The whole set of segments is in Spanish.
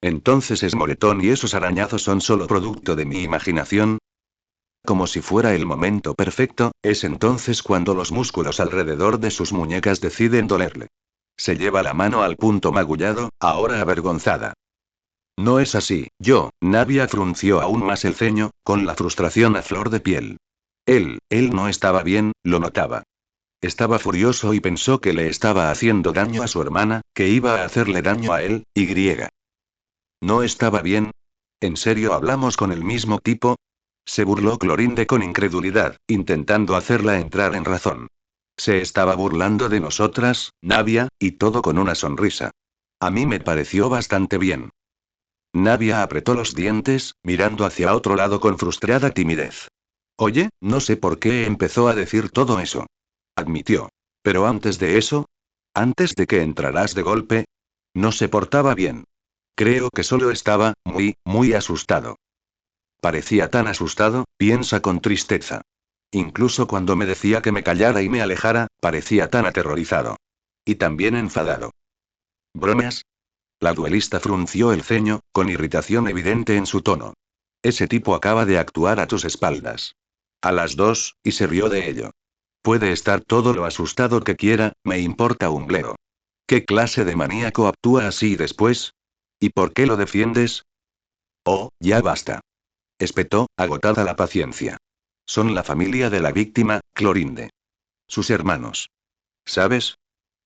Entonces es moretón y esos arañazos son solo producto de mi imaginación. Como si fuera el momento perfecto, es entonces cuando los músculos alrededor de sus muñecas deciden dolerle. Se lleva la mano al punto magullado, ahora avergonzada. No es así, Navia frunció aún más el ceño, con la frustración a flor de piel. Él no estaba bien, lo notaba. Estaba furioso y pensó que le estaba haciendo daño a su hermana, que iba a hacerle daño a él, y griega. ¿No estaba bien? ¿En serio hablamos con el mismo tipo? Se burló Clorinde con incredulidad, intentando hacerla entrar en razón. Se estaba burlando de nosotras, Navia, y todo con una sonrisa. A mí me pareció bastante bien. Navia apretó los dientes, mirando hacia otro lado con frustrada timidez. Oye, no sé por qué empezó a decir todo eso. Admitió. Pero antes de eso, antes de que entraras de golpe, no se portaba bien. Creo que solo estaba, muy asustado. Parecía tan asustado, piensa con tristeza. Incluso cuando me decía que me callara y me alejara, parecía tan aterrorizado. Y también enfadado. ¿Bromas? La duelista frunció el ceño, con irritación evidente en su tono. Ese tipo acaba de actuar a tus espaldas. A las dos, y se rió de ello. Puede estar todo lo asustado que quiera, me importa un bledo. ¿Qué clase de maníaco actúa así después? ¿Y por qué lo defiendes? Oh, ya basta. Espetó, agotada la paciencia. Son la familia de la víctima, Clorinde. Sus hermanos. ¿Sabes?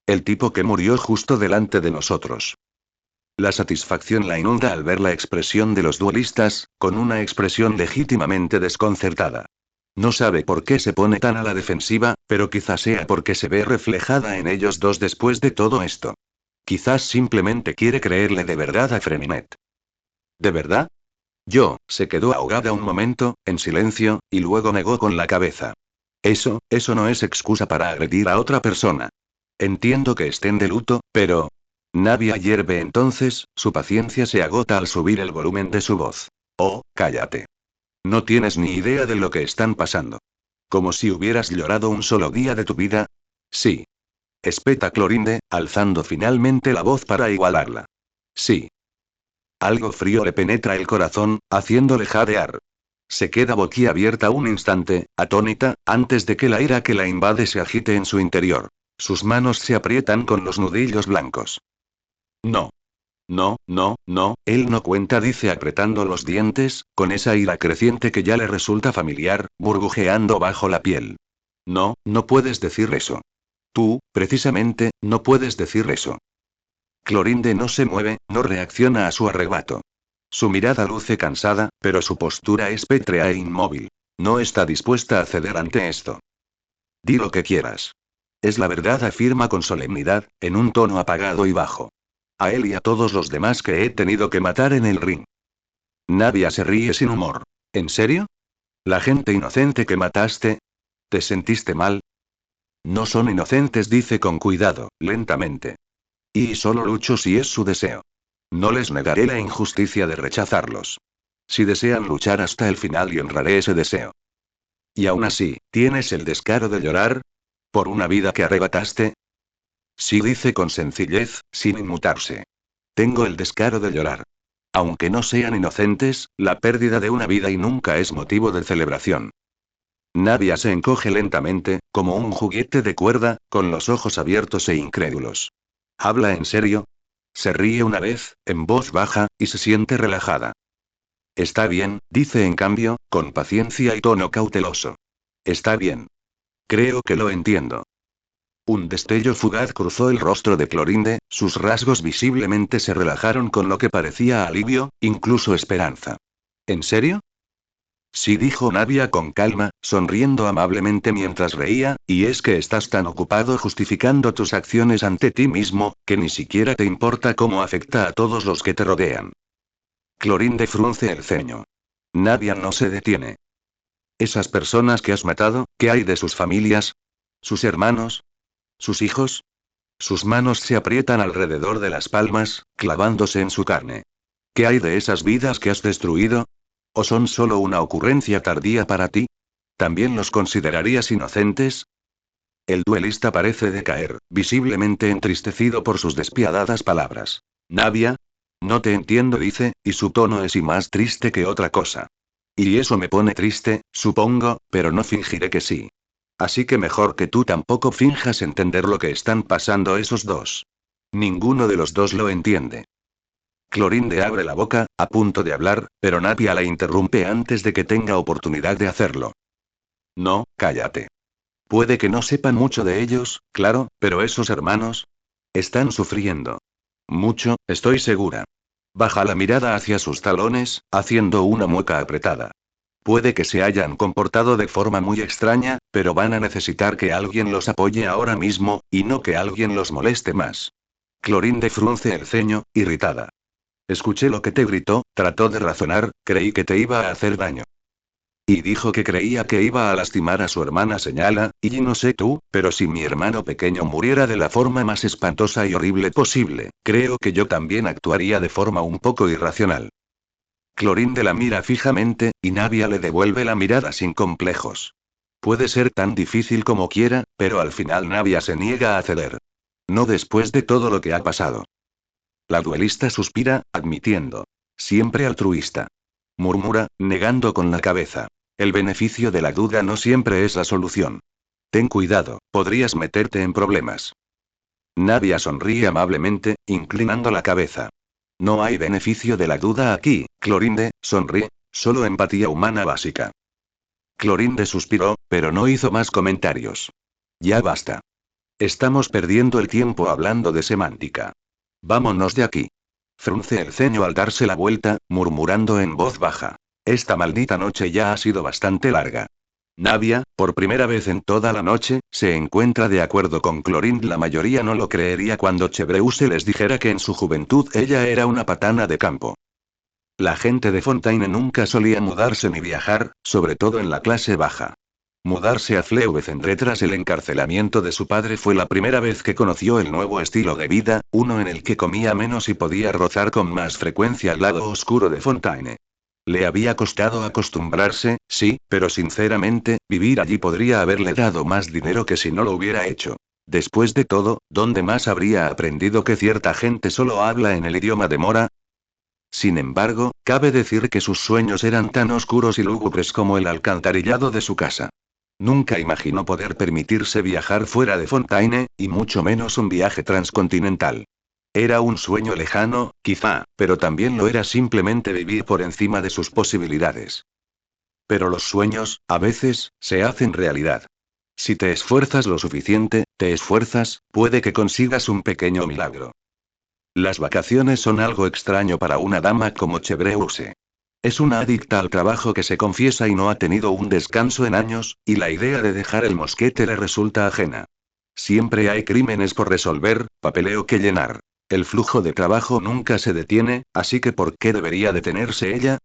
El tipo que murió justo delante de nosotros. La satisfacción la inunda al ver la expresión de los duelistas, con una expresión legítimamente desconcertada. No sabe por qué se pone tan a la defensiva, pero quizás sea porque se ve reflejada en ellos dos después de todo esto. Quizás simplemente quiere creerle de verdad a Freminet. ¿De verdad? Se quedó ahogada un momento, en silencio, y luego negó con la cabeza. Eso no es excusa para agredir a otra persona. Entiendo que estén de luto, pero... Navia hierve entonces, su paciencia se agota al subir el volumen de su voz. Oh, cállate. No tienes ni idea de lo que están pasando. Como si hubieras llorado un solo día de tu vida. Sí. Espeta Clorinde, alzando finalmente la voz para igualarla. Sí. Algo frío le penetra el corazón, haciéndole jadear. Se queda boquiabierta un instante, atónita, antes de que la ira que la invade se agite en su interior. Sus manos se aprietan con los nudillos blancos. No. No, no, no, él no cuenta, dice apretando los dientes, con esa ira creciente que ya le resulta familiar, burbujeando bajo la piel. No, no puedes decir eso. Tú, precisamente, no puedes decir eso. Clorinde no se mueve, no reacciona a su arrebato. Su mirada luce cansada, pero su postura es pétrea e inmóvil. No está dispuesta a ceder ante esto. Di lo que quieras. Es la verdad, afirma con solemnidad, en un tono apagado y bajo. A él y a todos los demás que he tenido que matar en el ring. Navia se ríe sin humor. ¿En serio? ¿La gente inocente que mataste? ¿Te sentiste mal? No son inocentes, dice con cuidado, lentamente. Y solo lucho si es su deseo. No les negaré la injusticia de rechazarlos. Si desean luchar hasta el final y honraré ese deseo. Y aún así, ¿tienes el descaro de llorar? ¿Por una vida que arrebataste? Sí, dice con sencillez, sin inmutarse. Tengo el descaro de llorar. Aunque no sean inocentes, la pérdida de una vida y nunca es motivo de celebración. Navia se encoge lentamente, como un juguete de cuerda, con los ojos abiertos e incrédulos. ¿Habla en serio? Se ríe una vez, en voz baja, y se siente relajada. Está bien, dice en cambio, con paciencia y tono cauteloso. Está bien. Creo que lo entiendo. Un destello fugaz cruzó el rostro de Clorinde, sus rasgos visiblemente se relajaron con lo que parecía alivio, incluso esperanza. ¿En serio? Sí, dijo Navia con calma, sonriendo amablemente mientras reía, y es que estás tan ocupado justificando tus acciones ante ti mismo, que ni siquiera te importa cómo afecta a todos los que te rodean. Clorinde frunce el ceño. Navia no se detiene. ¿Esas personas que has matado, qué hay de sus familias? ¿Sus hermanos? ¿Sus hijos? Sus manos se aprietan alrededor de las palmas, clavándose en su carne. ¿Qué hay de esas vidas que has destruido? ¿O son solo una ocurrencia tardía para ti? ¿También los considerarías inocentes? El duelista parece decaer, visiblemente entristecido por sus despiadadas palabras. Navia. No te entiendo, dice, y su tono es y más triste que otra cosa. Y eso me pone triste, supongo, pero no fingiré que sí. Así que mejor que tú tampoco finjas entender lo que están pasando esos dos. Ninguno de los dos lo entiende. Clorinde abre la boca, a punto de hablar, pero Nadia la interrumpe antes de que tenga oportunidad de hacerlo. No, cállate. Puede que no sepan mucho de ellos, claro, pero esos hermanos están sufriendo. Mucho, estoy segura. Baja la mirada hacia sus talones, haciendo una mueca apretada. Puede que se hayan comportado de forma muy extraña, pero van a necesitar que alguien los apoye ahora mismo, y no que alguien los moleste más. Clorinde frunce el ceño, irritada. Escuché lo que te gritó, trató de razonar, creí que te iba a hacer daño. Y dijo que creía que iba a lastimar a su hermana, señala, y no sé tú, pero si mi hermano pequeño muriera de la forma más espantosa y horrible posible, creo que yo también actuaría de forma un poco irracional. Clorinde la mira fijamente, y Nadia le devuelve la mirada sin complejos. Puede ser tan difícil como quiera, pero al final Nadia se niega a ceder. No después de todo lo que ha pasado. La duelista suspira, admitiendo. Siempre altruista. Murmura, negando con la cabeza. El beneficio de la duda no siempre es la solución. Ten cuidado, podrías meterte en problemas. Nadia sonríe amablemente, inclinando la cabeza. No hay beneficio de la duda aquí, Clorinde, sonríe, solo empatía humana básica. Clorinde suspiró, pero no hizo más comentarios. Ya basta. Estamos perdiendo el tiempo hablando de semántica. Vámonos de aquí. Frunce el ceño al darse la vuelta, murmurando en voz baja. Esta maldita noche ya ha sido bastante larga. Nadia, por primera vez en toda la noche, se encuentra de acuerdo con Clorinde. La mayoría no lo creería cuando Chevreuse les dijera que en su juventud ella era una patana de campo. La gente de Fontaine nunca solía mudarse ni viajar, sobre todo en la clase baja. Mudarse a Fleuve-Cendre tras el encarcelamiento de su padre fue la primera vez que conoció el nuevo estilo de vida, uno en el que comía menos y podía rozar con más frecuencia al lado oscuro de Fontaine. Le había costado acostumbrarse, sí, pero sinceramente, vivir allí podría haberle dado más dinero que si no lo hubiera hecho. Después de todo, ¿dónde más habría aprendido que cierta gente solo habla en el idioma de Mora? Sin embargo, cabe decir que sus sueños eran tan oscuros y lúgubres como el alcantarillado de su casa. Nunca imaginó poder permitirse viajar fuera de Fontaine, y mucho menos un viaje transcontinental. Era un sueño lejano, quizá, pero también lo era simplemente vivir por encima de sus posibilidades. Pero los sueños, a veces, se hacen realidad. Si te esfuerzas lo suficiente, te esfuerzas, puede que consigas un pequeño milagro. Las vacaciones son algo extraño para una dama como Chevreuse. Es una adicta al trabajo que se confiesa y no ha tenido un descanso en años, y la idea de dejar el mosquete le resulta ajena. Siempre hay crímenes por resolver, papeleo que llenar. El flujo de trabajo nunca se detiene, así que ¿por qué debería detenerse ella?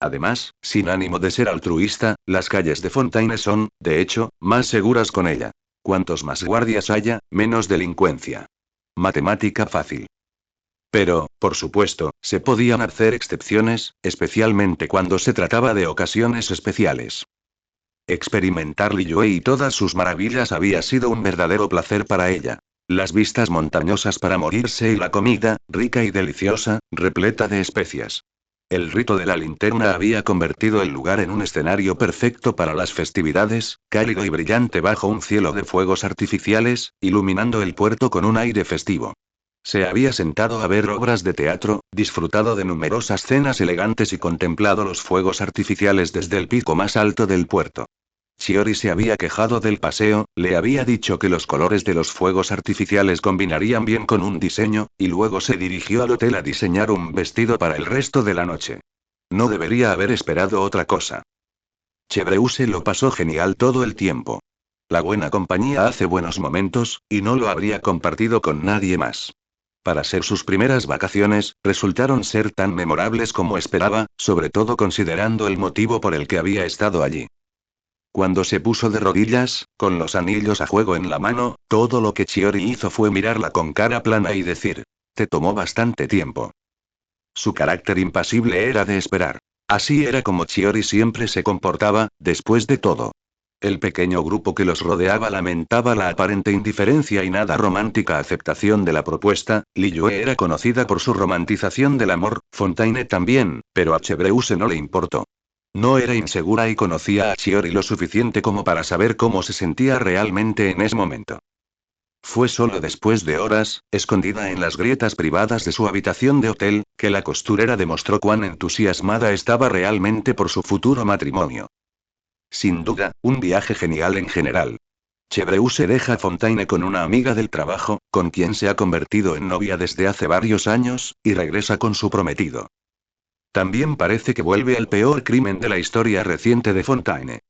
Además, sin ánimo de ser altruista, las calles de Fontaine son, de hecho, más seguras con ella. Cuantos más guardias haya, menos delincuencia. Matemática fácil. Pero, por supuesto, se podían hacer excepciones, especialmente cuando se trataba de ocasiones especiales. Experimentar Liyue y todas sus maravillas había sido un verdadero placer para ella. Las vistas montañosas para morirse y la comida, rica y deliciosa, repleta de especias. El rito de la linterna había convertido el lugar en un escenario perfecto para las festividades, cálido y brillante bajo un cielo de fuegos artificiales, iluminando el puerto con un aire festivo. Se había sentado a ver obras de teatro, disfrutado de numerosas cenas elegantes y contemplado los fuegos artificiales desde el pico más alto del puerto. Chiori se había quejado del paseo, le había dicho que los colores de los fuegos artificiales combinarían bien con un diseño, y luego se dirigió al hotel a diseñar un vestido para el resto de la noche. No debería haber esperado otra cosa. Chevreuse lo pasó genial todo el tiempo. La buena compañía hace buenos momentos, y no lo habría compartido con nadie más. Para ser sus primeras vacaciones, resultaron ser tan memorables como esperaba, sobre todo considerando el motivo por el que había estado allí. Cuando se puso de rodillas, con los anillos a juego en la mano, todo lo que Chiori hizo fue mirarla con cara plana y decir: te tomó bastante tiempo. Su carácter impasible era de esperar. Así era como Chiori siempre se comportaba, después de todo. El pequeño grupo que los rodeaba lamentaba la aparente indiferencia y nada romántica aceptación de la propuesta. Liyue era conocida por su romantización del amor, Fontaine también, pero a Chevreuse no le importó. No era insegura y conocía a Chiori lo suficiente como para saber cómo se sentía realmente en ese momento. Fue solo después de horas, escondida en las grietas privadas de su habitación de hotel, que la costurera demostró cuán entusiasmada estaba realmente por su futuro matrimonio. Sin duda, un viaje genial en general. Chevreuse deja Fontaine con una amiga del trabajo, con quien se ha convertido en novia desde hace varios años, y regresa con su prometido. También parece que vuelve el peor crimen de la historia reciente de Fontaine.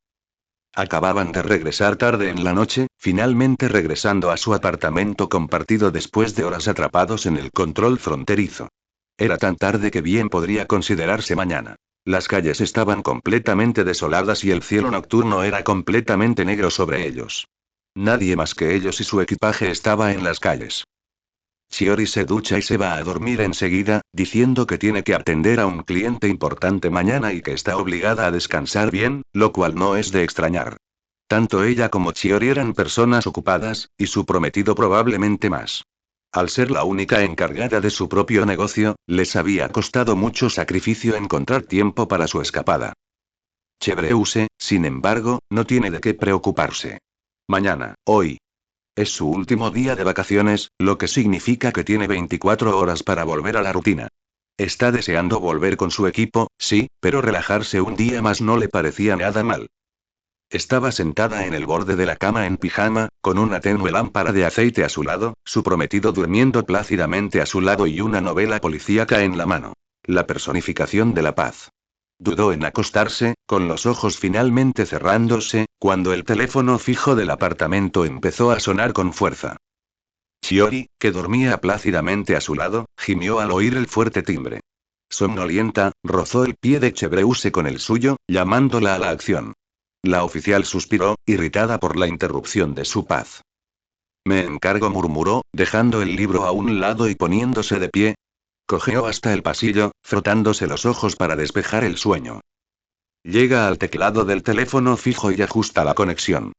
Acababan de regresar tarde en la noche, finalmente regresando a su apartamento compartido después de horas atrapados en el control fronterizo. Era tan tarde que bien podría considerarse mañana. Las calles estaban completamente desoladas y el cielo nocturno era completamente negro sobre ellos. Nadie más que ellos y su equipaje estaba en las calles. Chiori se ducha y se va a dormir enseguida, diciendo que tiene que atender a un cliente importante mañana y que está obligada a descansar bien, lo cual no es de extrañar. Tanto ella como Chiori eran personas ocupadas, y su prometido probablemente más. Al ser la única encargada de su propio negocio, les había costado mucho sacrificio encontrar tiempo para su escapada. Chevreuse, sin embargo, no tiene de qué preocuparse. Mañana, hoy, es su último día de vacaciones, lo que significa que tiene 24 horas para volver a la rutina. Está deseando volver con su equipo, sí, pero relajarse un día más no le parecía nada mal. Estaba sentada en el borde de la cama en pijama, con una tenue lámpara de aceite a su lado, su prometido durmiendo plácidamente a su lado y una novela policíaca en la mano. La personificación de la paz. Dudó en acostarse, con los ojos finalmente cerrándose, cuando el teléfono fijo del apartamento empezó a sonar con fuerza. Chiori, que dormía plácidamente a su lado, gimió al oír el fuerte timbre. Somnolienta, rozó el pie de Chevreuse con el suyo, llamándola a la acción. La oficial suspiró, irritada por la interrupción de su paz. Me encargo, murmuró, dejando el libro a un lado y poniéndose de pie. Cojeó hasta el pasillo, frotándose los ojos para despejar el sueño. Llega al teclado del teléfono fijo y ajusta la conexión.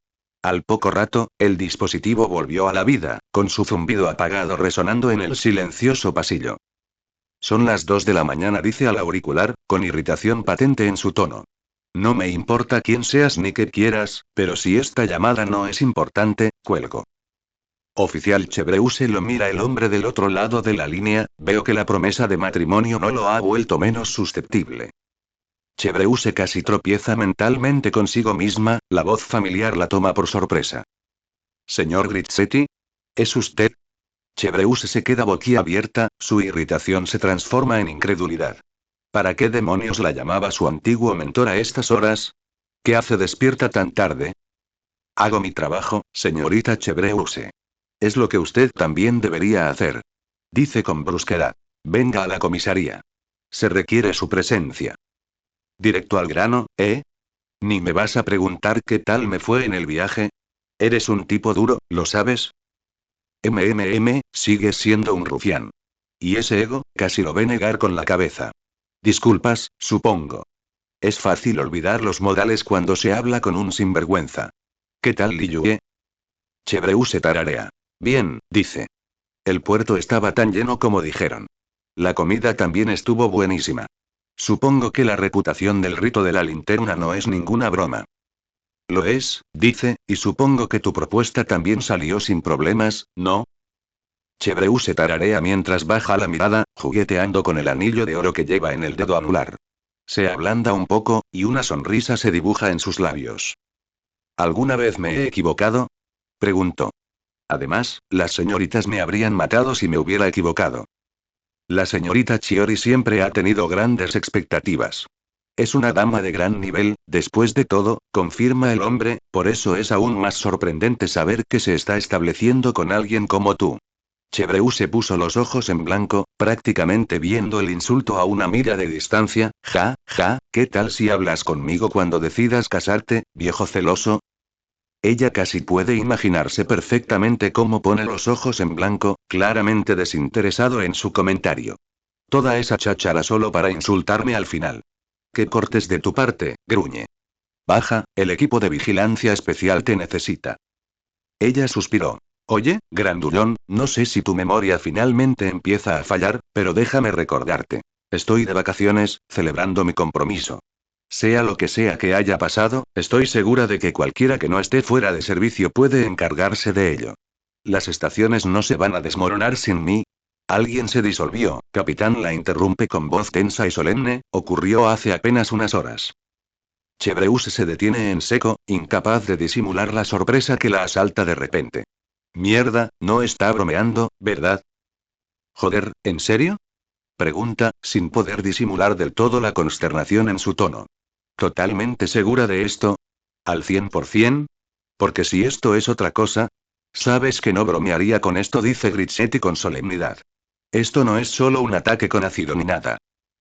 Al poco rato, el dispositivo volvió a la vida, con su zumbido apagado resonando en el silencioso pasillo. Son las 2 de la mañana, dice al auricular, con irritación patente en su tono. No me importa quién seas ni qué quieras, pero si esta llamada no es importante, cuelgo. Oficial Chevreuse, lo mira el hombre del otro lado de la línea, veo que la promesa de matrimonio no lo ha vuelto menos susceptible. Chevreuse casi tropieza mentalmente consigo misma, la voz familiar la toma por sorpresa. Señor Grizzetti, ¿es usted? Chevreuse se queda boquiabierta, su irritación se transforma en incredulidad. ¿Para qué demonios la llamaba su antiguo mentor a estas horas? ¿Qué hace despierta tan tarde? Hago mi trabajo, señorita Chevreuse. Es lo que usted también debería hacer. Dice con brusquedad. Venga a la comisaría. Se requiere su presencia. Directo al grano, ¿eh? ¿Ni me vas a preguntar qué tal me fue en el viaje? Eres un tipo duro, ¿lo sabes? Sigues siendo un rufián. Y ese ego, casi lo ve negar con la cabeza. Disculpas, supongo. Es fácil olvidar los modales cuando se habla con un sinvergüenza. ¿Qué tal, Liyue? Chevreuse tararea. Bien, dice. El puerto estaba tan lleno como dijeron. La comida también estuvo buenísima. Supongo que la reputación del rito de la linterna no es ninguna broma. Lo es, dice, y supongo que tu propuesta también salió sin problemas, ¿no? Chevreuse tararea mientras baja la mirada, jugueteando con el anillo de oro que lleva en el dedo anular. Se ablanda un poco, y una sonrisa se dibuja en sus labios. ¿Alguna vez me he equivocado? Preguntó. Además, las señoritas me habrían matado si me hubiera equivocado. La señorita Chiori siempre ha tenido grandes expectativas. Es una dama de gran nivel, después de todo, confirma el hombre, por eso es aún más sorprendente saber que se está estableciendo con alguien como tú. Chevreuse puso los ojos en blanco, prácticamente viendo el insulto a una milla de distancia. ¿Qué tal si hablas conmigo cuando decidas casarte, viejo celoso? Ella casi puede imaginarse perfectamente cómo pone los ojos en blanco, claramente desinteresado en su comentario. Toda esa cháchara solo para insultarme al final. ¡Qué cortes de tu parte, gruñe! Baja, el equipo de vigilancia especial te necesita. Ella suspiró. Oye, grandullón, no sé si tu memoria finalmente empieza a fallar, pero déjame recordarte. Estoy de vacaciones, celebrando mi compromiso. Sea lo que sea que haya pasado, estoy segura de que cualquiera que no esté fuera de servicio puede encargarse de ello. Las estaciones no se van a desmoronar sin mí. Alguien se disolvió, capitán la interrumpe con voz tensa y solemne, ocurrió hace apenas unas horas. Chevreuse se detiene en seco, incapaz de disimular la sorpresa que la asalta de repente. Mierda, no está bromeando, ¿verdad? Joder, ¿en serio? Pregunta, sin poder disimular del todo la consternación en su tono. ¿Totalmente segura de esto? ¿Al 100%? Porque si esto es otra cosa. Sabes que no bromearía con esto, dice Grizzetti con solemnidad. Esto no es solo un ataque con ácido ni nada.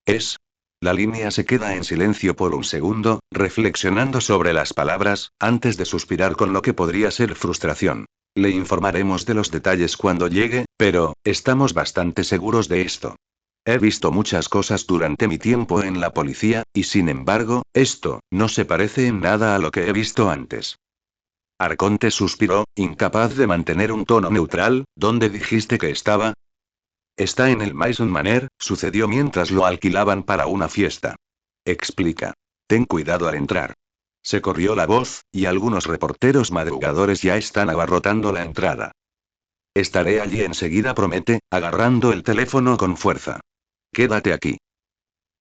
Es. La línea se queda en silencio por un segundo, reflexionando sobre las palabras, antes de suspirar con lo que podría ser frustración. Le informaremos de los detalles cuando llegue, pero, estamos bastante seguros de esto. He visto muchas cosas durante mi tiempo en la policía, y sin embargo, esto, no se parece en nada a lo que he visto antes. Arconte suspiró, incapaz de mantener un tono neutral. ¿Dónde dijiste que estaba? Está en el Maison Manor, sucedió mientras lo alquilaban para una fiesta. Explica. Ten cuidado al entrar. Se corrió la voz, y algunos reporteros madrugadores ya están abarrotando la entrada. Estaré allí enseguida, promete, agarrando el teléfono con fuerza. Quédate aquí.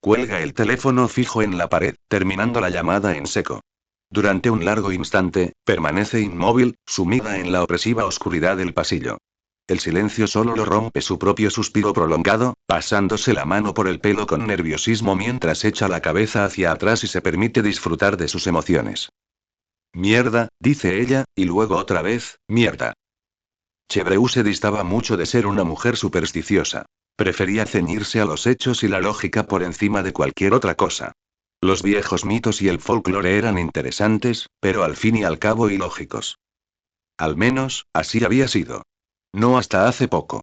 Cuelga el teléfono fijo en la pared, terminando la llamada en seco. Durante un largo instante, permanece inmóvil, sumida en la opresiva oscuridad del pasillo. El silencio solo lo rompe su propio suspiro prolongado, pasándose la mano por el pelo con nerviosismo mientras echa la cabeza hacia atrás y se permite disfrutar de sus emociones. Mierda, dice ella, y luego otra vez, mierda. Chevreuse distaba mucho de ser una mujer supersticiosa. Prefería ceñirse a los hechos y la lógica por encima de cualquier otra cosa. Los viejos mitos y el folclore eran interesantes, pero al fin y al cabo ilógicos. Al menos, así había sido. No hasta hace poco.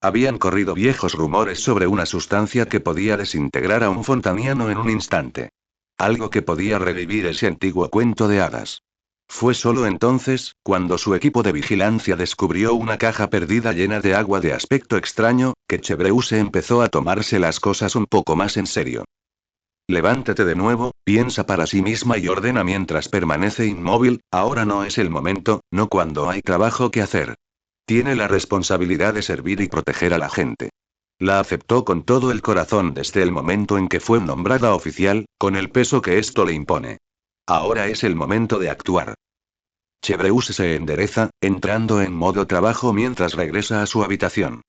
Habían corrido viejos rumores sobre una sustancia que podía desintegrar a un fontaniano en un instante. Algo que podía revivir ese antiguo cuento de hadas. Fue solo entonces, cuando su equipo de vigilancia descubrió una caja perdida llena de agua de aspecto extraño, que Chevreuse empezó a tomarse las cosas un poco más en serio. Levántate de nuevo, piensa para sí misma y ordena mientras permanece inmóvil. Ahora no es el momento, no cuando hay trabajo que hacer. Tiene la responsabilidad de servir y proteger a la gente. La aceptó con todo el corazón desde el momento en que fue nombrada oficial, con el peso que esto le impone. Ahora es el momento de actuar. Chevreuse se endereza, entrando en modo trabajo mientras regresa a su habitación.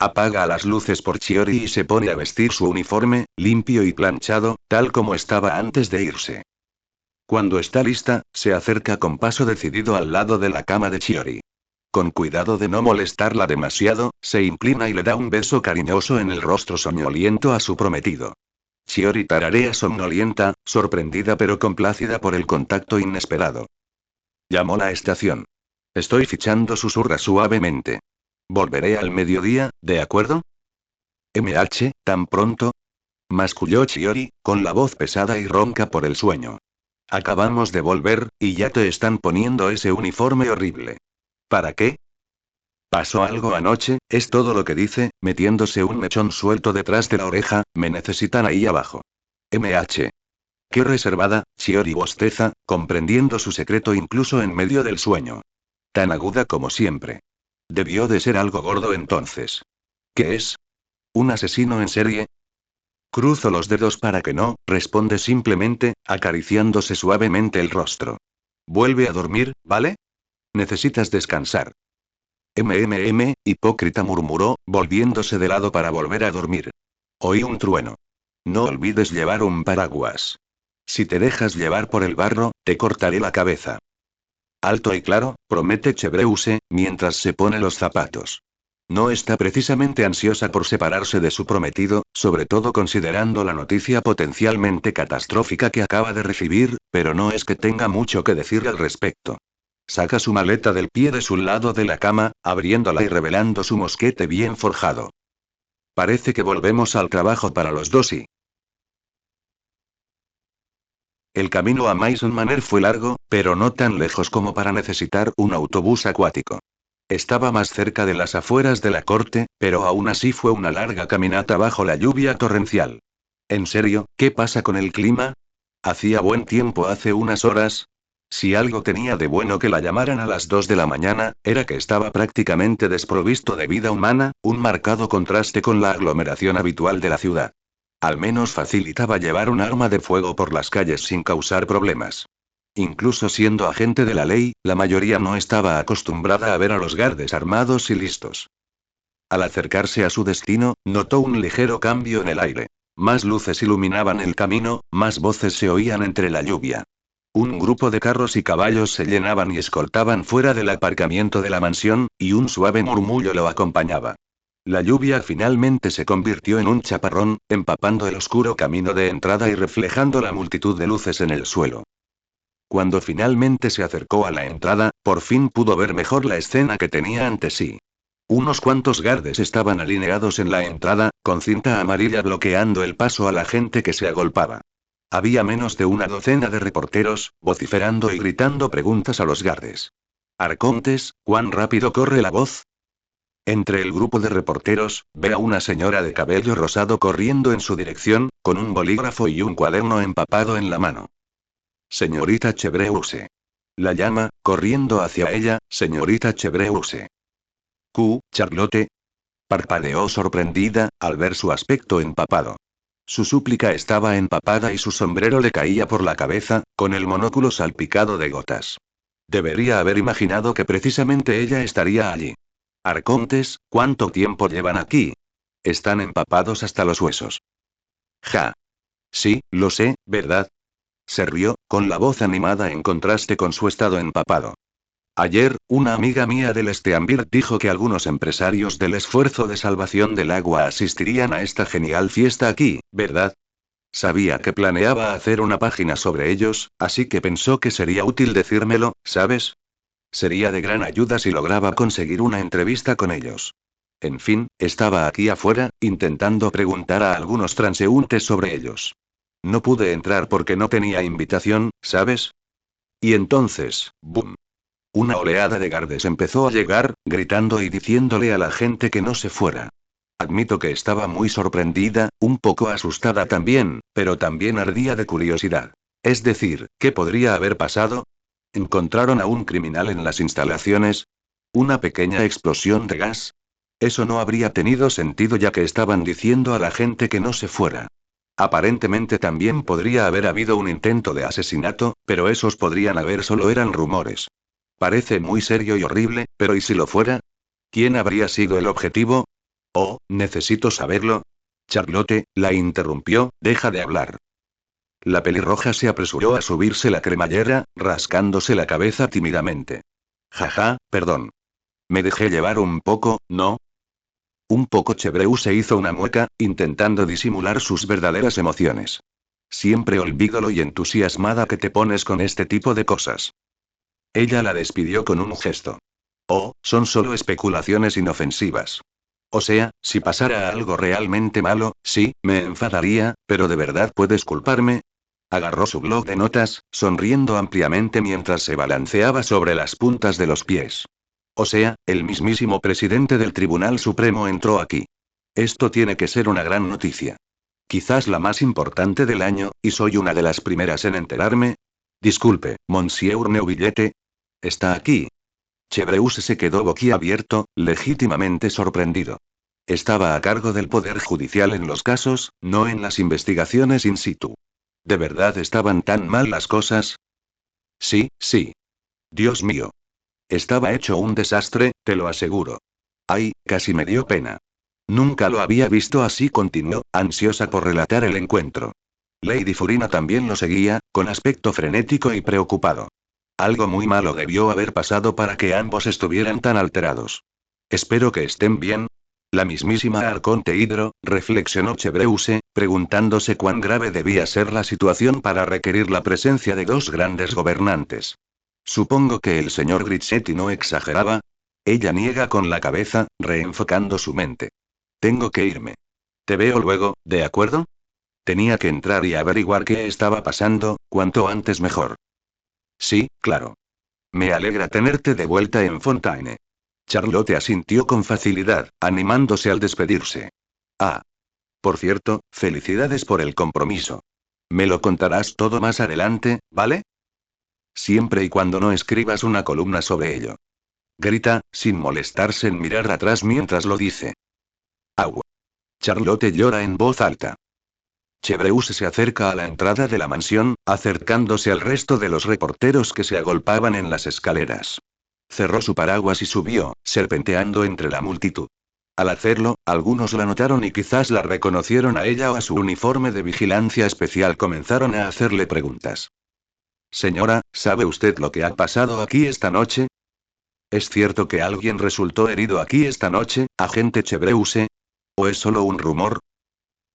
Apaga las luces por Chiori y se pone a vestir su uniforme, limpio y planchado, tal como estaba antes de irse. Cuando está lista, se acerca con paso decidido al lado de la cama de Chiori. Con cuidado de no molestarla demasiado, se inclina y le da un beso cariñoso en el rostro soñoliento a su prometido. Chiori tararea somnolienta, sorprendida pero complacida por el contacto inesperado. Llamó la estación. Estoy fichando, susurra suavemente. Volveré al mediodía, ¿de acuerdo? ¿Tan pronto? Masculló Chiori, con la voz pesada y ronca por el sueño. Acabamos de volver, y ya te están poniendo ese uniforme horrible. ¿Para qué? Pasó algo anoche, es todo lo que dice, metiéndose un mechón suelto detrás de la oreja. Me necesitan ahí abajo. Qué reservada, Chiori bosteza, comprendiendo su secreto incluso en medio del sueño. Tan aguda como siempre. Debió de ser algo gordo entonces. ¿Qué es? ¿Un asesino en serie? Cruzo los dedos para que no, responde simplemente, acariciándose suavemente el rostro. Vuelve a dormir, ¿vale? Necesitas descansar. Hipócrita, murmuró, volviéndose de lado para volver a dormir. Oí un trueno. No olvides llevar un paraguas. Si te dejas llevar por el barro, te cortaré la cabeza. Alto y claro, promete Chevreuse, mientras se pone los zapatos. No está precisamente ansiosa por separarse de su prometido, sobre todo considerando la noticia potencialmente catastrófica que acaba de recibir, pero no es que tenga mucho que decir al respecto. Saca su maleta del pie de su lado de la cama, abriéndola y revelando su mosquete bien forjado. Parece que volvemos al trabajo para los dos y... El camino a Maison Manor fue largo, pero no tan lejos como para necesitar un autobús acuático. Estaba más cerca de las afueras de la corte, pero aún así fue una larga caminata bajo la lluvia torrencial. ¿En serio, qué pasa con el clima? Hacía buen tiempo hace unas horas. Si algo tenía de bueno que la llamaran a las 2 de la mañana, era que estaba prácticamente desprovisto de vida humana, un marcado contraste con la aglomeración habitual de la ciudad. Al menos facilitaba llevar un arma de fuego por las calles sin causar problemas. Incluso siendo agente de la ley, la mayoría no estaba acostumbrada a ver a los guardias armados y listos. Al acercarse a su destino, notó un ligero cambio en el aire. Más luces iluminaban el camino, más voces se oían entre la lluvia. Un grupo de carros y caballos se llenaban y escoltaban fuera del aparcamiento de la mansión, y un suave murmullo lo acompañaba. La lluvia finalmente se convirtió en un chaparrón, empapando el oscuro camino de entrada y reflejando la multitud de luces en el suelo. Cuando finalmente se acercó a la entrada, por fin pudo ver mejor la escena que tenía ante sí. Unos cuantos guardias estaban alineados en la entrada, con cinta amarilla bloqueando el paso a la gente que se agolpaba. Había menos de una docena de reporteros, vociferando y gritando preguntas a los guardias. Arcontes, ¿cuán rápido corre la voz? Entre el grupo de reporteros, ve a una señora de cabello rosado corriendo en su dirección, con un bolígrafo y un cuaderno empapado en la mano. Señorita Chevreuse. La llama, corriendo hacia ella, señorita Chevreuse. Charlotte. Parpadeó sorprendida, al ver su aspecto empapado. Su súplica estaba empapada y su sombrero le caía por la cabeza, con el monóculo salpicado de gotas. Debería haber imaginado que precisamente ella estaría allí. Arcontes, ¿cuánto tiempo llevan aquí? Están empapados hasta los huesos. Ja. Sí, lo sé, ¿verdad? Se rió, con la voz animada en contraste con su estado empapado. Ayer, una amiga mía del Steambir dijo que algunos empresarios del esfuerzo de salvación del agua asistirían a esta genial fiesta aquí, ¿verdad? Sabía que planeaba hacer una página sobre ellos, así que pensó que sería útil decírmelo, ¿sabes? Sería de gran ayuda si lograba conseguir una entrevista con ellos. En fin, estaba aquí afuera, intentando preguntar a algunos transeúntes sobre ellos. No pude entrar porque no tenía invitación, ¿sabes? Y entonces, ¡boom! Una oleada de guardias empezó a llegar, gritando y diciéndole a la gente que no se fuera. Admito que estaba muy sorprendida, un poco asustada también, pero también ardía de curiosidad. Es decir, ¿qué podría haber pasado? ¿Encontraron a un criminal en las instalaciones? ¿Una pequeña explosión de gas? Eso no habría tenido sentido ya que estaban diciendo a la gente que no se fuera. Aparentemente también podría haber habido un intento de asesinato, pero esos podrían haber solo eran rumores. Parece muy serio y horrible, pero ¿y si lo fuera? ¿Quién habría sido el objetivo? Oh, necesito saberlo. Charlotte, la interrumpió, deja de hablar. La pelirroja se apresuró a subirse la cremallera, rascándose la cabeza tímidamente. Jaja, perdón. Me dejé llevar un poco, ¿no? Un poco. Chevreuse se hizo una mueca, intentando disimular sus verdaderas emociones. Siempre olvido lo y entusiasmada que te pones con este tipo de cosas. Ella la despidió con un gesto. Oh, son solo especulaciones inofensivas. O sea, si pasara algo realmente malo, sí, me enfadaría, pero ¿de verdad puedes culparme? Agarró su blog de notas, sonriendo ampliamente mientras se balanceaba sobre las puntas de los pies. O sea, el mismísimo presidente del Tribunal Supremo entró aquí. Esto tiene que ser una gran noticia. Quizás la más importante del año, y soy una de las primeras en enterarme. Disculpe, Monsieur Neuvillette. ¿Está aquí? Chevreuse se quedó boquiabierto, legítimamente sorprendido. Estaba a cargo del Poder Judicial en los casos, no en las investigaciones in situ. ¿De verdad estaban tan mal las cosas? Sí, sí. Dios mío. Estaba hecho un desastre, te lo aseguro. Ay, casi me dio pena. Nunca lo había visto así, continuó, ansiosa por relatar el encuentro. Lady Furina también lo seguía, con aspecto frenético y preocupado. Algo muy malo debió haber pasado para que ambos estuvieran tan alterados. Espero que estén bien. La mismísima Arconte Hidro, reflexionó Chevreuse, preguntándose cuán grave debía ser la situación para requerir la presencia de dos grandes gobernantes. Supongo que el señor Grizzetti no exageraba. Ella niega con la cabeza, reenfocando su mente. Tengo que irme. Te veo luego, ¿de acuerdo? Tenía que entrar y averiguar qué estaba pasando, cuanto antes mejor. Sí, claro. Me alegra tenerte de vuelta en Fontaine. Charlotte asintió con facilidad, animándose al despedirse. Ah. Por cierto, felicidades por el compromiso. Me lo contarás todo más adelante, ¿vale? Siempre y cuando no escribas una columna sobre ello. Grita, sin molestarse en mirar atrás mientras lo dice. Agua. Charlotte llora en voz alta. Chevreuse se acerca a la entrada de la mansión, acercándose al resto de los reporteros que se agolpaban en las escaleras. Cerró su paraguas y subió, serpenteando entre la multitud. Al hacerlo, algunos la notaron y quizás la reconocieron a ella o a su uniforme de vigilancia especial. Comenzaron a hacerle preguntas. Señora, ¿sabe usted lo que ha pasado aquí esta noche? ¿Es cierto que alguien resultó herido aquí esta noche, agente Chevreuse? ¿O es solo un rumor?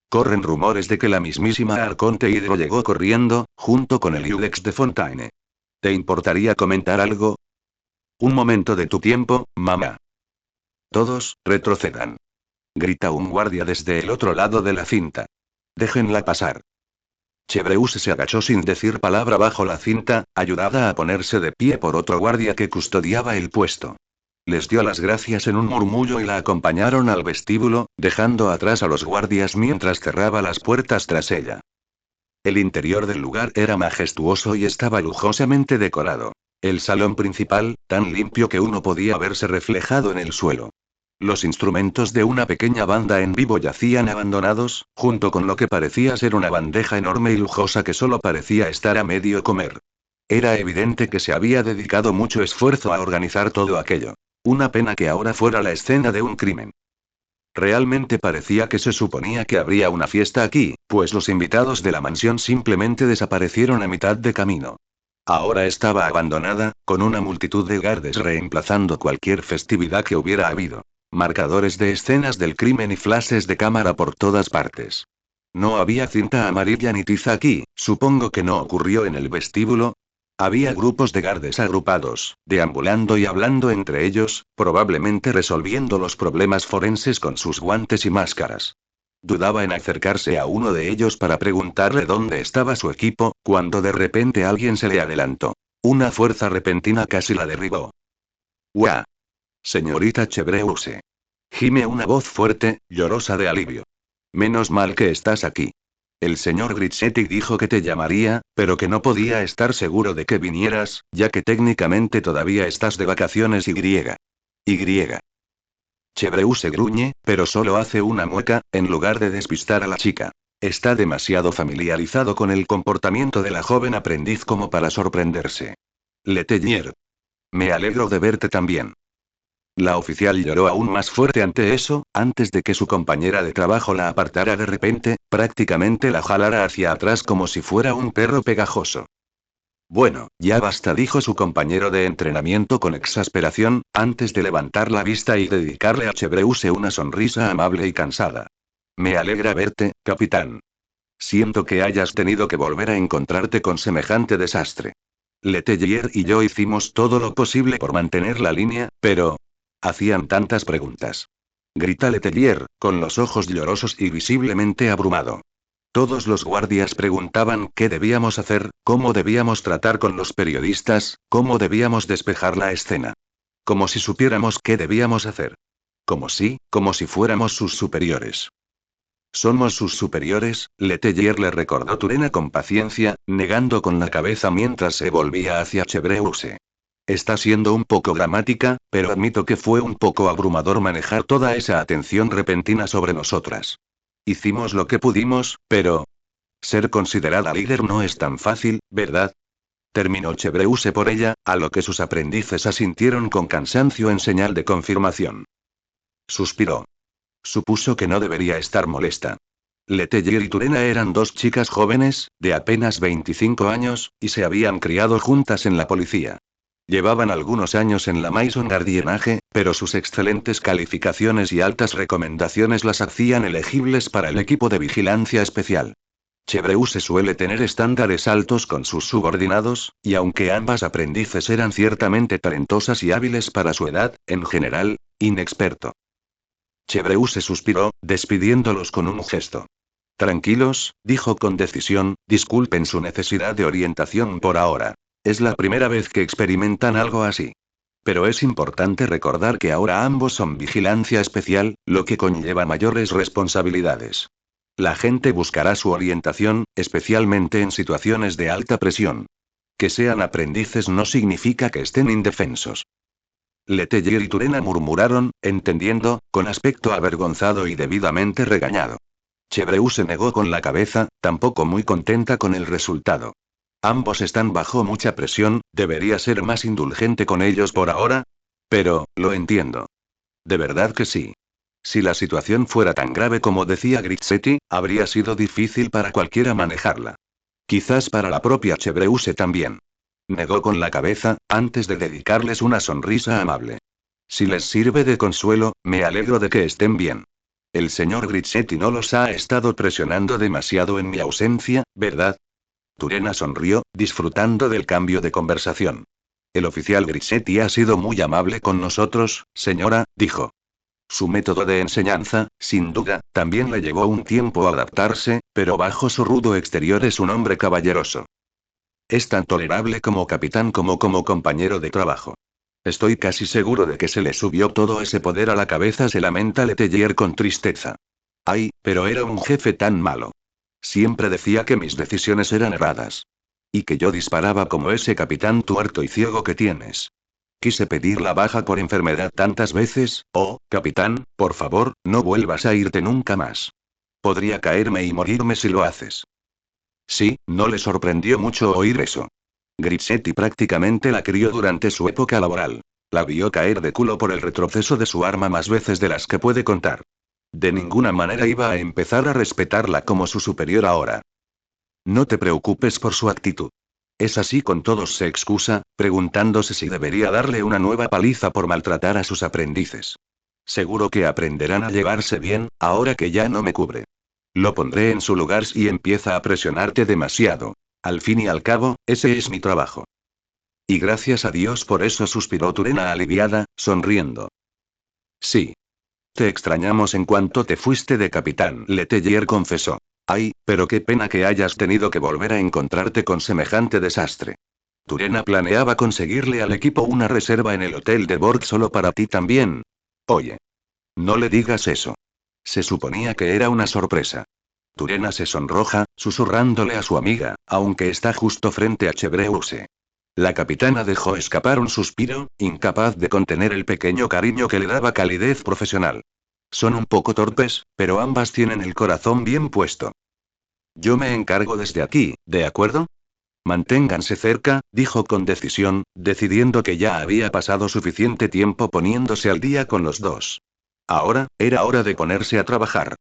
Corren rumores de que la mismísima Arconte Hydro llegó corriendo, junto con el Iudex de Fontaine. ¿Te importaría comentar algo? Un momento de tu tiempo, mamá. Todos, retrocedan. Grita un guardia desde el otro lado de la cinta. Déjenla pasar. Chevreuse se agachó sin decir palabra bajo la cinta, ayudada a ponerse de pie por otro guardia que custodiaba el puesto. Les dio las gracias en un murmullo y la acompañaron al vestíbulo, dejando atrás a los guardias mientras cerraba las puertas tras ella. El interior del lugar era majestuoso y estaba lujosamente decorado. El salón principal, tan limpio que uno podía verse reflejado en el suelo. Los instrumentos de una pequeña banda en vivo yacían abandonados, junto con lo que parecía ser una bandeja enorme y lujosa que solo parecía estar a medio comer. Era evidente que se había dedicado mucho esfuerzo a organizar todo aquello. Una pena que ahora fuera la escena de un crimen. Realmente parecía que se suponía que habría una fiesta aquí, pues los invitados de la mansión simplemente desaparecieron a mitad de camino. Ahora estaba abandonada, con una multitud de guardias reemplazando cualquier festividad que hubiera habido. Marcadores de escenas del crimen y flashes de cámara por todas partes. No había cinta amarilla ni tiza aquí, supongo que no ocurrió en el vestíbulo. Había grupos de guardias agrupados, deambulando y hablando entre ellos, probablemente resolviendo los problemas forenses con sus guantes y máscaras. Dudaba en acercarse a uno de ellos para preguntarle dónde estaba su equipo, cuando de repente alguien se le adelantó. Una fuerza repentina casi la derribó. ¡Guau! Señorita Chevreuse. Gime una voz fuerte, llorosa de alivio. Menos mal que estás aquí. El señor Grizzetti dijo que te llamaría, pero que no podía estar seguro de que vinieras, ya que técnicamente todavía estás de vacaciones y. Chevreuse gruñe, pero solo hace una mueca, en lugar de despistar a la chica. Está demasiado familiarizado con el comportamiento de la joven aprendiz como para sorprenderse. Letelier. Me alegro de verte también. La oficial lloró aún más fuerte ante eso, antes de que su compañera de trabajo la apartara de repente, prácticamente la jalara hacia atrás como si fuera un perro pegajoso. Bueno, ya basta, dijo su compañero de entrenamiento con exasperación, antes de levantar la vista y dedicarle a Chevreuse una sonrisa amable y cansada. Me alegra verte, capitán. Siento que hayas tenido que volver a encontrarte con semejante desastre. Letelier y yo hicimos todo lo posible por mantener la línea, pero. Hacían tantas preguntas. Grita Letelier, con los ojos llorosos y visiblemente abrumado. Todos los guardias preguntaban qué debíamos hacer, cómo debíamos tratar con los periodistas, cómo debíamos despejar la escena. Como si supiéramos qué debíamos hacer. Como si fuéramos sus superiores. Somos sus superiores, Letelier le recordó Turena con paciencia, negando con la cabeza mientras se volvía hacia Chevreuse. Está siendo un poco dramática, pero admito que fue un poco abrumador manejar toda esa atención repentina sobre nosotras. Hicimos lo que pudimos, pero. Ser considerada líder no es tan fácil, ¿verdad? Terminó Chevreuse por ella, a lo que sus aprendices asintieron con cansancio en señal de confirmación. Suspiró. Supuso que no debería estar molesta. Letelier y Turena eran dos chicas jóvenes, de apenas 25 años, y se habían criado juntas en la policía. Llevaban algunos años en la Maison Gardiennage, pero sus excelentes calificaciones y altas recomendaciones las hacían elegibles para el equipo de vigilancia especial. Chevreuse suele tener estándares altos con sus subordinados, y aunque ambas aprendices eran ciertamente talentosas y hábiles para su edad, en general, inexperto. Chevreuse suspiró, despidiéndolos con un gesto. Tranquilos, dijo con decisión, disculpen su necesidad de orientación por ahora. Es la primera vez que experimentan algo así. Pero es importante recordar que ahora ambos son vigilancia especial, lo que conlleva mayores responsabilidades. La gente buscará su orientación, especialmente en situaciones de alta presión. Que sean aprendices no significa que estén indefensos. Letelier y Turena murmuraron, entendiendo, con aspecto avergonzado y debidamente regañado. Chevreuse se negó con la cabeza, tampoco muy contenta con el resultado. Ambos están bajo mucha presión, ¿debería ser más indulgente con ellos por ahora? Pero, lo entiendo. De verdad que sí. Si la situación fuera tan grave como decía Grizzetti, habría sido difícil para cualquiera manejarla. Quizás para la propia Chevreuse también. Negó con la cabeza, antes de dedicarles una sonrisa amable. Si les sirve de consuelo, me alegro de que estén bien. El señor Grizzetti no los ha estado presionando demasiado en mi ausencia, ¿verdad? Turena sonrió, disfrutando del cambio de conversación. El oficial Grizzetti ha sido muy amable con nosotros, señora, dijo. Su método de enseñanza, sin duda, también le llevó un tiempo adaptarse, pero bajo su rudo exterior es un hombre caballeroso. Es tan tolerable como capitán como compañero de trabajo. Estoy casi seguro de que se le subió todo ese poder a la cabeza, se lamenta Letelier con tristeza. Ay, pero era un jefe tan malo. Siempre decía que mis decisiones eran erradas. Y que yo disparaba como ese capitán tuerto y ciego que tienes. Quise pedir la baja por enfermedad tantas veces, oh, capitán, por favor, no vuelvas a irte nunca más. Podría caerme y morirme si lo haces. Sí, no le sorprendió mucho oír eso. Grizzetti prácticamente la crió durante su época laboral. La vio caer de culo por el retroceso de su arma más veces de las que puede contar. De ninguna manera iba a empezar a respetarla como su superior ahora. No te preocupes por su actitud. Es así con todos, se excusa, preguntándose si debería darle una nueva paliza por maltratar a sus aprendices. Seguro que aprenderán a llevarse bien, ahora que ya no me cubre. Lo pondré en su lugar si empieza a presionarte demasiado. Al fin y al cabo, ese es mi trabajo. Y gracias a Dios por eso, suspiró Turena aliviada, sonriendo. Sí. Te extrañamos en cuanto te fuiste de capitán, Letelier confesó. Ay, pero qué pena que hayas tenido que volver a encontrarte con semejante desastre. Turena planeaba conseguirle al equipo una reserva en el hotel de Borg solo para ti también. Oye. No le digas eso. Se suponía que era una sorpresa. Turena se sonroja, susurrándole a su amiga, aunque está justo frente a Chevreuse. La capitana dejó escapar un suspiro, incapaz de contener el pequeño cariño que le daba calidez profesional. Son un poco torpes, pero ambas tienen el corazón bien puesto. Yo me encargo desde aquí, ¿de acuerdo? Manténganse cerca, dijo con decisión, decidiendo que ya había pasado suficiente tiempo poniéndose al día con los dos. Ahora, era hora de ponerse a trabajar.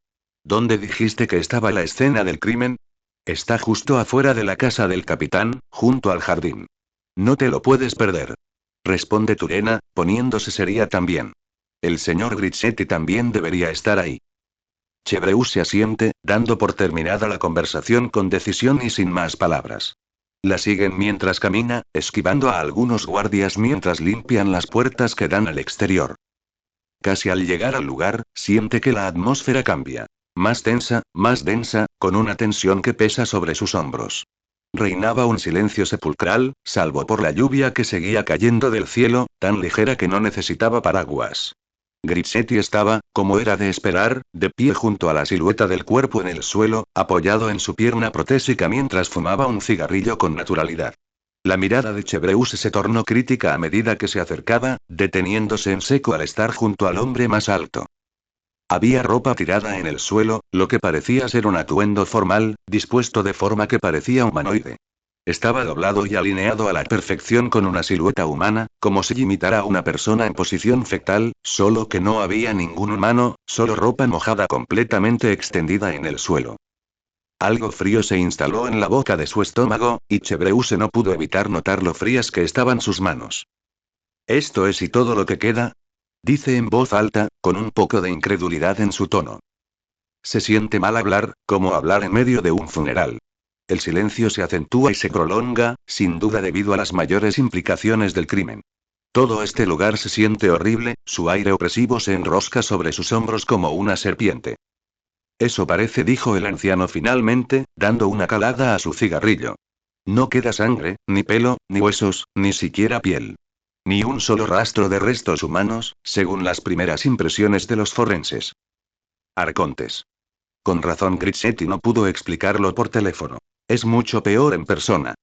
¿Dónde dijiste que estaba la escena del crimen? Está justo afuera de la casa del capitán, junto al jardín. No te lo puedes perder. Responde Turena, poniéndose seria también. El señor Grizzetti también debería estar ahí. Chevreuse asiente, dando por terminada la conversación con decisión y sin más palabras. La siguen mientras camina, esquivando a algunos guardias mientras limpian las puertas que dan al exterior. Casi al llegar al lugar, siente que la atmósfera cambia. Más tensa, más densa, con una tensión que pesa sobre sus hombros. Reinaba un silencio sepulcral, salvo por la lluvia que seguía cayendo del cielo, tan ligera que no necesitaba paraguas. Grizzetti estaba, como era de esperar, de pie junto a la silueta del cuerpo en el suelo, apoyado en su pierna protésica mientras fumaba un cigarrillo con naturalidad. La mirada de Chevreuse se tornó crítica a medida que se acercaba, deteniéndose en seco al estar junto al hombre más alto. Había ropa tirada en el suelo, lo que parecía ser un atuendo formal, dispuesto de forma que parecía humanoide. Estaba doblado y alineado a la perfección con una silueta humana, como si imitara a una persona en posición fetal, solo que no había ningún humano, solo ropa mojada completamente extendida en el suelo. Algo frío se instaló en la boca de su estómago, y Chevreuse no pudo evitar notar lo frías que estaban sus manos. ¿Esto es y todo lo que queda? Dice en voz alta, con un poco de incredulidad en su tono. Se siente mal hablar, como hablar en medio de un funeral. El silencio se acentúa y se prolonga, sin duda debido a las mayores implicaciones del crimen. Todo este lugar se siente horrible, su aire opresivo se enrosca sobre sus hombros como una serpiente. Eso parece, dijo el anciano finalmente, dando una calada a su cigarrillo. No queda sangre, ni pelo, ni huesos, ni siquiera piel. Ni un solo rastro de restos humanos, según las primeras impresiones de los forenses. Arcontes. Con razón Grizzetti no pudo explicarlo por teléfono. Es mucho peor en persona.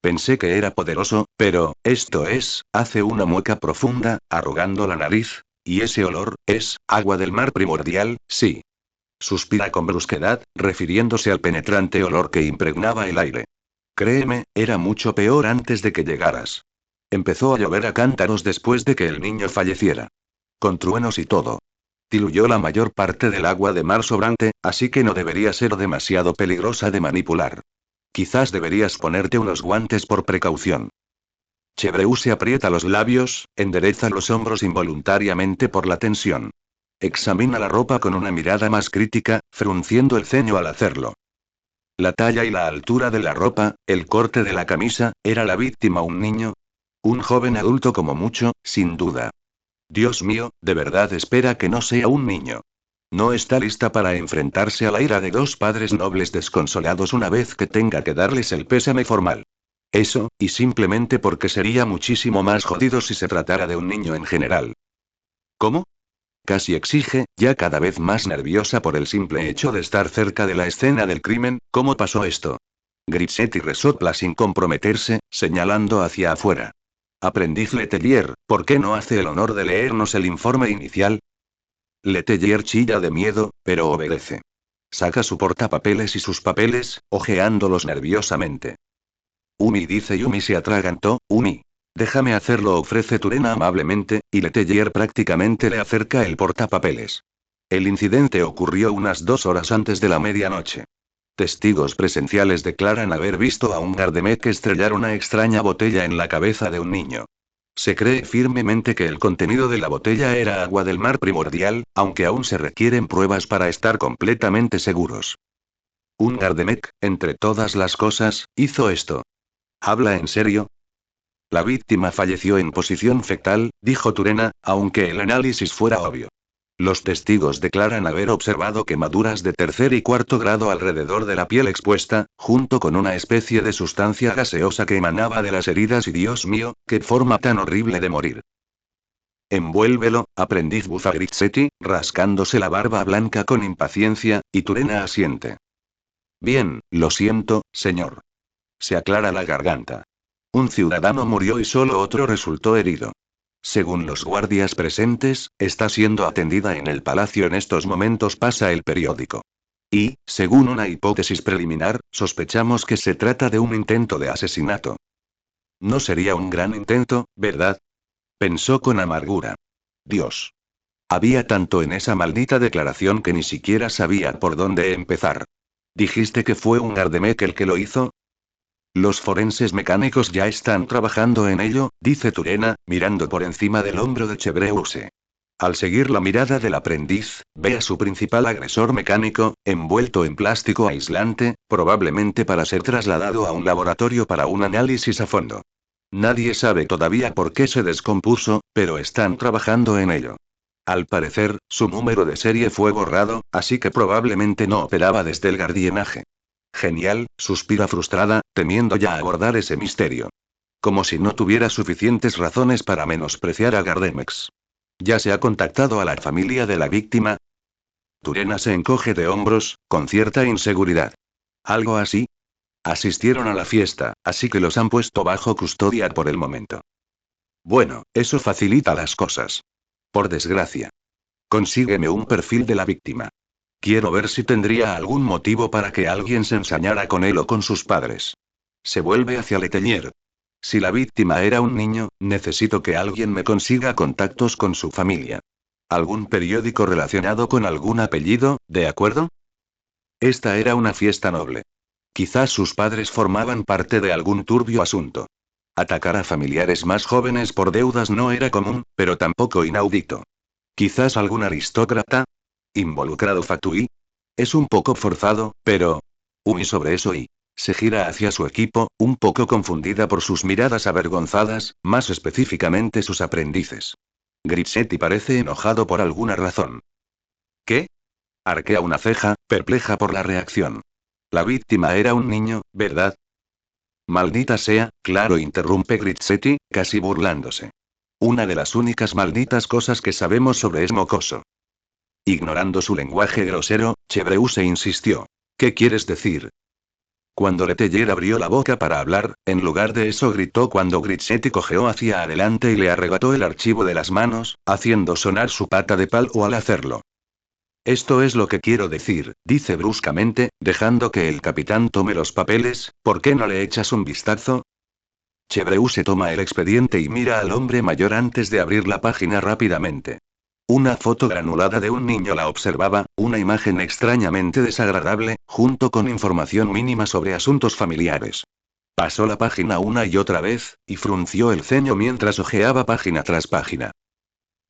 Pensé que era poderoso, pero, esto es, hace una mueca profunda, arrugando la nariz, y ese olor, es, agua del mar primordial, sí. Suspira con brusquedad, refiriéndose al penetrante olor que impregnaba el aire. Créeme, era mucho peor antes de que llegaras. Empezó a llover a cántaros después de que el niño falleciera. Con truenos y todo. Diluyó la mayor parte del agua de mar sobrante, así que no debería ser demasiado peligrosa de manipular. Quizás deberías ponerte unos guantes por precaución. Chevreuse se aprieta los labios, endereza los hombros involuntariamente por la tensión. Examina la ropa con una mirada más crítica, frunciendo el ceño al hacerlo. La talla y la altura de la ropa, el corte de la camisa, ¿era la víctima un niño? Un joven adulto como mucho, sin duda. Dios mío, de verdad espera que no sea un niño. No está lista para enfrentarse a la ira de dos padres nobles desconsolados una vez que tenga que darles el pésame formal. Eso, y simplemente porque sería muchísimo más jodido si se tratara de un niño en general. ¿Cómo? Casi exige, ya cada vez más nerviosa por el simple hecho de estar cerca de la escena del crimen. ¿Cómo pasó esto? Grizzetti resopla sin comprometerse, señalando hacia afuera. Aprendiz Letelier, ¿por qué no hace el honor de leernos el informe inicial? Letelier chilla de miedo, pero obedece. Saca su portapapeles y sus papeles, hojeándolos nerviosamente. Umi, dice Yumi, se atragantó. Umi. Déjame hacerlo, ofrece Turena amablemente, y Letelier prácticamente le acerca el portapapeles. El incidente ocurrió unas 2 horas antes de la medianoche. Testigos presenciales declaran haber visto a un guardamec estrellar una extraña botella en la cabeza de un niño. Se cree firmemente que el contenido de la botella era agua del mar primordial, aunque aún se requieren pruebas para estar completamente seguros. Un guardamec, entre todas las cosas, hizo esto. ¿Habla en serio? La víctima falleció en posición fetal, dijo Turena, aunque el análisis fuera obvio. Los testigos declaran haber observado quemaduras de tercer y cuarto grado alrededor de la piel expuesta, junto con una especie de sustancia gaseosa que emanaba de las heridas y Dios mío, qué forma tan horrible de morir. Envuélvelo, aprendiz, bufa Grizzetti, rascándose la barba blanca con impaciencia, y Turena asiente. Bien, lo siento, señor. Se aclara la garganta. Un ciudadano murió y solo otro resultó herido. Según los guardias presentes, está siendo atendida en el palacio en estos momentos, pasa el periódico. Y, según una hipótesis preliminar, sospechamos que se trata de un intento de asesinato. No sería un gran intento, ¿verdad? Pensó con amargura. Dios. Había tanto en esa maldita declaración que ni siquiera sabía por dónde empezar. ¿Dijiste que fue un guardamec el que lo hizo? Los forenses mecánicos ya están trabajando en ello, dice Turena, mirando por encima del hombro de Chevreuse. Al seguir la mirada del aprendiz, ve a su principal agresor mecánico, envuelto en plástico aislante, probablemente para ser trasladado a un laboratorio para un análisis a fondo. Nadie sabe todavía por qué se descompuso, pero están trabajando en ello. Al parecer, su número de serie fue borrado, así que probablemente no operaba desde el gardienaje. Genial, suspira frustrada, temiendo ya abordar ese misterio. Como si no tuviera suficientes razones para menospreciar a Gardemex. ¿Ya se ha contactado a la familia de la víctima? Turena se encoge de hombros, con cierta inseguridad. ¿Algo así? Asistieron a la fiesta, así que los han puesto bajo custodia por el momento. Bueno, eso facilita las cosas. Por desgracia. Consígueme un perfil de la víctima. Quiero ver si tendría algún motivo para que alguien se ensañara con él o con sus padres. Se vuelve hacia Letelier. Si la víctima era un niño, necesito que alguien me consiga contactos con su familia. ¿Algún periódico relacionado con algún apellido, de acuerdo? Esta era una fiesta noble. Quizás sus padres formaban parte de algún turbio asunto. Atacar a familiares más jóvenes por deudas no era común, pero tampoco inaudito. Quizás algún aristócrata involucrado Fatui. Es un poco forzado, pero... Umi sobre eso y... Se gira hacia su equipo, un poco confundida por sus miradas avergonzadas, más específicamente sus aprendices. Grizzetti parece enojado por alguna razón. ¿Qué? Arquea una ceja, perpleja por la reacción. La víctima era un niño, ¿verdad? Maldita sea, claro, interrumpe Grizzetti, casi burlándose. Una de las únicas malditas cosas que sabemos sobre es mocoso. Ignorando su lenguaje grosero, Chevreuse insistió. ¿Qué quieres decir? Cuando Letelier abrió la boca para hablar, en lugar de eso gritó cuando Grizzetti cojeó hacia adelante y le arrebató el archivo de las manos, haciendo sonar su pata de palo al hacerlo. Esto es lo que quiero decir, dice bruscamente, dejando que el capitán tome los papeles. ¿Por qué no le echas un vistazo? Chevreuse toma el expediente y mira al hombre mayor antes de abrir la página rápidamente. Una foto granulada de un niño la observaba, una imagen extrañamente desagradable, junto con información mínima sobre asuntos familiares. Pasó la página una y otra vez, y frunció el ceño mientras hojeaba página tras página.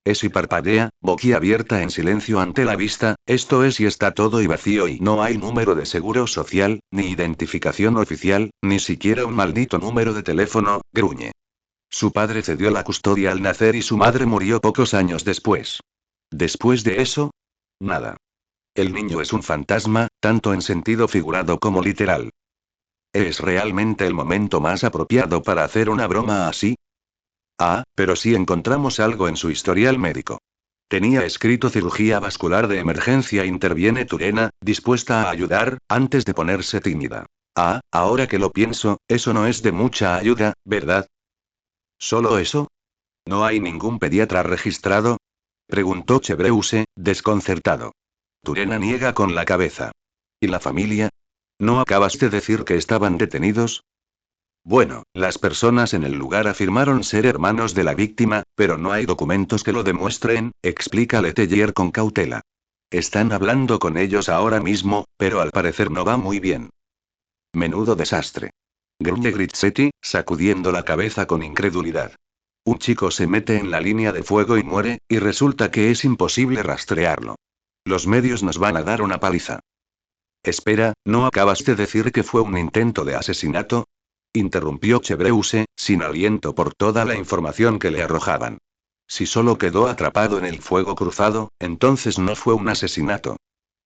Es y parpadea, boquiabierta en silencio ante la vista. Esto es, y está todo y vacío y no hay número de seguro social, ni identificación oficial, ni siquiera un maldito número de teléfono, gruñe. Su padre cedió la custodia al nacer y su madre murió pocos años después. Después de eso, nada. El niño es un fantasma, tanto en sentido figurado como literal. ¿Es realmente el momento más apropiado para hacer una broma así? Ah, pero sí encontramos algo en su historial médico. Tenía escrito cirugía vascular de emergencia, interviene Turena, dispuesta a ayudar, antes de ponerse tímida. Ah, ahora que lo pienso, eso no es de mucha ayuda, ¿verdad? ¿Solo eso? ¿No hay ningún pediatra registrado? Preguntó Chevreuse, desconcertado. Turena niega con la cabeza. ¿Y la familia? ¿No acabas de decir que estaban detenidos? Bueno, las personas en el lugar afirmaron ser hermanos de la víctima, pero no hay documentos que lo demuestren, explica Letelier con cautela. Están hablando con ellos ahora mismo, pero al parecer no va muy bien. Menudo desastre. Gruñe Grizzetti, sacudiendo la cabeza con incredulidad. Un chico se mete en la línea de fuego y muere, y resulta que es imposible rastrearlo. Los medios nos van a dar una paliza. Espera, ¿no acabas de decir que fue un intento de asesinato? Interrumpió Chevreuse, sin aliento por toda la información que le arrojaban. Si solo quedó atrapado en el fuego cruzado, entonces no fue un asesinato.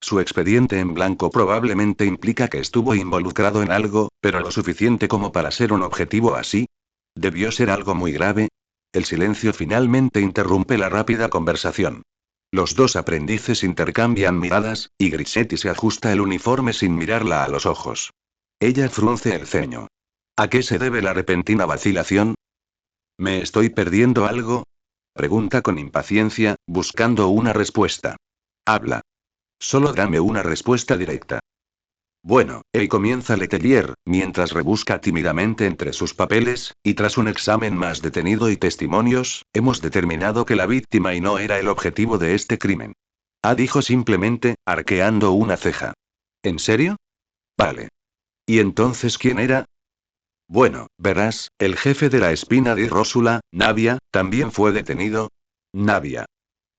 Su expediente en blanco probablemente implica que estuvo involucrado en algo, pero lo suficiente como para ser un objetivo así. Debió ser algo muy grave. El silencio finalmente interrumpe la rápida conversación. Los dos aprendices intercambian miradas, y Grizzetti se ajusta el uniforme sin mirarla a los ojos. Ella frunce el ceño. ¿A qué se debe la repentina vacilación? ¿Me estoy perdiendo algo? Pregunta con impaciencia, buscando una respuesta. Habla. Solo dame una respuesta directa. Bueno, comienza Letelier, mientras rebusca tímidamente entre sus papeles, y tras un examen más detenido y testimonios, hemos determinado que la víctima y no era el objetivo de este crimen. Dijo simplemente, arqueando una ceja. ¿En serio? Vale. ¿Y entonces quién era? Bueno, verás, el jefe de la espina de Rósula, Navia, también fue detenido. Navia.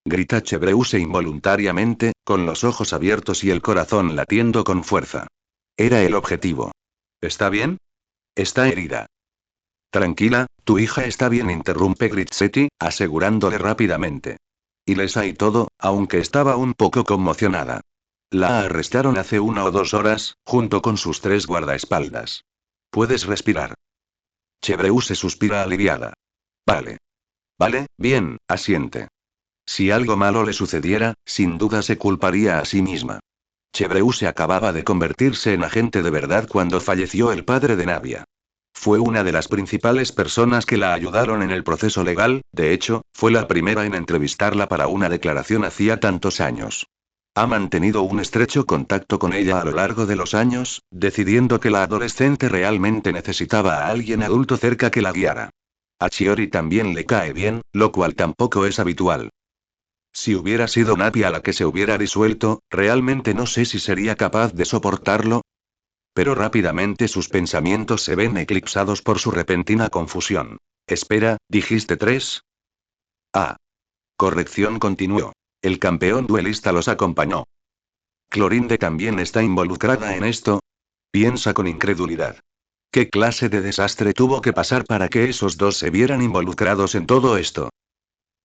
Grita Chevreuse involuntariamente, con los ojos abiertos y el corazón latiendo con fuerza. Era el objetivo. ¿Está bien? Está herida. Tranquila, tu hija está bien, interrumpe Grizzetti, asegurándole rápidamente. Ilesa y todo, aunque estaba un poco conmocionada. La arrestaron hace 1 o 2 horas, junto con sus 3 guardaespaldas. Puedes respirar. Chevreuse suspira aliviada. Vale. Vale, bien, asiente. Si algo malo le sucediera, sin duda se culparía a sí misma. Chevreuse acababa de convertirse en agente de verdad cuando falleció el padre de Navia. Fue una de las principales personas que la ayudaron en el proceso legal, de hecho, fue la primera en entrevistarla para una declaración hacía tantos años. Ha mantenido un estrecho contacto con ella a lo largo de los años, decidiendo que la adolescente realmente necesitaba a alguien adulto cerca que la guiara. A Chiori también le cae bien, lo cual tampoco es habitual. Si hubiera sido Navia la que se hubiera disuelto, realmente no sé si sería capaz de soportarlo. Pero rápidamente sus pensamientos se ven eclipsados por su repentina confusión. Espera, ¿dijiste 3? Ah. Corrección, continuó. El campeón duelista los acompañó. ¿Clorinde también está involucrada en esto? Piensa con incredulidad. ¿Qué clase de desastre tuvo que pasar para que esos dos se vieran involucrados en todo esto?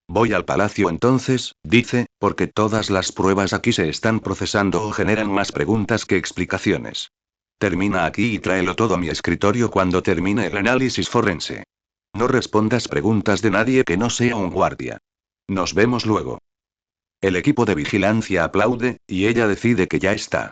Voy al palacio entonces, dice, porque todas las pruebas aquí se están procesando o generan más preguntas que explicaciones. Termina aquí y tráelo todo a mi escritorio cuando termine el análisis forense. No respondas preguntas de nadie que no sea un guardia. Nos vemos luego. El equipo de vigilancia aplaude, y ella decide que ya está.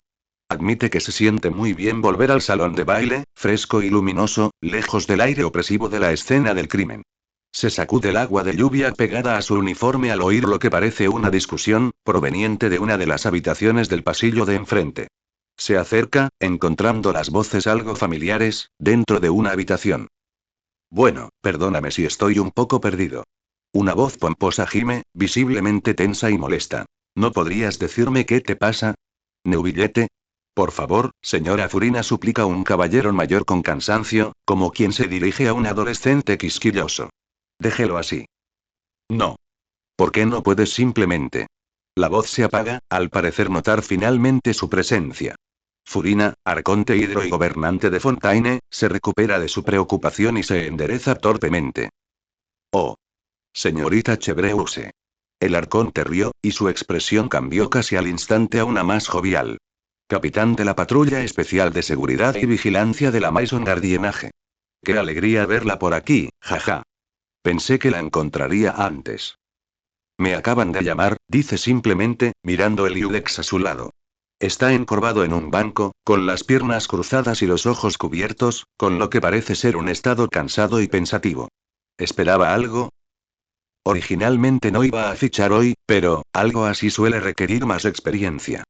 Admite que se siente muy bien volver al salón de baile, fresco y luminoso, lejos del aire opresivo de la escena del crimen. Se sacude el agua de lluvia pegada a su uniforme al oír lo que parece una discusión, proveniente de una de las habitaciones del pasillo de enfrente. Se acerca, encontrando las voces algo familiares, dentro de una habitación. Bueno, perdóname si estoy un poco perdido. Una voz pomposa gime, visiblemente tensa y molesta. ¿No podrías decirme qué te pasa? ¿Neuvillete? Por favor, señora Furina, suplica un caballero mayor con cansancio, como quien se dirige a un adolescente quisquilloso. Déjelo así. No. ¿Por qué no puedes simplemente? La voz se apaga, al parecer notar finalmente su presencia. Furina, arconte hidro y gobernante de Fontaine, se recupera de su preocupación y se endereza torpemente. Oh. Señorita Chevreuse. El arconte rió, y su expresión cambió casi al instante a una más jovial. Capitán de la Patrulla Especial de Seguridad y Vigilancia de la Maison Gardiennage. Qué alegría verla por aquí, jaja. Pensé que la encontraría antes. Me acaban de llamar, dice simplemente, mirando el iudex a su lado. Está encorvado en un banco, con las piernas cruzadas y los ojos cubiertos, con lo que parece ser un estado cansado y pensativo. ¿Esperaba algo? Originalmente no iba a fichar hoy, pero, algo así suele requerir más experiencia.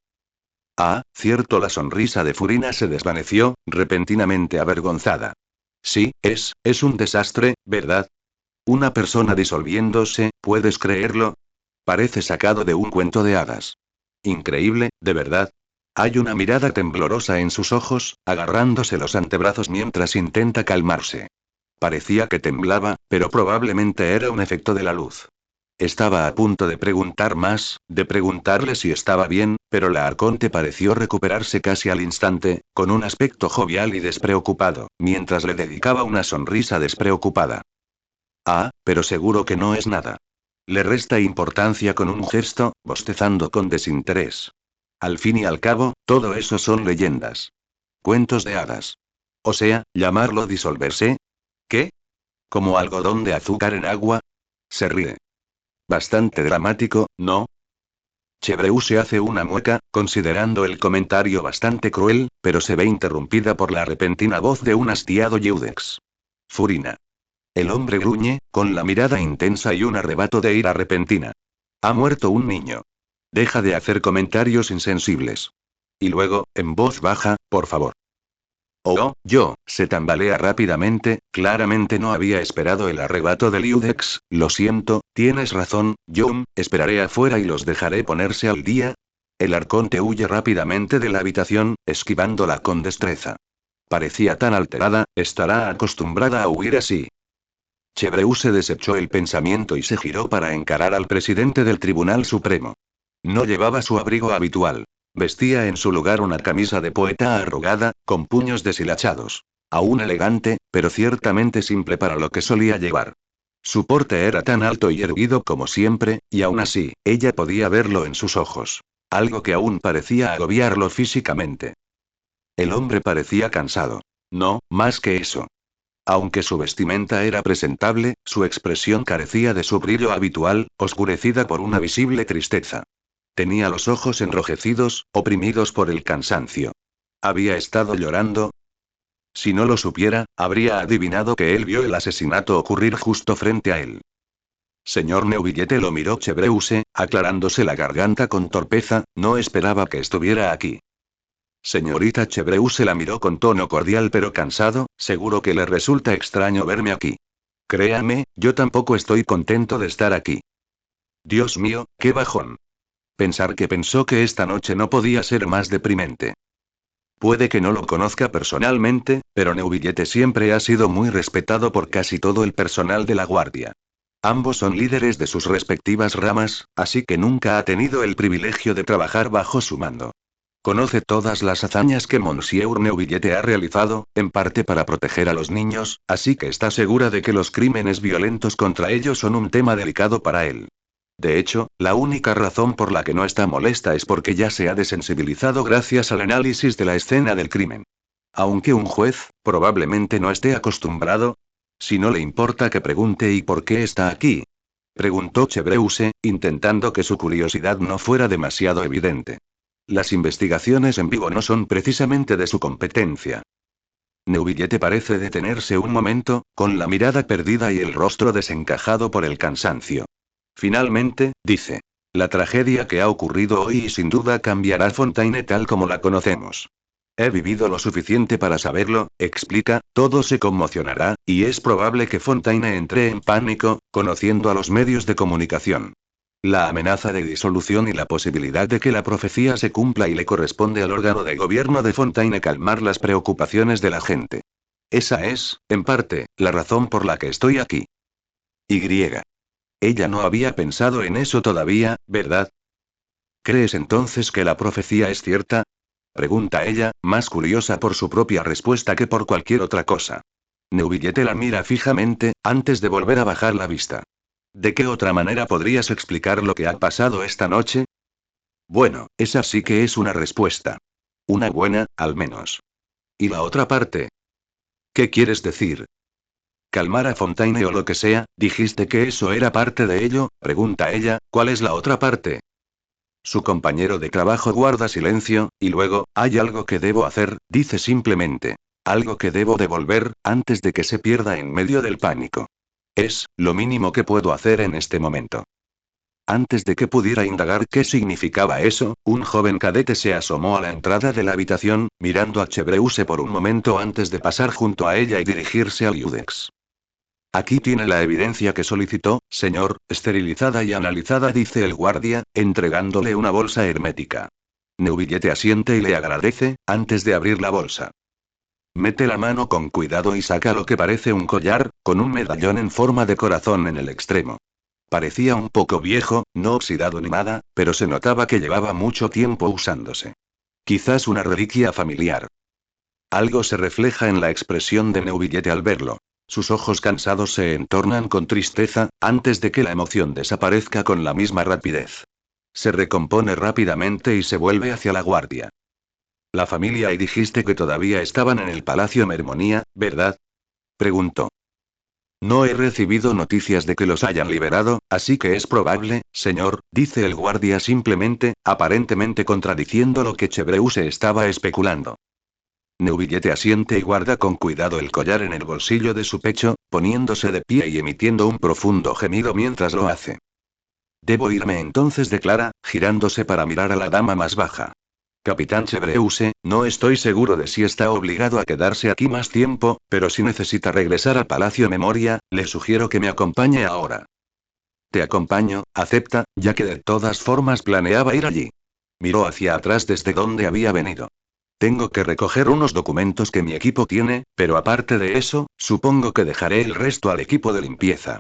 Ah, cierto, la sonrisa de Furina se desvaneció, repentinamente avergonzada. Sí, es un desastre, ¿verdad? Una persona disolviéndose, ¿puedes creerlo? Parece sacado de un cuento de hadas. Increíble, de verdad. Hay una mirada temblorosa en sus ojos, agarrándose los antebrazos mientras intenta calmarse. Parecía que temblaba, pero probablemente era un efecto de la luz. Estaba a punto de preguntar más, de preguntarle si estaba bien, pero la arconte pareció recuperarse casi al instante, con un aspecto jovial y despreocupado, mientras le dedicaba una sonrisa despreocupada. Ah, pero seguro que no es nada. Le resta importancia con un gesto, bostezando con desinterés. Al fin y al cabo, todo eso son leyendas. Cuentos de hadas. O sea, llamarlo disolverse. ¿Qué? ¿Como algodón de azúcar en agua? Se ríe. Bastante dramático, ¿no? Chevreu se hace una mueca, considerando el comentario bastante cruel, pero se ve interrumpida por la repentina voz de un hastiado Iudex. Furina. El hombre gruñe, con la mirada intensa y un arrebato de ira repentina. Ha muerto un niño. Deja de hacer comentarios insensibles. Y luego, en voz baja, por favor. Oh, yo, se tambalea rápidamente, claramente no había esperado el arrebato del Iudex, lo siento, tienes razón, Yum, esperaré afuera y los dejaré ponerse al día. El arconte huye rápidamente de la habitación, esquivándola con destreza. Parecía tan alterada, estará acostumbrada a huir así. Chevreu se desechó el pensamiento y se giró para encarar al presidente del Tribunal Supremo. No llevaba su abrigo habitual. Vestía en su lugar una camisa de poeta arrugada, con puños deshilachados. Aún elegante, pero ciertamente simple para lo que solía llevar. Su porte era tan alto y erguido como siempre, y aún así, ella podía verlo en sus ojos. Algo que aún parecía agobiarlo físicamente. El hombre parecía cansado. No, más que eso. Aunque su vestimenta era presentable, su expresión carecía de su brillo habitual, oscurecida por una visible tristeza. Tenía los ojos enrojecidos, oprimidos por el cansancio. ¿Había estado llorando? Si no lo supiera, habría adivinado que él vio el asesinato ocurrir justo frente a él. Señor Neuvillete, lo miró Chevreuse, aclarándose la garganta con torpeza, no esperaba que estuviera aquí. Señorita Chevreuse la miró con tono cordial pero cansado, seguro que le resulta extraño verme aquí. Créame, yo tampoco estoy contento de estar aquí. Dios mío, qué bajón. Pensar que pensó que esta noche no podía ser más deprimente. Puede que no lo conozca personalmente, pero Neuvillete siempre ha sido muy respetado por casi todo el personal de la guardia. Ambos son líderes de sus respectivas ramas, así que nunca ha tenido el privilegio de trabajar bajo su mando. Conoce todas las hazañas que Monsieur Neuvillette ha realizado, en parte para proteger a los niños, así que está segura de que los crímenes violentos contra ellos son un tema delicado para él. De hecho, la única razón por la que no está molesta es porque ya se ha desensibilizado gracias al análisis de la escena del crimen. Aunque un juez, probablemente no esté acostumbrado. Si no le importa que pregunte ¿y por qué está aquí? Preguntó Chevreuse, intentando que su curiosidad no fuera demasiado evidente. Las investigaciones en vivo no son precisamente de su competencia. Neuvillette parece detenerse un momento, con la mirada perdida y el rostro desencajado por el cansancio. Finalmente, dice. La tragedia que ha ocurrido hoy y sin duda cambiará Fontaine tal como la conocemos. He vivido lo suficiente para saberlo, explica, todo se conmocionará, y es probable que Fontaine entre en pánico, conociendo a los medios de comunicación. La amenaza de disolución y la posibilidad de que la profecía se cumpla y le corresponde al órgano de gobierno de Fontaine calmar las preocupaciones de la gente. Esa es, en parte, la razón por la que estoy aquí. Y. Ella no había pensado en eso todavía, ¿verdad? ¿Crees entonces que la profecía es cierta? Pregunta ella, más curiosa por su propia respuesta que por cualquier otra cosa. Neuvillette la mira fijamente, antes de volver a bajar la vista. ¿De qué otra manera podrías explicar lo que ha pasado esta noche? Bueno, esa sí que es una respuesta. Una buena, al menos. ¿Y la otra parte? ¿Qué quieres decir? Calmar a Fontaine o lo que sea, dijiste que eso era parte de ello, pregunta ella, ¿cuál es la otra parte? Su compañero de trabajo guarda silencio, y luego, hay algo que debo hacer, dice simplemente. Algo que debo devolver, antes de que se pierda en medio del pánico. Es, lo mínimo que puedo hacer en este momento. Antes de que pudiera indagar qué significaba eso, un joven cadete se asomó a la entrada de la habitación, mirando a Chevreuse por un momento antes de pasar junto a ella y dirigirse al Iudex. Aquí tiene la evidencia que solicitó, señor, esterilizada y analizada, dice el guardia, entregándole una bolsa hermética. Neuvillette asiente y le agradece, antes de abrir la bolsa. Mete la mano con cuidado y saca lo que parece un collar, con un medallón en forma de corazón en el extremo. Parecía un poco viejo, no oxidado ni nada, pero se notaba que llevaba mucho tiempo usándose. Quizás una reliquia familiar. Algo se refleja en la expresión de Neuvillette al verlo. Sus ojos cansados se entornan con tristeza, antes de que la emoción desaparezca con la misma rapidez. Se recompone rápidamente y se vuelve hacia la guardia. La familia y dijiste que todavía estaban en el Palacio Mermonía, ¿verdad? Preguntó. No he recibido noticias de que los hayan liberado, así que es probable, señor, dice el guardia simplemente, aparentemente contradiciendo lo que Chevreuse estaba especulando. Neuvillette asiente y guarda con cuidado el collar en el bolsillo de su pecho, poniéndose de pie y emitiendo un profundo gemido mientras lo hace. Debo irme entonces, declara, girándose para mirar a la dama más baja. Capitán Chevreuse, no estoy seguro de si está obligado a quedarse aquí más tiempo, pero si necesita regresar al Palacio Memoria, le sugiero que me acompañe ahora. Te acompaño, acepta, ya que de todas formas planeaba ir allí. Miró hacia atrás desde donde había venido. Tengo que recoger unos documentos que mi equipo tiene, pero aparte de eso, supongo que dejaré el resto al equipo de limpieza.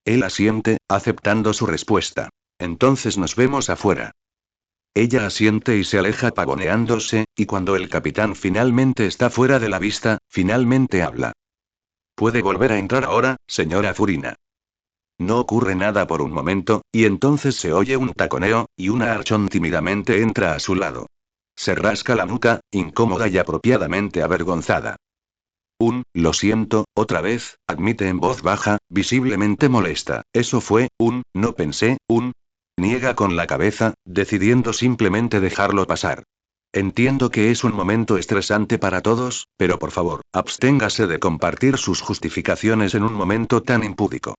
Él asiente, aceptando su respuesta. Entonces nos vemos afuera. Ella asiente y se aleja pavoneándose, y cuando el capitán finalmente está fuera de la vista, finalmente habla. ¿Puede volver a entrar ahora, señora Furina? No ocurre nada por un momento, y entonces se oye un taconeo, y una Archon tímidamente entra a su lado. Se rasca la nuca, incómoda y apropiadamente avergonzada. Lo siento, otra vez, admite en voz baja, visiblemente molesta. Eso fue, no pensé, niega con la cabeza, decidiendo simplemente dejarlo pasar. Entiendo que es un momento estresante para todos, pero por favor, absténgase de compartir sus justificaciones en un momento tan impúdico.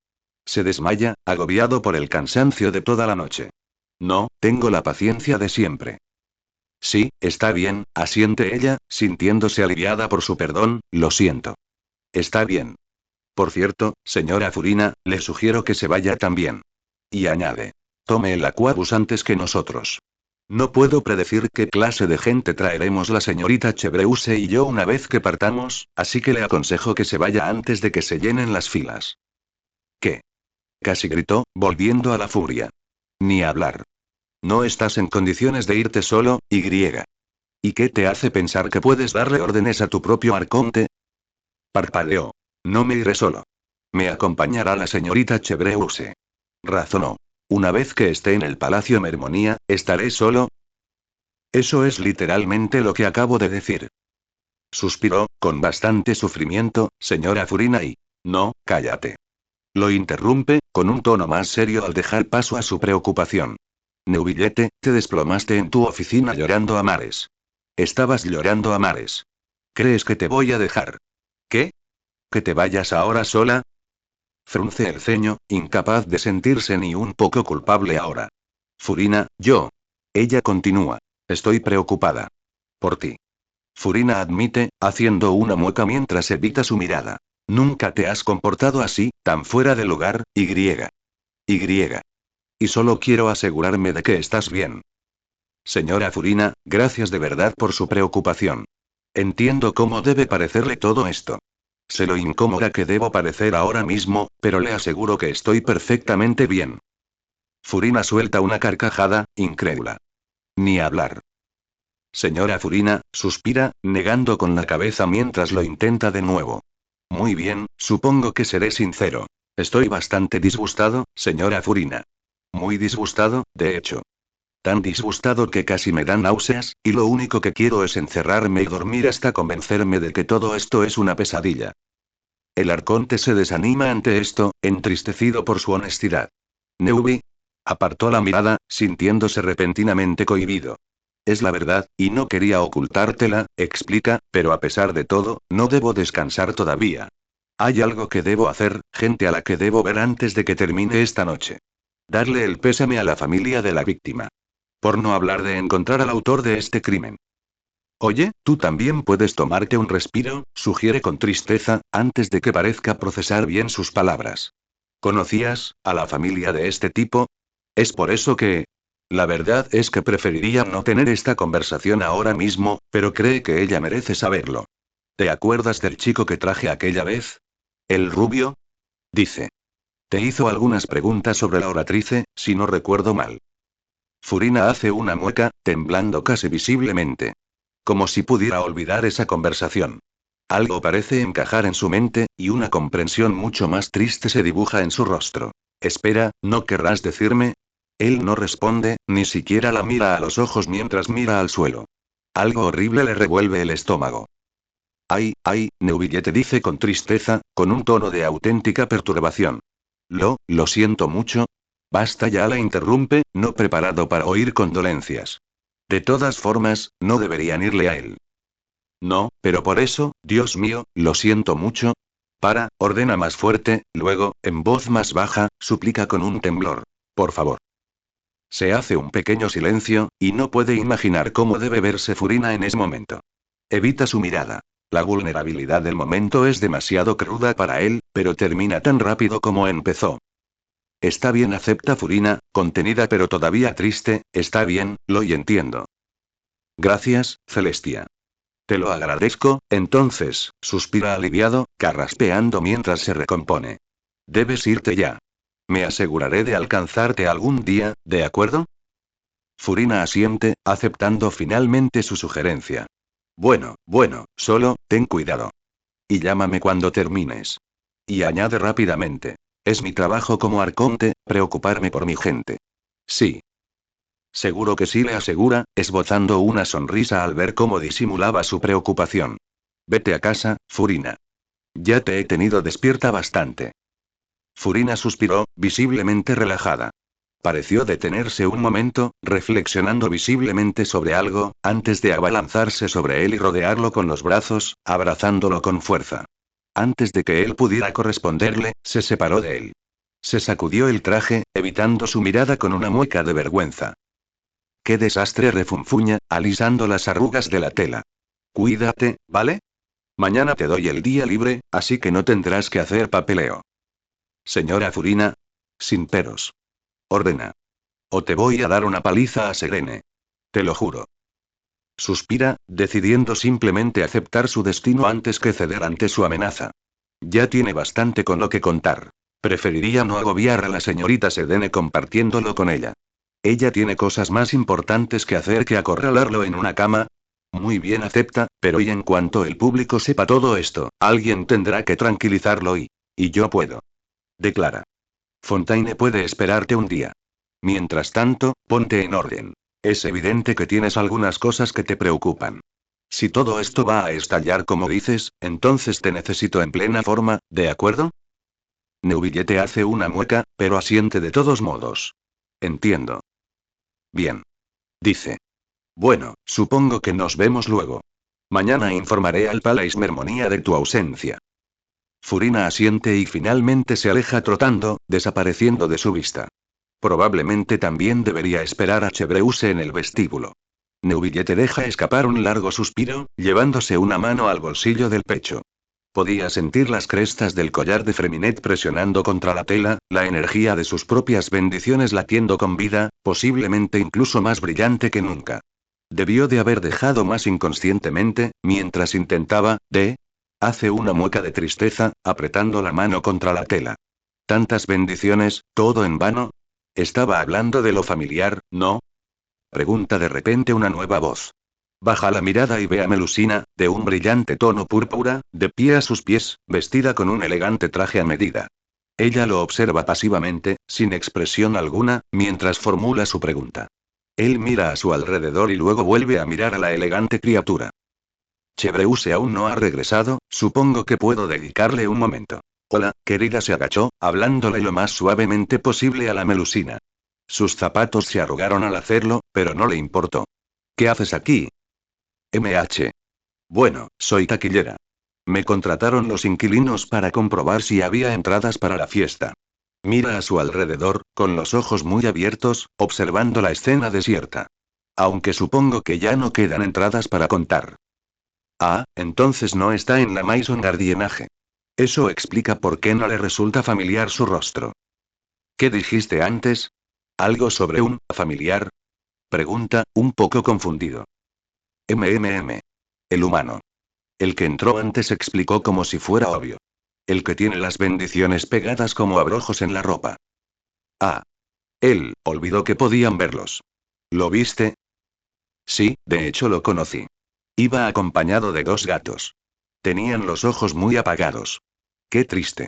Se desmaya, agobiado por el cansancio de toda la noche. No, tengo la paciencia de siempre. Sí, está bien, asiente ella, sintiéndose aliviada por su perdón, lo siento. Está bien. Por cierto, señora Furina, le sugiero que se vaya también. Y añade. Tome el Aquabus antes que nosotros. No puedo predecir qué clase de gente traeremos la señorita Chevreuse y yo una vez que partamos, así que le aconsejo que se vaya antes de que se llenen las filas. ¿Qué? Casi gritó, volviendo a la furia. Ni hablar. No estás en condiciones de irte solo, Y. ¿Y qué te hace pensar que puedes darle órdenes a tu propio arconte? Parpadeó. No me iré solo. Me acompañará la señorita Chevreuse. Razonó. Una vez que esté en el Palacio Mermonía, ¿estaré solo? Eso es literalmente lo que acabo de decir. Suspiró, con bastante sufrimiento, señora Furina y... No, cállate. Lo interrumpe, con un tono más serio al dejar paso a su preocupación. Neuvillette, te desplomaste en tu oficina llorando a mares. Estabas llorando a mares. ¿Crees que te voy a dejar? ¿Qué? ¿Que te vayas ahora sola? Frunce el ceño, incapaz de sentirse ni un poco culpable ahora. Furina, yo. Ella continúa. Estoy preocupada. Por ti. Furina admite, haciendo una mueca mientras evita su mirada. Nunca te has comportado así, tan fuera de lugar, Y. Y. Y solo quiero asegurarme de que estás bien. Señora Furina, gracias de verdad por su preocupación. Entiendo cómo debe parecerle todo esto. Sé lo incómoda que debo parecer ahora mismo, pero le aseguro que estoy perfectamente bien. Furina suelta una carcajada, incrédula. Ni hablar. Señora Furina, suspira, negando con la cabeza mientras lo intenta de nuevo. Muy bien, supongo que seré sincero. Estoy bastante disgustado, señora Furina. Muy disgustado, de hecho. Tan disgustado que casi me dan náuseas, y lo único que quiero es encerrarme y dormir hasta convencerme de que todo esto es una pesadilla. El arconte se desanima ante esto, entristecido por su honestidad. Neubi apartó la mirada, sintiéndose repentinamente cohibido. Es la verdad, y no quería ocultártela, explica, pero a pesar de todo, no debo descansar todavía. Hay algo que debo hacer, gente a la que debo ver antes de que termine esta noche. Darle el pésame a la familia de la víctima. Por no hablar de encontrar al autor de este crimen. Oye, tú también puedes tomarte un respiro, sugiere con tristeza, antes de que parezca procesar bien sus palabras. ¿Conocías a la familia de este tipo? Es por eso que... La verdad es que preferiría no tener esta conversación ahora mismo, pero cree que ella merece saberlo. ¿Te acuerdas del chico que traje aquella vez? ¿El rubio? Dice. Te hizo algunas preguntas sobre la oratrice, si no recuerdo mal. Furina hace una mueca, temblando casi visiblemente. Como si pudiera olvidar esa conversación. Algo parece encajar en su mente, y una comprensión mucho más triste se dibuja en su rostro. Espera, ¿no querrás decirme? Él no responde, ni siquiera la mira a los ojos mientras mira al suelo. Algo horrible le revuelve el estómago. Ay, ay, Neuvillette dice con tristeza, con un tono de auténtica perturbación. Lo siento mucho. Basta ya, la interrumpe, no preparado para oír condolencias. De todas formas, no deberían irle a él. No, pero por eso, Dios mío, lo siento mucho. Ordena más fuerte, luego, en voz más baja, suplica con un temblor. Por favor. Se hace un pequeño silencio, y no puede imaginar cómo debe verse Furina en ese momento. Evita su mirada. La vulnerabilidad del momento es demasiado cruda para él, pero termina tan rápido como empezó. Está bien, acepta Furina, contenida pero todavía triste, está bien, lo y entiendo. Gracias, Celestia. Te lo agradezco, entonces, suspira aliviado, carraspeando mientras se recompone. Debes irte ya. Me aseguraré de alcanzarte algún día, ¿de acuerdo? Furina asiente, aceptando finalmente su sugerencia. Bueno, solo, ten cuidado. Y llámame cuando termines. Y añade rápidamente. Es mi trabajo como arconte, preocuparme por mi gente. Sí. Seguro que sí, le asegura, esbozando una sonrisa al ver cómo disimulaba su preocupación. Vete a casa, Furina. Ya te he tenido despierta bastante. Furina suspiró, visiblemente relajada. Pareció detenerse un momento, reflexionando visiblemente sobre algo, antes de abalanzarse sobre él y rodearlo con los brazos, abrazándolo con fuerza. Antes de que él pudiera corresponderle, se separó de él. Se sacudió el traje, evitando su mirada con una mueca de vergüenza. ¡Qué desastre!, refunfuña, alisando las arrugas de la tela. Cuídate, ¿vale? Mañana te doy el día libre, así que no tendrás que hacer papeleo. Señora Furina. Sin peros. Ordena. O te voy a dar una paliza a Serene. Te lo juro. Suspira, decidiendo simplemente aceptar su destino antes que ceder ante su amenaza. Ya tiene bastante con lo que contar. Preferiría no agobiar a la señorita Sedene compartiéndolo con ella. Ella tiene cosas más importantes que hacer que acorralarlo en una cama. Muy bien, acepta, pero y en cuanto el público sepa todo esto, alguien tendrá que tranquilizarlo y yo puedo. Declara. Fontaine puede esperarte un día. Mientras tanto, ponte en orden. Es evidente que tienes algunas cosas que te preocupan. Si todo esto va a estallar como dices, entonces te necesito en plena forma, ¿de acuerdo? Neuvillette hace una mueca, pero asiente de todos modos. Entiendo. Bien. Dice. Bueno, supongo que nos vemos luego. Mañana informaré al Palais Mermonía de tu ausencia. Furina asiente y finalmente se aleja trotando, desapareciendo de su vista. Probablemente también debería esperar a Chevreuse en el vestíbulo. Neuvillette deja escapar un largo suspiro, llevándose una mano al bolsillo del pecho. Podía sentir las crestas del collar de Freminet presionando contra la tela, la energía de sus propias bendiciones latiendo con vida, posiblemente incluso más brillante que nunca. Debió de haber dejado más inconscientemente, mientras intentaba, hace una mueca de tristeza, apretando la mano contra la tela. Tantas bendiciones, todo en vano. ¿Estaba hablando de lo familiar, no? Pregunta de repente una nueva voz. Baja la mirada y ve a Melusina, de un brillante tono púrpura, de pie a sus pies, vestida con un elegante traje a medida. Ella lo observa pasivamente, sin expresión alguna, mientras formula su pregunta. Él mira a su alrededor y luego vuelve a mirar a la elegante criatura. Chevreuse aún no ha regresado, supongo que puedo dedicarle un momento. Hola, querida, se agachó, hablándole lo más suavemente posible a la Melusina. Sus zapatos se arrugaron al hacerlo, pero no le importó. ¿Qué haces aquí? MH. Bueno, soy taquillera. Me contrataron los inquilinos para comprobar si había entradas para la fiesta. Mira a su alrededor, con los ojos muy abiertos, observando la escena desierta. Aunque supongo que ya no quedan entradas para contar. Ah, entonces no está en la Maison Gardiennage. Eso explica por qué no le resulta familiar su rostro. ¿Qué dijiste antes? ¿Algo sobre un familiar? Pregunta, un poco confundido. El humano. El que entró antes, explicó como si fuera obvio. El que tiene las bendiciones pegadas como abrojos en la ropa. Ah. Él, olvidó que podían verlos. ¿Lo viste? Sí, de hecho lo conocí. Iba acompañado de dos gatos. Tenían los ojos muy apagados. Qué triste.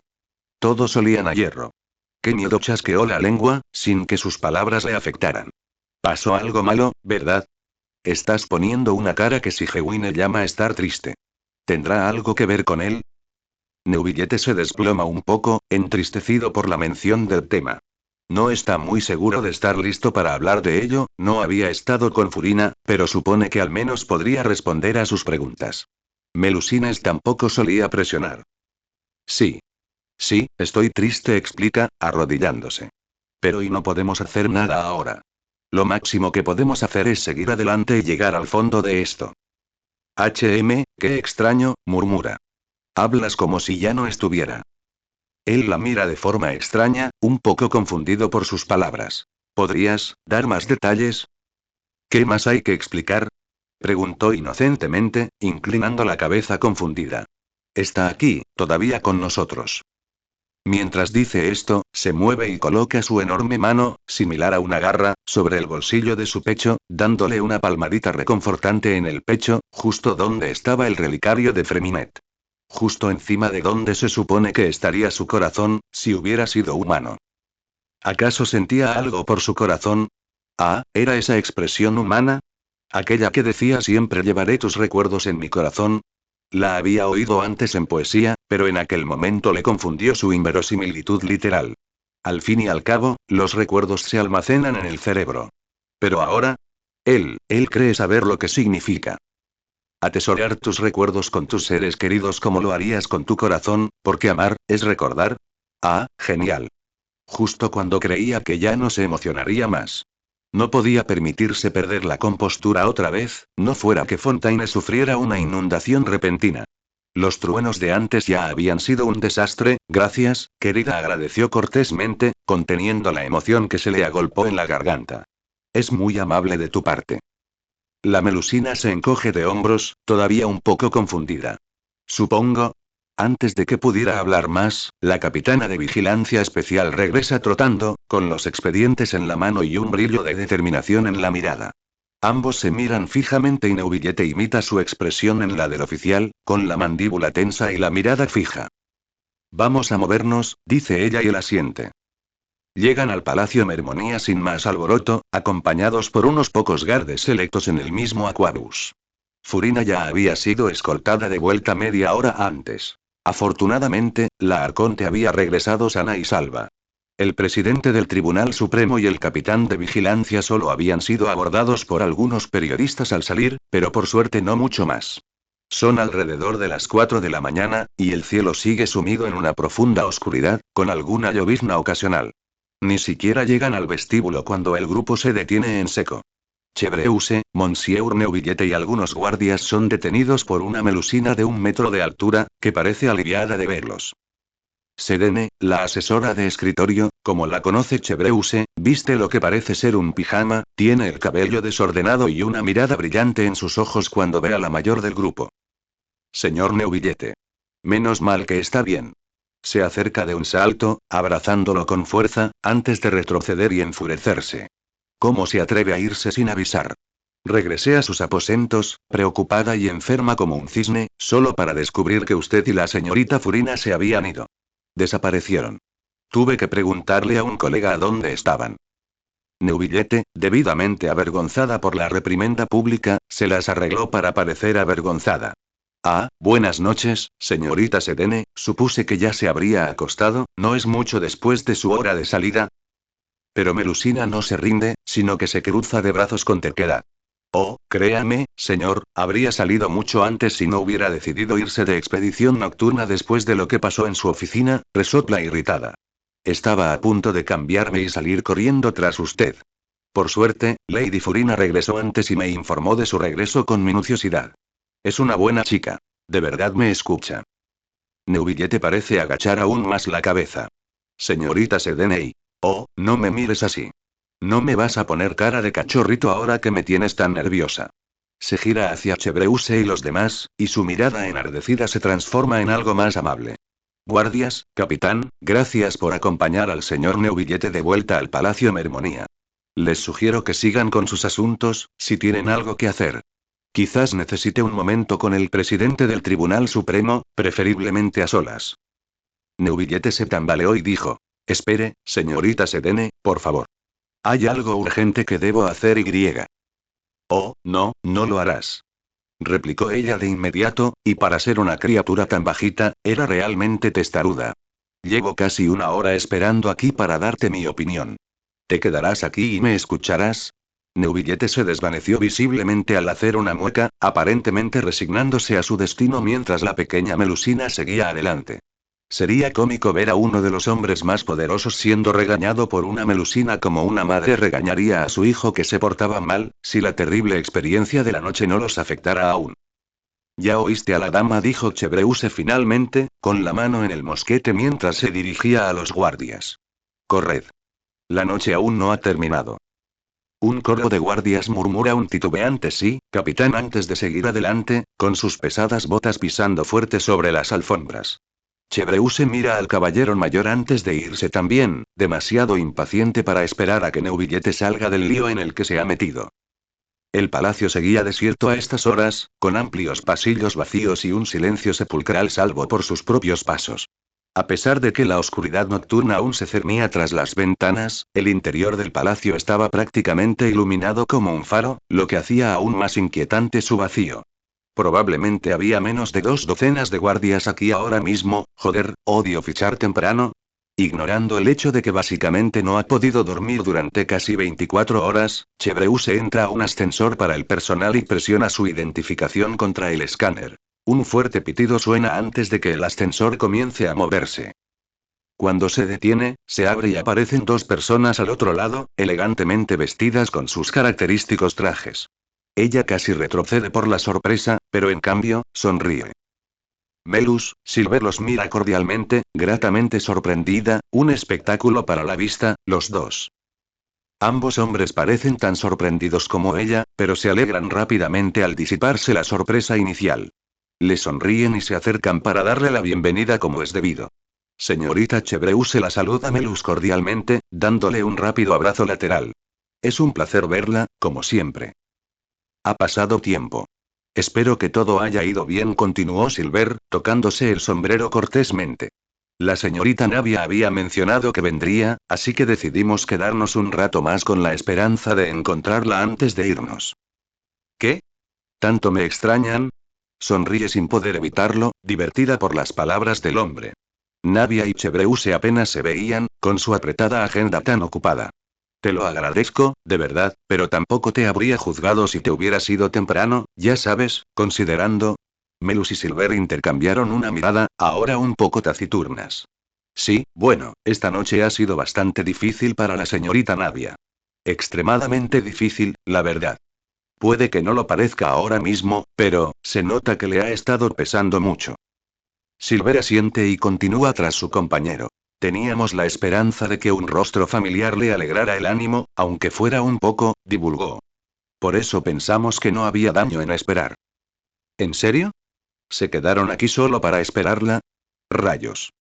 Todos olían a hierro. Qué miedo, chasqueó la lengua, sin que sus palabras le afectaran. Pasó algo malo, ¿verdad? Estás poniendo una cara que si Gewine llama estar triste. ¿Tendrá algo que ver con él? Neuvillette se desploma un poco, entristecido por la mención del tema. No está muy seguro de estar listo para hablar de ello, no había estado con Furina, pero supone que al menos podría responder a sus preguntas. Melusines tampoco solía presionar. Sí. Sí, estoy triste, explica, arrodillándose. Pero y no podemos hacer nada ahora. Lo máximo que podemos hacer es seguir adelante y llegar al fondo de esto. Qué extraño, murmura. Hablas como si ya no estuviera. Él la mira de forma extraña, un poco confundido por sus palabras. ¿Podrías dar más detalles? ¿Qué más hay que explicar? Preguntó inocentemente, inclinando la cabeza confundida. Está aquí, todavía con nosotros. Mientras dice esto, se mueve y coloca su enorme mano, similar a una garra, sobre el bolsillo de su pecho, dándole una palmadita reconfortante en el pecho, justo donde estaba el relicario de Freminet. Justo encima de donde se supone que estaría su corazón, si hubiera sido humano. ¿Acaso sentía algo por su corazón? Ah, ¿era esa expresión humana? Aquella que decía siempre llevaré tus recuerdos en mi corazón. La había oído antes en poesía, pero en aquel momento le confundió su inverosimilitud literal. Al fin y al cabo, los recuerdos se almacenan en el cerebro. Pero ahora, él cree saber lo que significa. Atesorar tus recuerdos con tus seres queridos como lo harías con tu corazón, porque amar, es recordar. Ah, genial. Justo cuando creía que ya no se emocionaría más. No podía permitirse perder la compostura otra vez, no fuera que Fontaine sufriera una inundación repentina. Los truenos de antes ya habían sido un desastre, gracias, querida, agradeció cortésmente, conteniendo la emoción que se le agolpó en la garganta. Es muy amable de tu parte. La Melusina se encoge de hombros, todavía un poco confundida. Supongo. Antes de que pudiera hablar más, la capitana de vigilancia especial regresa trotando, con los expedientes en la mano y un brillo de determinación en la mirada. Ambos se miran fijamente y Neuvillette imita su expresión en la del oficial, con la mandíbula tensa y la mirada fija. Vamos a movernos, dice ella y él asiente. Llegan al Palacio Mermonía sin más alboroto, acompañados por unos pocos guardes selectos en el mismo Aquabus. Furina ya había sido escoltada de vuelta media hora antes. Afortunadamente, la arconte había regresado sana y salva. El presidente del Tribunal Supremo y el capitán de vigilancia solo habían sido abordados por algunos periodistas al salir, pero por suerte no mucho más. Son alrededor de las 4 de la mañana, y el cielo sigue sumido en una profunda oscuridad, con alguna llovizna ocasional. Ni siquiera llegan al vestíbulo cuando el grupo se detiene en seco. Chevreuse, Monsieur Neuvillette y algunos guardias son detenidos por una melusina de 1 metro de altura, que parece aliviada de verlos. Sedene, la asesora de escritorio, como la conoce Chevreuse, viste lo que parece ser un pijama, tiene el cabello desordenado y una mirada brillante en sus ojos cuando ve a la mayor del grupo. Señor Neuvillette. Menos mal que está bien. Se acerca de un salto, abrazándolo con fuerza, antes de retroceder y enfurecerse. ¿Cómo se atreve a irse sin avisar? Regresé a sus aposentos, preocupada y enferma como un cisne, solo para descubrir que usted y la señorita Furina se habían ido. Desaparecieron. Tuve que preguntarle a un colega a dónde estaban. Neuvillette, debidamente avergonzada por la reprimenda pública, se las arregló para parecer avergonzada. Ah, buenas noches, señorita Sedene, supuse que ya se habría acostado, ¿no es mucho después de su hora de salida? Pero Melusina no se rinde, sino que se cruza de brazos con terquedad. Oh, créame, señor, habría salido mucho antes si no hubiera decidido irse de expedición nocturna después de lo que pasó en su oficina, resopla irritada. Estaba a punto de cambiarme y salir corriendo tras usted. Por suerte, Lady Furina regresó antes y me informó de su regreso con minuciosidad. Es una buena chica. De verdad me escucha. Neuvillette parece agachar aún más la cabeza. Señorita Sedeney. Oh, no me mires así. No me vas a poner cara de cachorrito ahora que me tienes tan nerviosa. Se gira hacia Chevreuse y los demás, y su mirada enardecida se transforma en algo más amable. Guardias, capitán, gracias por acompañar al señor Neuvillette de vuelta al Palacio Mermonía. Les sugiero que sigan con sus asuntos, si tienen algo que hacer. Quizás necesite un momento con el presidente del Tribunal Supremo, preferiblemente a solas. Neuvillette se tambaleó y dijo: Espere, señorita Sedene, por favor. Hay algo urgente que debo hacer y. Oh, no, no lo harás. Replicó ella de inmediato, y para ser una criatura tan bajita, era realmente testaruda. Llevo casi 1 hora esperando aquí para darte mi opinión. ¿Te quedarás aquí y me escucharás? Neuvillette se desvaneció visiblemente al hacer una mueca, aparentemente resignándose a su destino mientras la pequeña Melusina seguía adelante. Sería cómico ver a uno de los hombres más poderosos siendo regañado por una Melusina como una madre regañaría a su hijo que se portaba mal, si la terrible experiencia de la noche no los afectara aún. Ya oíste a la dama, dijo Chevreuse finalmente, con la mano en el mosquete mientras se dirigía a los guardias. Corred. La noche aún no ha terminado. Un coro de guardias murmura un titubeante sí, capitán, antes de seguir adelante, con sus pesadas botas pisando fuerte sobre las alfombras. Chevreuse mira al caballero mayor antes de irse también, demasiado impaciente para esperar a que Neuvillette salga del lío en el que se ha metido. El palacio seguía desierto a estas horas, con amplios pasillos vacíos y un silencio sepulcral salvo por sus propios pasos. A pesar de que la oscuridad nocturna aún se cernía tras las ventanas, el interior del palacio estaba prácticamente iluminado como un faro, lo que hacía aún más inquietante su vacío. Probablemente había menos de 2 docenas de guardias aquí ahora mismo, joder, odio fichar temprano. Ignorando el hecho de que básicamente no ha podido dormir durante casi 24 horas, Chevreuse entra a un ascensor para el personal y presiona su identificación contra el escáner. Un fuerte pitido suena antes de que el ascensor comience a moverse. Cuando se detiene, se abre y aparecen 2 personas al otro lado, elegantemente vestidas con sus característicos trajes. Ella casi retrocede por la sorpresa, pero en cambio, sonríe. Melus, Silver los mira cordialmente, gratamente sorprendida, un espectáculo para la vista, los dos. Ambos hombres parecen tan sorprendidos como ella, pero se alegran rápidamente al disiparse la sorpresa inicial. Le sonríen y se acercan para darle la bienvenida como es debido. Señorita Chevreuse la saluda Melus cordialmente, dándole un rápido abrazo lateral. Es un placer verla, como siempre. Ha pasado tiempo. Espero que todo haya ido bien, continuó Silver, tocándose el sombrero cortésmente. La señorita Navia había mencionado que vendría, así que decidimos quedarnos un rato más con la esperanza de encontrarla antes de irnos. ¿Qué? ¿Tanto me extrañan? Sonríe sin poder evitarlo, divertida por las palabras del hombre. Navia y Chevreuse apenas se veían, con su apretada agenda tan ocupada. Te lo agradezco, de verdad, pero tampoco te habría juzgado si te hubieras ido temprano, ya sabes, considerando. Melus y Silver intercambiaron una mirada, ahora un poco taciturnas. Sí, bueno, esta noche ha sido bastante difícil para la señorita Navia. Extremadamente difícil, la verdad. Puede que no lo parezca ahora mismo, pero, se nota que le ha estado pesando mucho. Silver asiente y continúa tras su compañero. Teníamos la esperanza de que un rostro familiar le alegrara el ánimo, aunque fuera un poco, divulgó. Por eso pensamos que no había daño en esperar. ¿En serio? ¿Se quedaron aquí solo para esperarla? Rayos.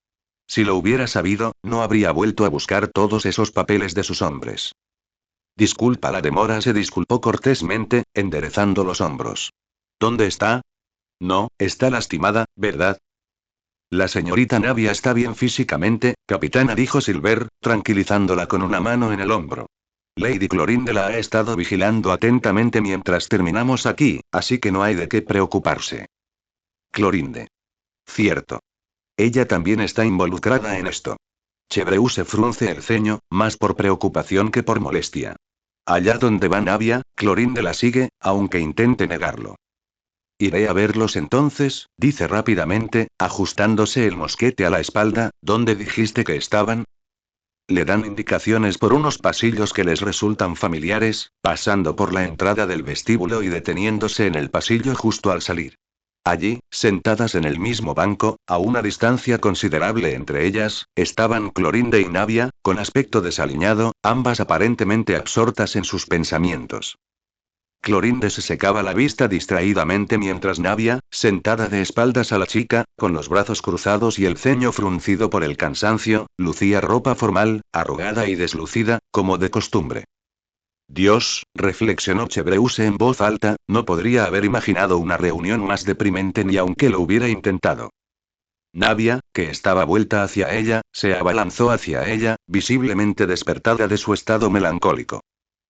Si lo hubiera sabido, no habría vuelto a buscar todos esos papeles de sus hombres. Disculpa la demora, se disculpó cortésmente, enderezando los hombros. ¿Dónde está? No, está lastimada, ¿verdad? La señorita Navia está bien físicamente, capitana, dijo Silver, tranquilizándola con una mano en el hombro. Lady Clorinde la ha estado vigilando atentamente mientras terminamos aquí, así que no hay de qué preocuparse. Clorinde. Cierto. Ella también está involucrada en esto. Chevreuse frunce el ceño, más por preocupación que por molestia. Allá donde va Navia, Clorinde la sigue, aunque intente negarlo. Iré a verlos entonces, dice rápidamente, ajustándose el mosquete a la espalda. ¿Dónde dijiste que estaban? Le dan indicaciones por unos pasillos que les resultan familiares, pasando por la entrada del vestíbulo y deteniéndose en el pasillo justo al salir. Allí, sentadas en el mismo banco, a una distancia considerable entre ellas, estaban Clorinde y Navia, con aspecto desaliñado, ambas aparentemente absortas en sus pensamientos. Clorinde se secaba la vista distraídamente mientras Navia, sentada de espaldas a la chica, con los brazos cruzados y el ceño fruncido por el cansancio, lucía ropa formal, arrugada y deslucida, como de costumbre. Dios, reflexionó Chevreuse en voz alta, no podría haber imaginado una reunión más deprimente ni aunque lo hubiera intentado. Navia, que estaba vuelta hacia ella, se abalanzó hacia ella, visiblemente despertada de su estado melancólico.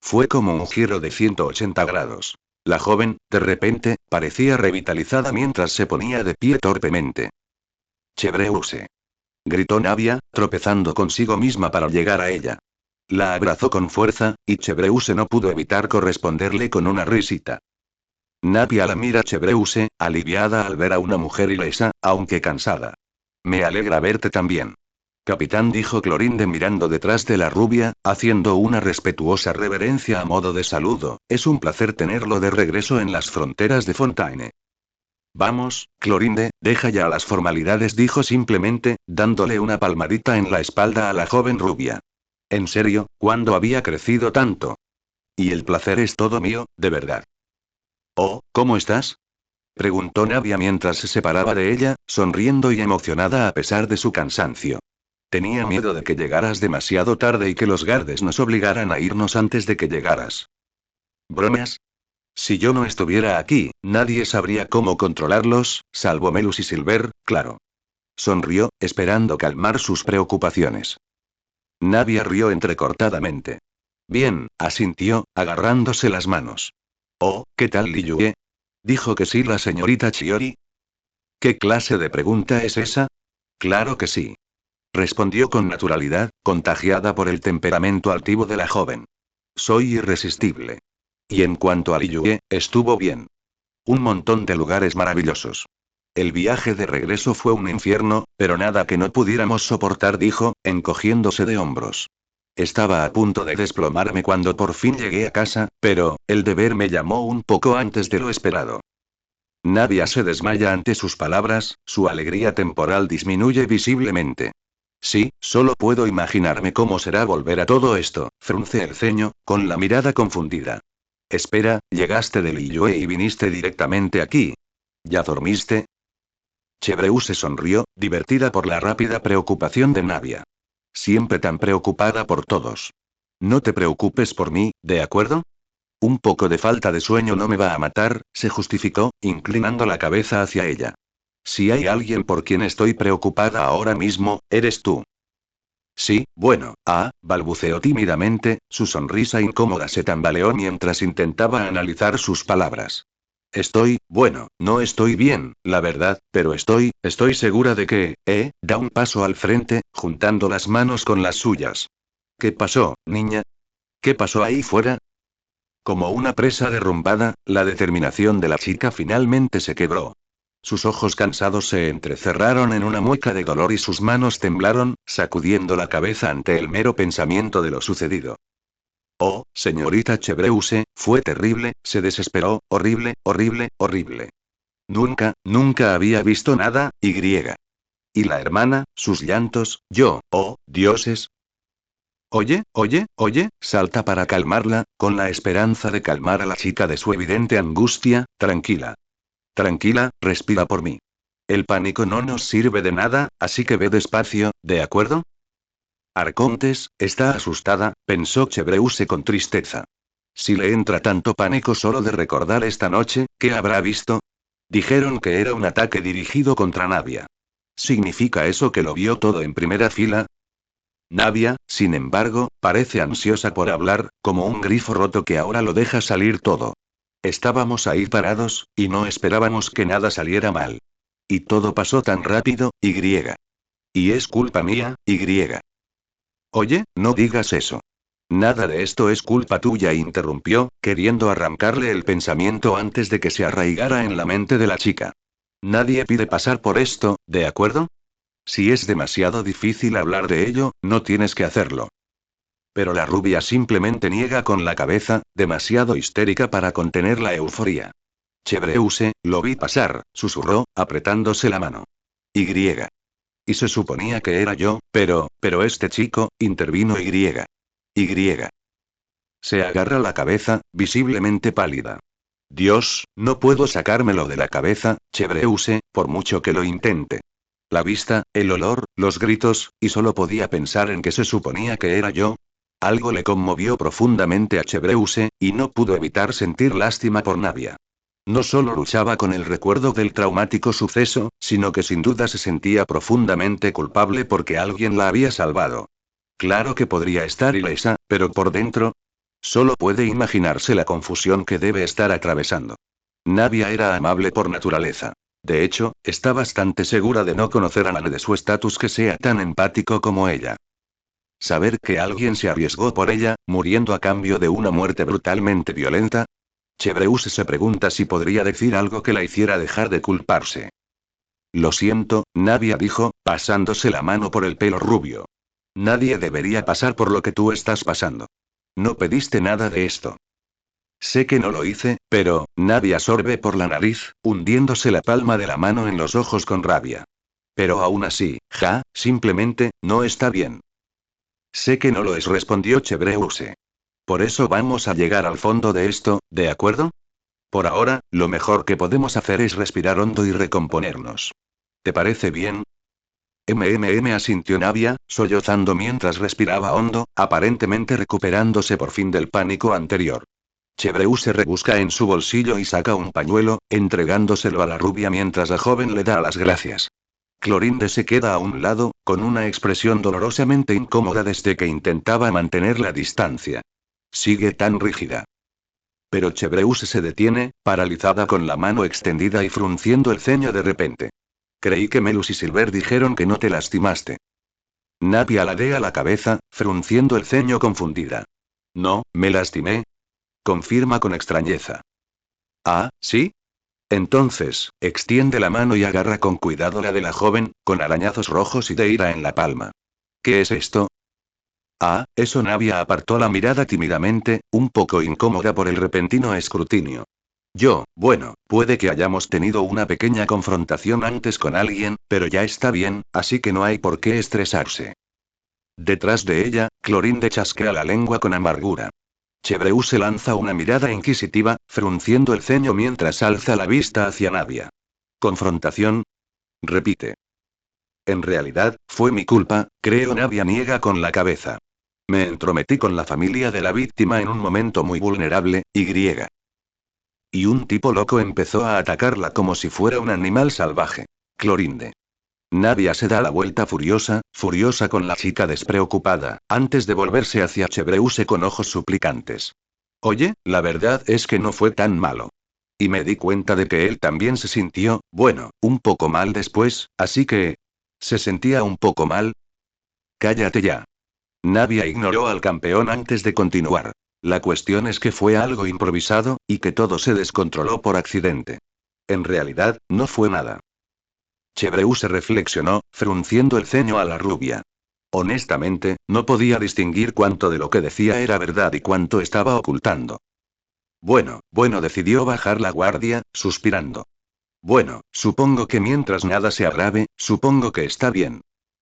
Fue como un giro de 180 grados. La joven, de repente, parecía revitalizada mientras se ponía de pie torpemente. Chevreuse. Gritó Navia, tropezando consigo misma para llegar a ella. La abrazó con fuerza, y Chevreuse no pudo evitar corresponderle con una risita. Navia la mira Chevreuse, aliviada al ver a una mujer ilesa, aunque cansada. Me alegra verte también. Capitán, dijo Clorinde mirando detrás de la rubia, haciendo una respetuosa reverencia a modo de saludo. Es un placer tenerlo de regreso en las fronteras de Fontaine. Vamos, Clorinde, deja ya las formalidades, dijo simplemente, dándole una palmadita en la espalda a la joven rubia. En serio, ¿cuándo había crecido tanto? Y el placer es todo mío, de verdad. Oh, ¿cómo estás? Preguntó Navia mientras se separaba de ella, sonriendo y emocionada a pesar de su cansancio. Tenía miedo de que llegaras demasiado tarde y que los guardes nos obligaran a irnos antes de que llegaras. ¿Bromas? Si yo no estuviera aquí, nadie sabría cómo controlarlos, salvo Melus y Silver, claro. Sonrió, esperando calmar sus preocupaciones. Navia rió entrecortadamente. Bien, asintió, agarrándose las manos. Oh, ¿qué tal Liyue? ¿Dijo que sí la señorita Chiori? ¿Qué clase de pregunta es esa? Claro que sí. Respondió con naturalidad, contagiada por el temperamento altivo de la joven. Soy irresistible. Y en cuanto a Liyue, estuvo bien. Un montón de lugares maravillosos. El viaje de regreso fue un infierno, pero nada que no pudiéramos soportar, dijo, encogiéndose de hombros. Estaba a punto de desplomarme cuando por fin llegué a casa, pero, el deber me llamó un poco antes de lo esperado. Navia se desmaya ante sus palabras, su alegría temporal disminuye visiblemente. Sí, solo puedo imaginarme cómo será volver a todo esto, frunce el ceño, con la mirada confundida. Espera, llegaste de Liyue y viniste directamente aquí. ¿Ya dormiste? Chevreuse sonrió, divertida por la rápida preocupación de Navia. Siempre tan preocupada por todos. No te preocupes por mí, ¿de acuerdo? Un poco de falta de sueño no me va a matar, se justificó, inclinando la cabeza hacia ella. Si hay alguien por quien estoy preocupada ahora mismo, eres tú. Sí, bueno, balbuceó tímidamente, su sonrisa incómoda se tambaleó mientras intentaba analizar sus palabras. Bueno, no estoy bien, la verdad, pero estoy segura de que, da un paso al frente, juntando las manos con las suyas. ¿Qué pasó, niña? ¿Qué pasó ahí fuera? Como una presa derrumbada, la determinación de la chica finalmente se quebró. Sus ojos cansados se entrecerraron en una mueca de dolor y sus manos temblaron, sacudiendo la cabeza ante el mero pensamiento de lo sucedido. Oh, señorita Chevreuse, fue terrible, se desesperó, horrible, horrible, horrible. Nunca había visto nada, y. Y la hermana, sus llantos, oh, dioses. Oye, salta para calmarla, con la esperanza de calmar a la chica de su evidente angustia, tranquila. Tranquila, respira por mí. El pánico no nos sirve de nada, así que ve despacio, ¿de acuerdo? Arcontes, está asustada, pensó Chevreuse con tristeza. Si le entra tanto pánico solo de recordar esta noche, ¿qué habrá visto? Dijeron que era un ataque dirigido contra Navia. ¿Significa eso que lo vio todo en primera fila? Navia, sin embargo, parece ansiosa por hablar, como un grifo roto que ahora lo deja salir todo. Estábamos ahí parados, y no esperábamos que nada saliera mal. Y todo pasó tan rápido, Y. Y es culpa mía, Y. Oye, no digas eso. Nada de esto es culpa tuya, interrumpió, queriendo arrancarle el pensamiento antes de que se arraigara en la mente de la chica. Nadie pide pasar por esto, ¿de acuerdo? Si es demasiado difícil hablar de ello, no tienes que hacerlo. Pero la rubia simplemente niega con la cabeza, demasiado histérica para contener la euforía. Chevreuse, lo vi pasar, susurró, apretándose la mano. Y. Y se suponía que era yo, pero este chico, intervino Y. Y. Se agarra la cabeza, visiblemente pálida. Dios, no puedo sacármelo de la cabeza, Chevreuse, por mucho que lo intente. La vista, el olor, los gritos, y solo podía pensar en que se suponía que era yo. Algo le conmovió profundamente a Chevreuse, y no pudo evitar sentir lástima por Navia. No solo luchaba con el recuerdo del traumático suceso, sino que sin duda se sentía profundamente culpable porque alguien la había salvado. Claro que podría estar ilesa, pero por dentro. Solo puede imaginarse la confusión que debe estar atravesando. Navia era amable por naturaleza. De hecho, está bastante segura de no conocer a nadie de su estatus que sea tan empático como ella. Saber que alguien se arriesgó por ella, muriendo a cambio de una muerte brutalmente violenta. Chevreuse se pregunta si podría decir algo que la hiciera dejar de culparse. Lo siento, Navia dijo, pasándose la mano por el pelo rubio. Nadie debería pasar por lo que tú estás pasando. No pediste nada de esto. Sé que no lo hice, pero, Navia sorbe por la nariz, hundiéndose la palma de la mano en los ojos con rabia. Pero aún así, simplemente, no está bien. Sé que no lo es, respondió Chevreuse. Por eso vamos a llegar al fondo de esto, ¿de acuerdo? Por ahora, lo mejor que podemos hacer es respirar hondo y recomponernos. ¿Te parece bien? Asintió Navia, sollozando mientras respiraba hondo, aparentemente recuperándose por fin del pánico anterior. Chevreuse rebusca en su bolsillo y saca un pañuelo, entregándoselo a la rubia mientras la joven le da las gracias. Clorinde se queda a un lado, con una expresión dolorosamente incómoda desde que intentaba mantener la distancia. Sigue tan rígida. Pero Chevreuse se detiene, paralizada con la mano extendida y frunciendo el ceño de repente. Creí que Melus y Silver dijeron que no te lastimaste. Navia ladea la cabeza, frunciendo el ceño confundida. No, me lastimé. Confirma con extrañeza. Ah, ¿sí? Entonces, extiende la mano y agarra con cuidado la de la joven, con arañazos rojos y de ira en la palma. ¿Qué es esto? Eso. Navia apartó la mirada tímidamente, un poco incómoda por el repentino escrutinio. Bueno, puede que hayamos tenido una pequeña confrontación antes con alguien, pero ya está bien, así que no hay por qué estresarse. Detrás de ella, Clorinde chasquea la lengua con amargura. Chevreuse lanza una mirada inquisitiva, frunciendo el ceño mientras alza la vista hacia Navia. ¿Confrontación? Repite. En realidad, fue mi culpa, creo. Navia niega con la cabeza. Me entrometí con la familia de la víctima en un momento muy vulnerable, y un tipo loco empezó a atacarla como si fuera un animal salvaje. Clorinde. Navia se da la vuelta furiosa, furiosa con la chica despreocupada, antes de volverse hacia Chebreuse con ojos suplicantes. Oye, la verdad es que no fue tan malo. Y me di cuenta de que él también se sintió, bueno, un poco mal después, así que... ¿Se sentía un poco mal? Cállate ya. Navia ignoró al campeón antes de continuar. La cuestión es que fue algo improvisado, y que todo se descontroló por accidente. En realidad, no fue nada. Chebreuse reflexionó, frunciendo el ceño a la rubia. Honestamente, no podía distinguir cuánto de lo que decía era verdad y cuánto estaba ocultando. Bueno, decidió bajar la guardia, suspirando. Bueno, supongo que mientras nada se agrave, supongo que está bien.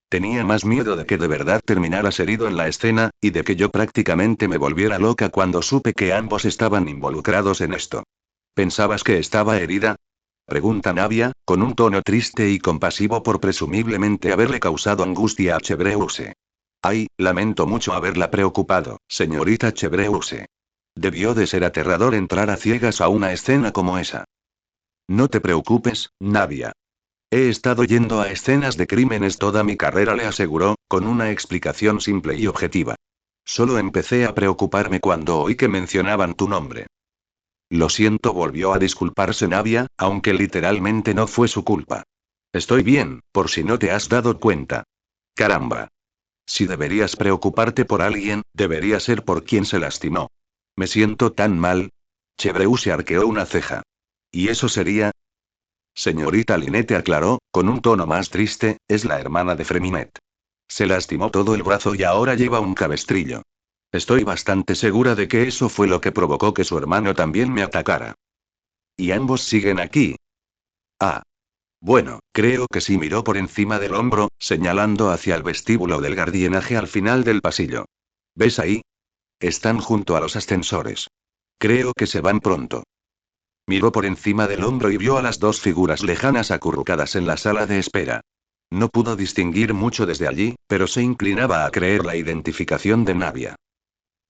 Tenía más miedo de que de verdad terminaras herido en la escena, y de que yo prácticamente me volviera loca cuando supe que ambos estaban involucrados en esto. ¿Pensabas que estaba herida? Pregunta Navia, con un tono triste y compasivo por presumiblemente haberle causado angustia a Chebreuse. Ay, lamento mucho haberla preocupado, señorita Chebreuse. Debió de ser aterrador entrar a ciegas a una escena como esa. No te preocupes, Navia. He estado yendo a escenas de crímenes toda mi carrera, le aseguró, con una explicación simple y objetiva. Solo empecé a preocuparme cuando oí que mencionaban tu nombre. Lo siento, volvió a disculparse Navia, aunque literalmente no fue su culpa. Estoy bien, por si no te has dado cuenta. Caramba. Si deberías preocuparte por alguien, debería ser por quien se lastimó. Me siento tan mal. Chebreuse arqueó una ceja. ¿Y eso sería? Señorita Linette aclaró, con un tono más triste, es la hermana de Freminet. Se lastimó todo el brazo y ahora lleva un cabestrillo. Estoy bastante segura de que eso fue lo que provocó que su hermano también me atacara. ¿Y ambos siguen aquí? Ah. Bueno, creo que sí, miró por encima del hombro, señalando hacia el vestíbulo del gardienaje al final del pasillo. ¿Ves ahí? Están junto a los ascensores. Creo que se van pronto. Miró por encima del hombro y vio a las dos figuras lejanas acurrucadas en la sala de espera. No pudo distinguir mucho desde allí, pero se inclinaba a creer la identificación de Navia.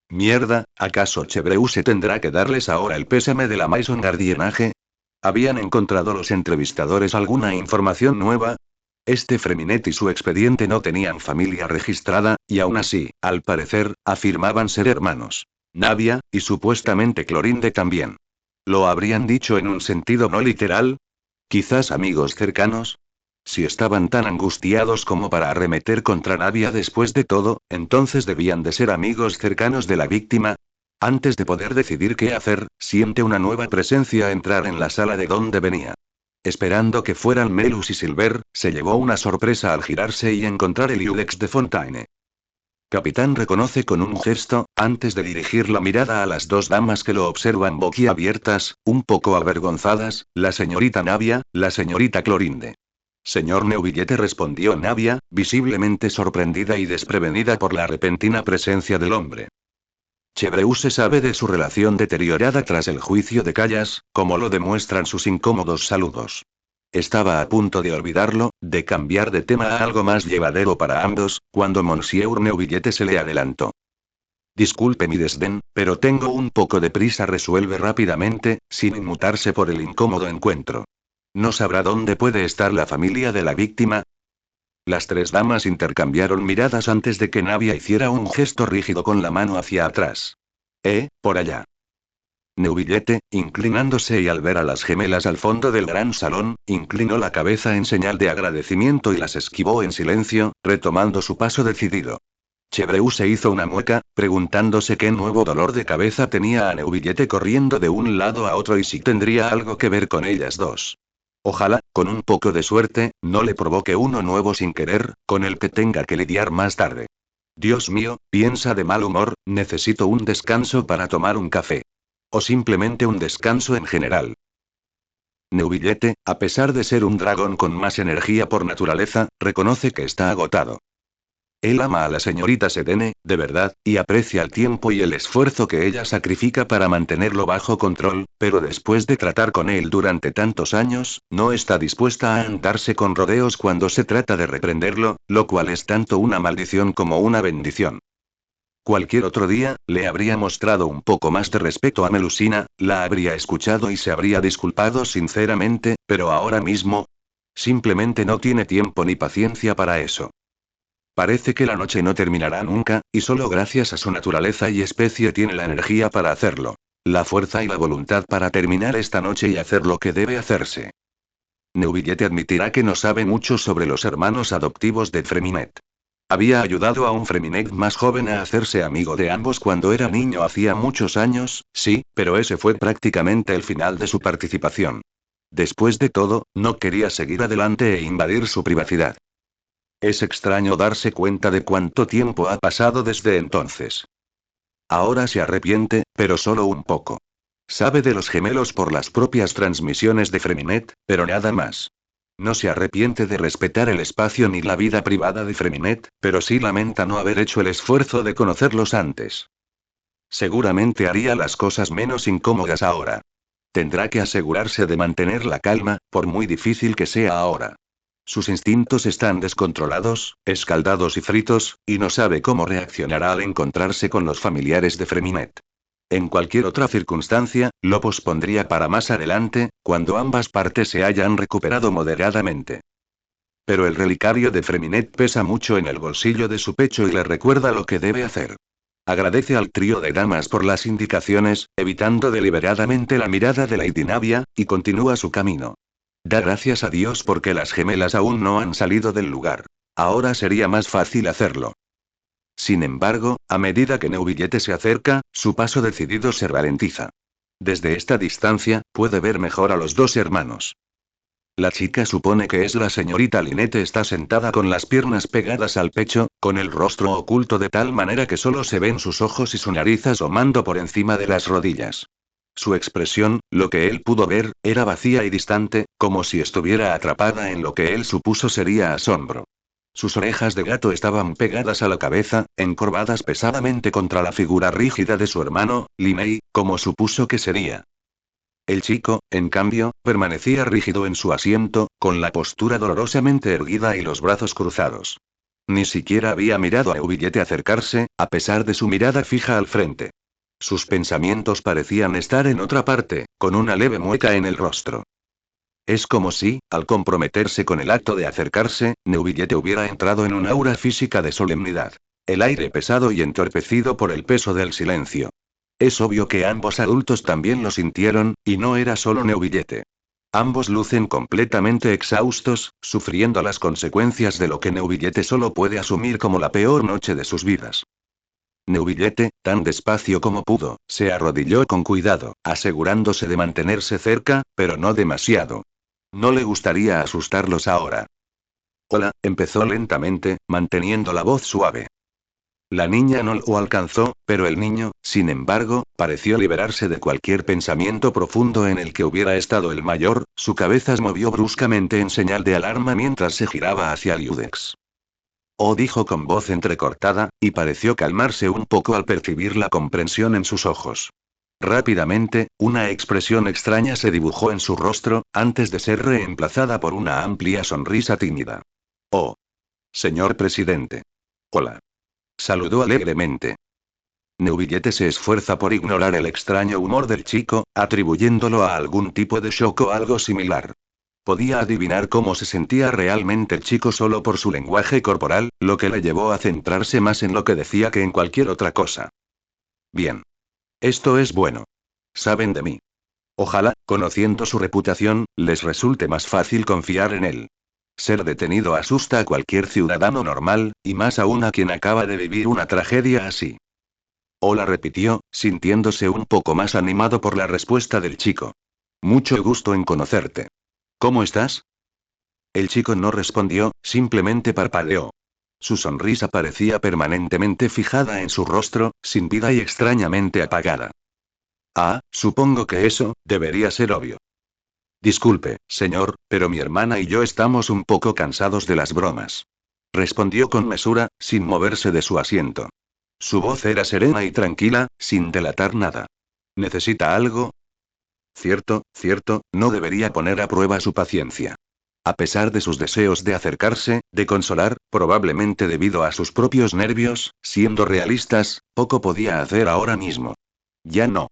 Mierda, ¿acaso Chebreuse tendrá que darles ahora el pésame de la Maison Gardienaje? ¿Habían encontrado los entrevistadores alguna información nueva? Este Freminet y su expediente no tenían familia registrada, y aún así, al parecer, afirmaban ser hermanos. Navia, y supuestamente Clorinde también. ¿Lo habrían dicho en un sentido no literal? ¿Quizás amigos cercanos? Si estaban tan angustiados como para arremeter contra Navia después de todo, entonces debían de ser amigos cercanos de la víctima. Antes de poder decidir qué hacer, siente una nueva presencia entrar en la sala de donde venía. Esperando que fueran Melus y Silver, se llevó una sorpresa al girarse y encontrar el Iudex de Fontaine. Capitán, reconoce con un gesto, antes de dirigir la mirada a las dos damas que lo observan boquiabiertas, un poco avergonzadas, la señorita Navia, la señorita Clorinde. Señor Neuvillette, respondió Navia, visiblemente sorprendida y desprevenida por la repentina presencia del hombre. Chebreuse sabe de su relación deteriorada tras el juicio de Callas, como lo demuestran sus incómodos saludos. Estaba a punto de olvidarlo, de cambiar de tema a algo más llevadero para ambos, cuando Monsieur Neuvillette se le adelantó. Disculpe mi desdén, pero tengo un poco de prisa, resuelve rápidamente, sin inmutarse por el incómodo encuentro. ¿No sabrá dónde puede estar la familia de la víctima? Las tres damas intercambiaron miradas antes de que Navia hiciera un gesto rígido con la mano hacia atrás. Por allá. Neuvillette, inclinándose y al ver a las gemelas al fondo del gran salón, inclinó la cabeza en señal de agradecimiento y las esquivó en silencio, retomando su paso decidido. Chebreuse hizo una mueca, preguntándose qué nuevo dolor de cabeza tenía a Neuvillette corriendo de un lado a otro y si tendría algo que ver con ellas dos. Ojalá, con un poco de suerte, no le provoque uno nuevo sin querer, con el que tenga que lidiar más tarde. Dios mío, piensa de mal humor, necesito un descanso para tomar un café. O simplemente un descanso en general. Neuvillette, a pesar de ser un dragón con más energía por naturaleza, reconoce que está agotado. Él ama a la señorita Sedene, de verdad, y aprecia el tiempo y el esfuerzo que ella sacrifica para mantenerlo bajo control, pero después de tratar con él durante tantos años, no está dispuesta a andarse con rodeos cuando se trata de reprenderlo, lo cual es tanto una maldición como una bendición. Cualquier otro día, le habría mostrado un poco más de respeto a Melusina, la habría escuchado y se habría disculpado sinceramente, pero ahora mismo, simplemente no tiene tiempo ni paciencia para eso. Parece que la noche no terminará nunca, y solo gracias a su naturaleza y especie tiene la energía para hacerlo. La fuerza y la voluntad para terminar esta noche y hacer lo que debe hacerse. Neuvillette admitirá que no sabe mucho sobre los hermanos adoptivos de Freminet. Había ayudado a un Freminet más joven a hacerse amigo de ambos cuando era niño hacía muchos años, sí, pero ese fue prácticamente el final de su participación. Después de todo, no quería seguir adelante e invadir su privacidad. Es extraño darse cuenta de cuánto tiempo ha pasado desde entonces. Ahora se arrepiente, pero solo un poco. Sabe de los gemelos por las propias transmisiones de Freminet, pero nada más. No se arrepiente de respetar el espacio ni la vida privada de Freminet, pero sí lamenta no haber hecho el esfuerzo de conocerlos antes. Seguramente haría las cosas menos incómodas ahora. Tendrá que asegurarse de mantener la calma, por muy difícil que sea ahora. Sus instintos están descontrolados, escaldados y fritos, y no sabe cómo reaccionará al encontrarse con los familiares de Freminet. En cualquier otra circunstancia, lo pospondría para más adelante, cuando ambas partes se hayan recuperado moderadamente. Pero el relicario de Freminet pesa mucho en el bolsillo de su pecho y le recuerda lo que debe hacer. Agradece al trío de damas por las indicaciones, evitando deliberadamente la mirada de Lady Navia, y continúa su camino. Da gracias a Dios porque las gemelas aún no han salido del lugar. Ahora sería más fácil hacerlo. Sin embargo, a medida que Neuvillette se acerca, su paso decidido se ralentiza. Desde esta distancia, puede ver mejor a los dos hermanos. La chica supone que es la señorita Linette, está sentada con las piernas pegadas al pecho, con el rostro oculto de tal manera que solo se ven sus ojos y su nariz asomando por encima de las rodillas. Su expresión, lo que él pudo ver, era vacía y distante, como si estuviera atrapada en lo que él supuso sería asombro. Sus orejas de gato estaban pegadas a la cabeza, encorvadas pesadamente contra la figura rígida de su hermano, Linney, como supuso que sería. El chico, en cambio, permanecía rígido en su asiento, con la postura dolorosamente erguida y los brazos cruzados. Ni siquiera había mirado a Neuvillette acercarse, a pesar de su mirada fija al frente. Sus pensamientos parecían estar en otra parte, con una leve mueca en el rostro. Es como si, al comprometerse con el acto de acercarse, Neuvillette hubiera entrado en un aura física de solemnidad. El aire pesado y entorpecido por el peso del silencio. Es obvio que ambos adultos también lo sintieron, y no era solo Neuvillette. Ambos lucen completamente exhaustos, sufriendo las consecuencias de lo que Neuvillette solo puede asumir como la peor noche de sus vidas. Neuvillette, tan despacio como pudo, se arrodilló con cuidado, asegurándose de mantenerse cerca, pero no demasiado. No le gustaría asustarlos ahora. Hola, empezó lentamente, manteniendo la voz suave. La niña no lo alcanzó, pero el niño, sin embargo, pareció liberarse de cualquier pensamiento profundo en el que hubiera estado el mayor, su cabeza se movió bruscamente en señal de alarma mientras se giraba hacia Liudex. Oh, dijo con voz entrecortada, y pareció calmarse un poco al percibir la comprensión en sus ojos. Rápidamente, una expresión extraña se dibujó en su rostro, antes de ser reemplazada por una amplia sonrisa tímida. Oh. Señor presidente. Hola. Saludó alegremente. Neuvillette se esfuerza por ignorar el extraño humor del chico, atribuyéndolo a algún tipo de shock o algo similar. Podía adivinar cómo se sentía realmente el chico solo por su lenguaje corporal, lo que le llevó a centrarse más en lo que decía que en cualquier otra cosa. Bien. Esto es bueno. Saben de mí. Ojalá, conociendo su reputación, les resulte más fácil confiar en él. Ser detenido asusta a cualquier ciudadano normal, y más aún a quien acaba de vivir una tragedia así. Hola, repitió, sintiéndose un poco más animado por la respuesta del chico. Mucho gusto en conocerte. ¿Cómo estás? El chico no respondió, simplemente parpadeó. Su sonrisa parecía permanentemente fijada en su rostro, sin vida y extrañamente apagada. Ah, supongo que eso, debería ser obvio. Disculpe, señor, pero mi hermana y yo estamos un poco cansados de las bromas. Respondió con mesura, sin moverse de su asiento. Su voz era serena y tranquila, sin delatar nada. ¿Necesita algo? Cierto, no debería poner a prueba su paciencia. A pesar de sus deseos de acercarse, de consolar, probablemente debido a sus propios nervios, siendo realistas, poco podía hacer ahora mismo. Ya no.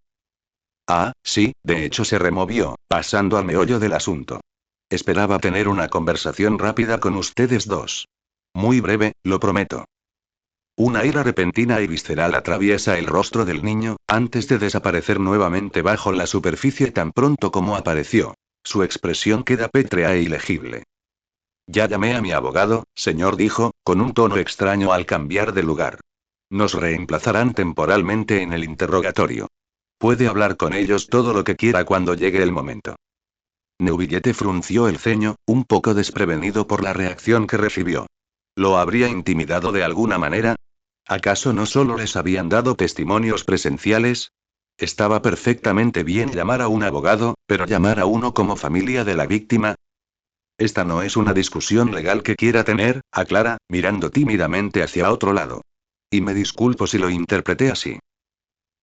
Ah, sí, de hecho se removió, pasando al meollo del asunto. Esperaba tener una conversación rápida con ustedes dos. Muy breve, lo prometo. Una ira repentina y visceral atraviesa el rostro del niño, antes de desaparecer nuevamente bajo la superficie tan pronto como apareció. Su expresión queda pétrea e ilegible. Ya llamé a mi abogado, señor, dijo, con un tono extraño al cambiar de lugar. Nos reemplazarán temporalmente en el interrogatorio. Puede hablar con ellos todo lo que quiera cuando llegue el momento. Neuvillette frunció el ceño, un poco desprevenido por la reacción que recibió. ¿Lo habría intimidado de alguna manera? ¿Acaso no solo les habían dado testimonios presenciales? Estaba perfectamente bien llamar a un abogado, pero llamar a uno como familia de la víctima. Esta no es una discusión legal que quiera tener, aclara, mirando tímidamente hacia otro lado. Y me disculpo si lo interpreté así.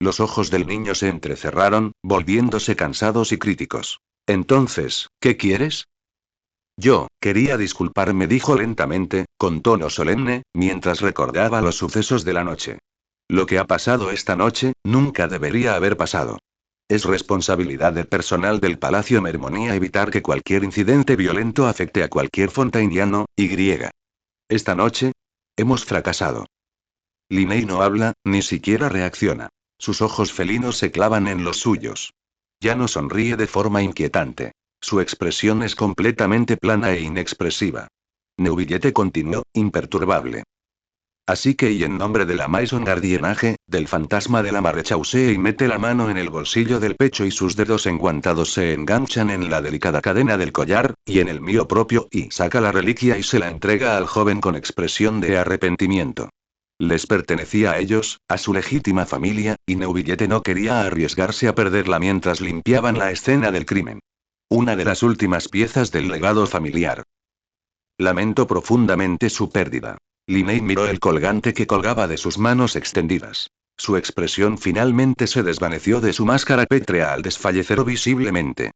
Los ojos del niño se entrecerraron, volviéndose cansados y críticos. Entonces, ¿qué quieres? Yo, quería disculparme, dijo lentamente, con tono solemne, mientras recordaba los sucesos de la noche. Lo que ha pasado esta noche, nunca debería haber pasado. Es responsabilidad del personal del Palacio Mermonía evitar que cualquier incidente violento afecte a cualquier fontainiano, y. Esta noche, hemos fracasado. Linney no habla, ni siquiera reacciona. Sus ojos felinos se clavan en los suyos. Ya no sonríe de forma inquietante. Su expresión es completamente plana e inexpresiva. Neuvillette continuó, imperturbable. Así que, y en nombre de la Maison Gardiennage, del fantasma de la Marechaussee, y mete la mano en el bolsillo del pecho y sus dedos enguantados se enganchan en la delicada cadena del collar, y en el mío propio, y saca la reliquia y se la entrega al joven con expresión de arrepentimiento. Les pertenecía a ellos, a su legítima familia, y Neuvillette no quería arriesgarse a perderla mientras limpiaban la escena del crimen. Una de las últimas piezas del legado familiar. Lamento profundamente su pérdida. Linney miró el colgante que colgaba de sus manos extendidas. Su expresión finalmente se desvaneció de su máscara pétrea al desfallecer visiblemente.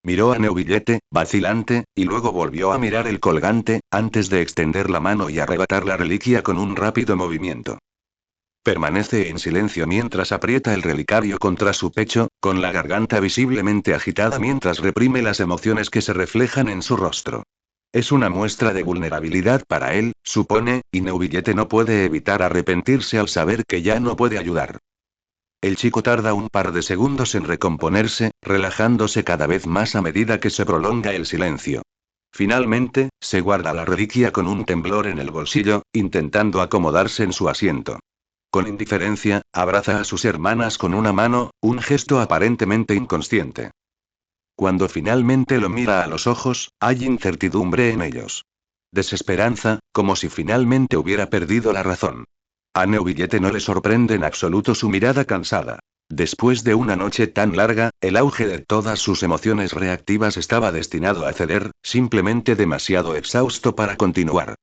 Miró a Neuvillette, vacilante, y luego volvió a mirar el colgante, antes de extender la mano y arrebatar la reliquia con un rápido movimiento. Permanece en silencio mientras aprieta el relicario contra su pecho, con la garganta visiblemente agitada mientras reprime las emociones que se reflejan en su rostro. Es una muestra de vulnerabilidad para él, supone, y Neuvillette no puede evitar arrepentirse al saber que ya no puede ayudar. El chico tarda un par de segundos en recomponerse, relajándose cada vez más a medida que se prolonga el silencio. Finalmente, se guarda la reliquia con un temblor en el bolsillo, intentando acomodarse en su asiento. Con indiferencia, abraza a sus hermanas con una mano, un gesto aparentemente inconsciente. Cuando finalmente lo mira a los ojos, hay incertidumbre en ellos. Desesperanza, como si finalmente hubiera perdido la razón. A Neuvillette no le sorprende en absoluto su mirada cansada. Después de una noche tan larga, el auge de todas sus emociones reactivas estaba destinado a ceder, simplemente demasiado exhausto para continuar.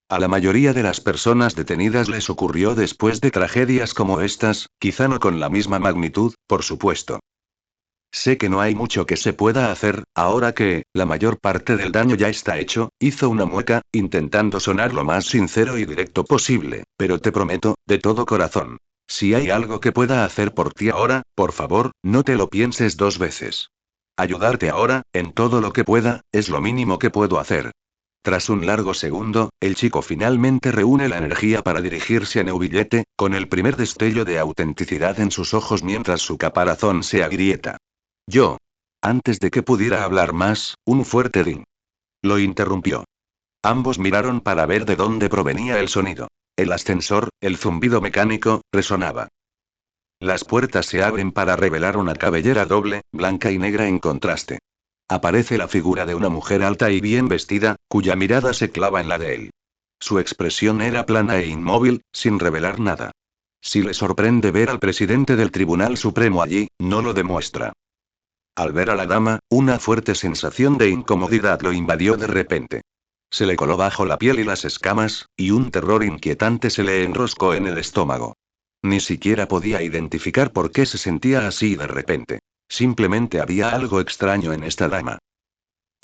A la mayoría de las personas detenidas les ocurrió después de tragedias como estas, quizá no con la misma magnitud, por supuesto. Sé que no hay mucho que se pueda hacer, ahora que, la mayor parte del daño ya está hecho, hizo una mueca, intentando sonar lo más sincero y directo posible, pero te prometo, de todo corazón. Si hay algo que pueda hacer por ti ahora, por favor, no te lo pienses dos veces. Ayudarte ahora, en todo lo que pueda, es lo mínimo que puedo hacer. Tras un largo segundo, el chico finalmente reúne la energía para dirigirse a Neuvillette, con el primer destello de autenticidad en sus ojos mientras su caparazón se agrieta. Yo. Antes de que pudiera hablar más, un fuerte ding. Lo interrumpió. Ambos miraron para ver de dónde provenía el sonido. El ascensor, el zumbido mecánico, resonaba. Las puertas se abren para revelar una cabellera doble, blanca y negra en contraste. Aparece la figura de una mujer alta y bien vestida, cuya mirada se clava en la de él. Su expresión era plana e inmóvil, sin revelar nada. Si le sorprende ver al presidente del Tribunal Supremo allí, no lo demuestra. Al ver a la dama, una fuerte sensación de incomodidad lo invadió de repente. Se le coló bajo la piel y las escamas, y un terror inquietante se le enroscó en el estómago. Ni siquiera podía identificar por qué se sentía así de repente. Simplemente había algo extraño en esta dama.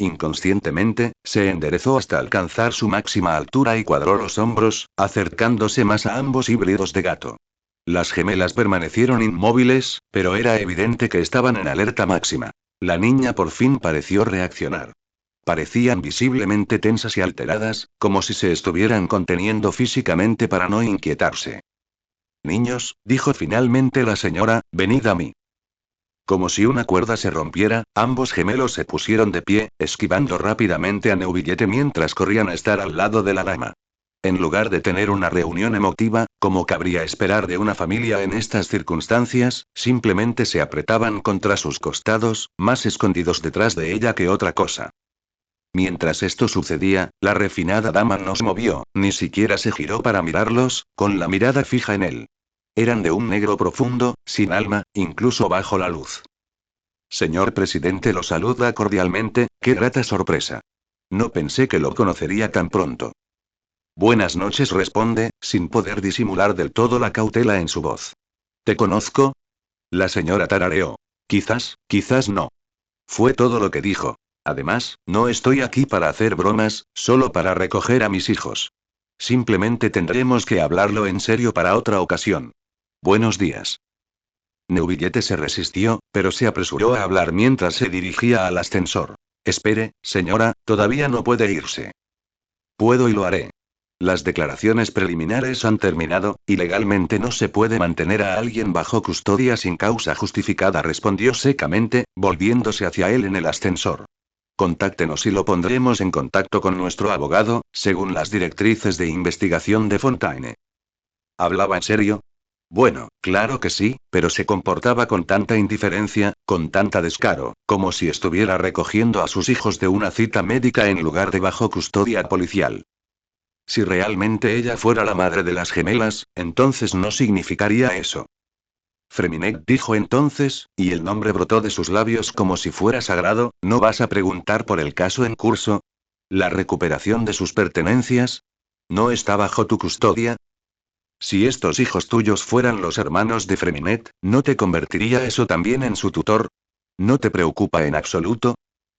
inconscientemente, se enderezó hasta alcanzar su máxima altura y cuadró los hombros, acercándose más a ambos híbridos de gato. Las gemelas permanecieron inmóviles, pero era evidente que estaban en alerta máxima. La niña por fin pareció reaccionar. Parecían visiblemente tensas y alteradas, como si se estuvieran conteniendo físicamente para no inquietarse. Niños, dijo finalmente la señora, venid a mí. Como si una cuerda se rompiera, ambos gemelos se pusieron de pie, esquivando rápidamente a Neuvillette mientras corrían a estar al lado de la dama. En lugar de tener una reunión emotiva, como cabría esperar de una familia en estas circunstancias, simplemente se apretaban contra sus costados, más escondidos detrás de ella que otra cosa. Mientras esto sucedía, la refinada dama no se movió, ni siquiera se giró para mirarlos, con la mirada fija en él. Eran de un negro profundo, sin alma, incluso bajo la luz. Señor presidente lo saluda cordialmente, qué grata sorpresa. No pensé que lo conocería tan pronto. Buenas noches, responde, sin poder disimular del todo la cautela en su voz. ¿Te conozco? La señora tarareó. Quizás, quizás no. Fue todo lo que dijo. Además, no estoy aquí para hacer bromas, solo para recoger a mis hijos. Simplemente tendremos que hablarlo en serio para otra ocasión. Buenos días. Neuvillette se resistió, pero se apresuró a hablar mientras se dirigía al ascensor. Espere, señora, todavía no puede irse. Puedo y lo haré. Las declaraciones preliminares han terminado, y legalmente no se puede mantener a alguien bajo custodia sin causa justificada, respondió secamente, volviéndose hacia él en el ascensor. Contáctenos y lo pondremos en contacto con nuestro abogado, según las directrices de investigación de Fontaine. ¿Hablaba en serio? Bueno, claro que sí, pero se comportaba con tanta indiferencia, con tanta descaro, como si estuviera recogiendo a sus hijos de una cita médica en lugar de bajo custodia policial. Si realmente ella fuera la madre de las gemelas, entonces no significaría eso. Freminet dijo entonces, y el nombre brotó de sus labios como si fuera sagrado, ¿no vas a preguntar por el caso en curso? ¿La recuperación de sus pertenencias? ¿No está bajo tu custodia? Si estos hijos tuyos fueran los hermanos de Freminet, ¿no te convertiría eso también en su tutor? ¿No te preocupa en absoluto?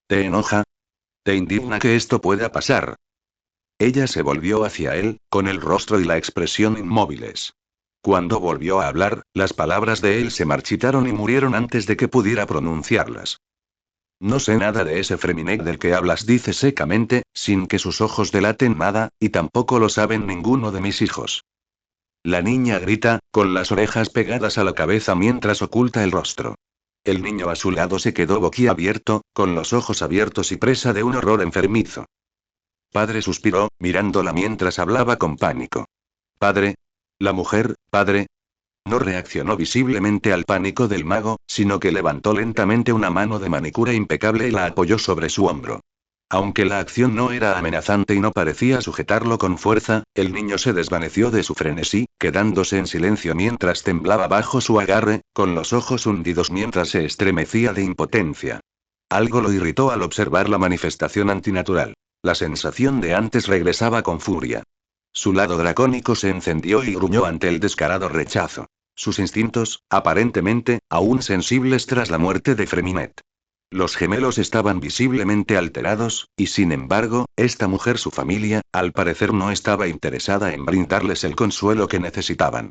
¿Te enoja? ¿Te indigna que esto pueda pasar? Ella se volvió hacia él, con el rostro y la expresión inmóviles. Cuando volvió a hablar, las palabras de él se marchitaron y murieron antes de que pudiera pronunciarlas. No sé nada de ese Freminet del que hablas, dice secamente, sin que sus ojos delaten nada, y tampoco lo saben ninguno de mis hijos. La niña grita, con las orejas pegadas a la cabeza mientras oculta el rostro. El niño a su lado se quedó boquiabierto, con los ojos abiertos y presa de un horror enfermizo. Padre, suspiró, mirándola mientras hablaba con pánico. Padre. La mujer, padre. No reaccionó visiblemente al pánico del mago, sino que levantó lentamente una mano de manicura impecable y la apoyó sobre su hombro. Aunque la acción no era amenazante y no parecía sujetarlo con fuerza, el niño se desvaneció de su frenesí, quedándose en silencio mientras temblaba bajo su agarre, con los ojos hundidos mientras se estremecía de impotencia. Algo lo irritó al observar la manifestación antinatural. La sensación de antes regresaba con furia. Su lado dracónico se encendió y gruñó ante el descarado rechazo. Sus instintos, aparentemente, aún sensibles tras la muerte de Freminet. Los gemelos estaban visiblemente alterados, y sin embargo, esta mujer, su familia, al parecer no estaba interesada en brindarles el consuelo que necesitaban.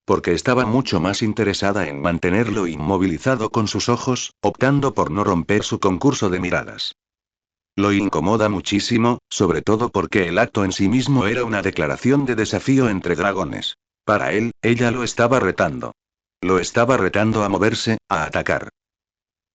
Porque estaba mucho más interesada en mantenerlo inmovilizado con sus ojos, optando por no romper su concurso de miradas. Lo incomoda muchísimo, sobre todo porque el acto en sí mismo era una declaración de desafío entre dragones. Para él, ella lo estaba retando. Lo estaba retando a moverse, a atacar.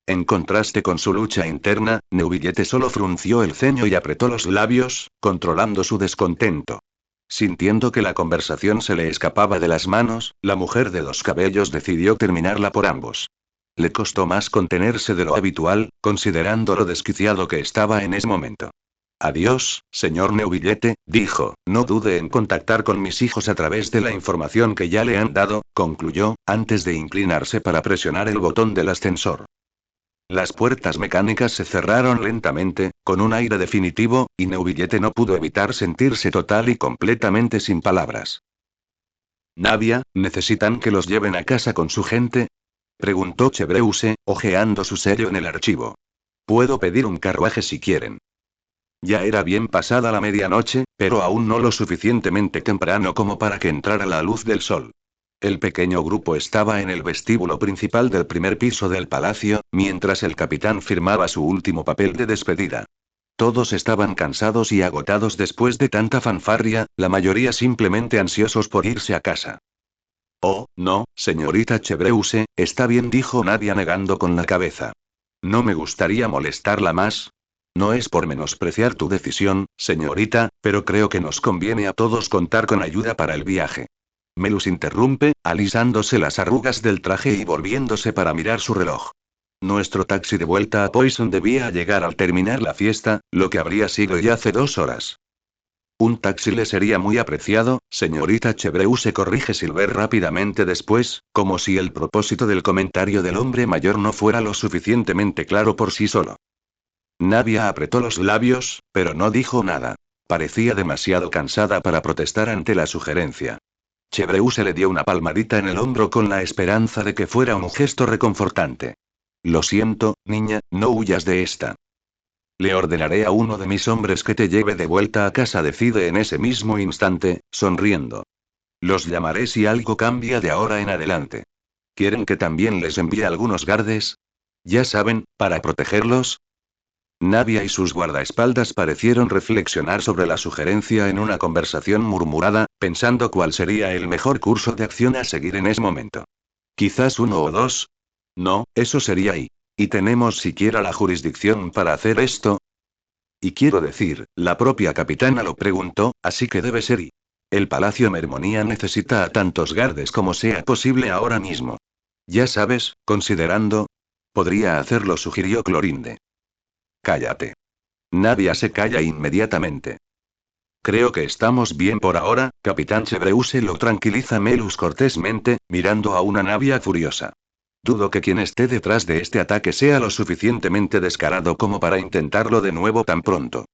En contraste con su lucha interna, Neuvillette solo frunció el ceño y apretó los labios, controlando su descontento. Sintiendo que la conversación se le escapaba de las manos, la mujer de los cabellos decidió terminarla por ambos. Le costó más contenerse de lo habitual, considerando lo desquiciado que estaba en ese momento. Adiós, señor Neuvillette, dijo, no dude en contactar con mis hijos a través de la información que ya le han dado, concluyó, antes de inclinarse para presionar el botón del ascensor. Las puertas mecánicas se cerraron lentamente, con un aire definitivo, y Neuvillette no pudo evitar sentirse total y completamente sin palabras. Navia, ¿necesitan que los lleven a casa con su gente? Preguntó Chevreuse, hojeando su sello en el archivo. Puedo pedir un carruaje si quieren. Ya era bien pasada la medianoche, pero aún no lo suficientemente temprano como para que entrara la luz del sol. El pequeño grupo estaba en el vestíbulo principal del primer piso del palacio, mientras el capitán firmaba su último papel de despedida. Todos estaban cansados y agotados después de tanta fanfarria, la mayoría simplemente ansiosos por irse a casa. Oh, no, señorita Chevreuse, está bien, dijo Nadia negando con la cabeza. No me gustaría molestarla más. No es por menospreciar tu decisión, señorita, pero creo que nos conviene a todos contar con ayuda para el viaje. Melus interrumpe, alisándose las arrugas del traje y volviéndose para mirar su reloj. Nuestro taxi de vuelta a Poison debía llegar al terminar la fiesta, lo que habría sido ya hace 2 horas. Un taxi le sería muy apreciado, señorita Chevreuse, se corrige Silver rápidamente después, como si el propósito del comentario del hombre mayor no fuera lo suficientemente claro por sí solo. Nadia apretó los labios, pero no dijo nada. Parecía demasiado cansada para protestar ante la sugerencia. Chevreuse le dio una palmadita en el hombro con la esperanza de que fuera un gesto reconfortante. Lo siento, niña, no huyas de esta. Le ordenaré a uno de mis hombres que te lleve de vuelta a casa, decide en ese mismo instante, sonriendo. Los llamaré si algo cambia de ahora en adelante. ¿Quieren que también les envíe algunos guardes? Ya saben, para protegerlos. Nadia y sus guardaespaldas parecieron reflexionar sobre la sugerencia en una conversación murmurada, pensando cuál sería el mejor curso de acción a seguir en ese momento. Quizás uno o dos. No, eso sería ¿Y tenemos siquiera la jurisdicción para hacer esto? Y quiero decir, la propia capitana lo preguntó, así que debe ser El Palacio Mermonía necesita a tantos guardes como sea posible ahora mismo. Ya sabes, considerando. Podría hacerlo, sugirió Clorinde. Cállate. Nadia se calla inmediatamente. Creo que estamos bien por ahora, capitán Chevreuse, lo tranquiliza Melus cortésmente, mirando a una Nadia furiosa. Dudo que quien esté detrás de este ataque sea lo suficientemente descarado como para intentarlo de nuevo tan pronto.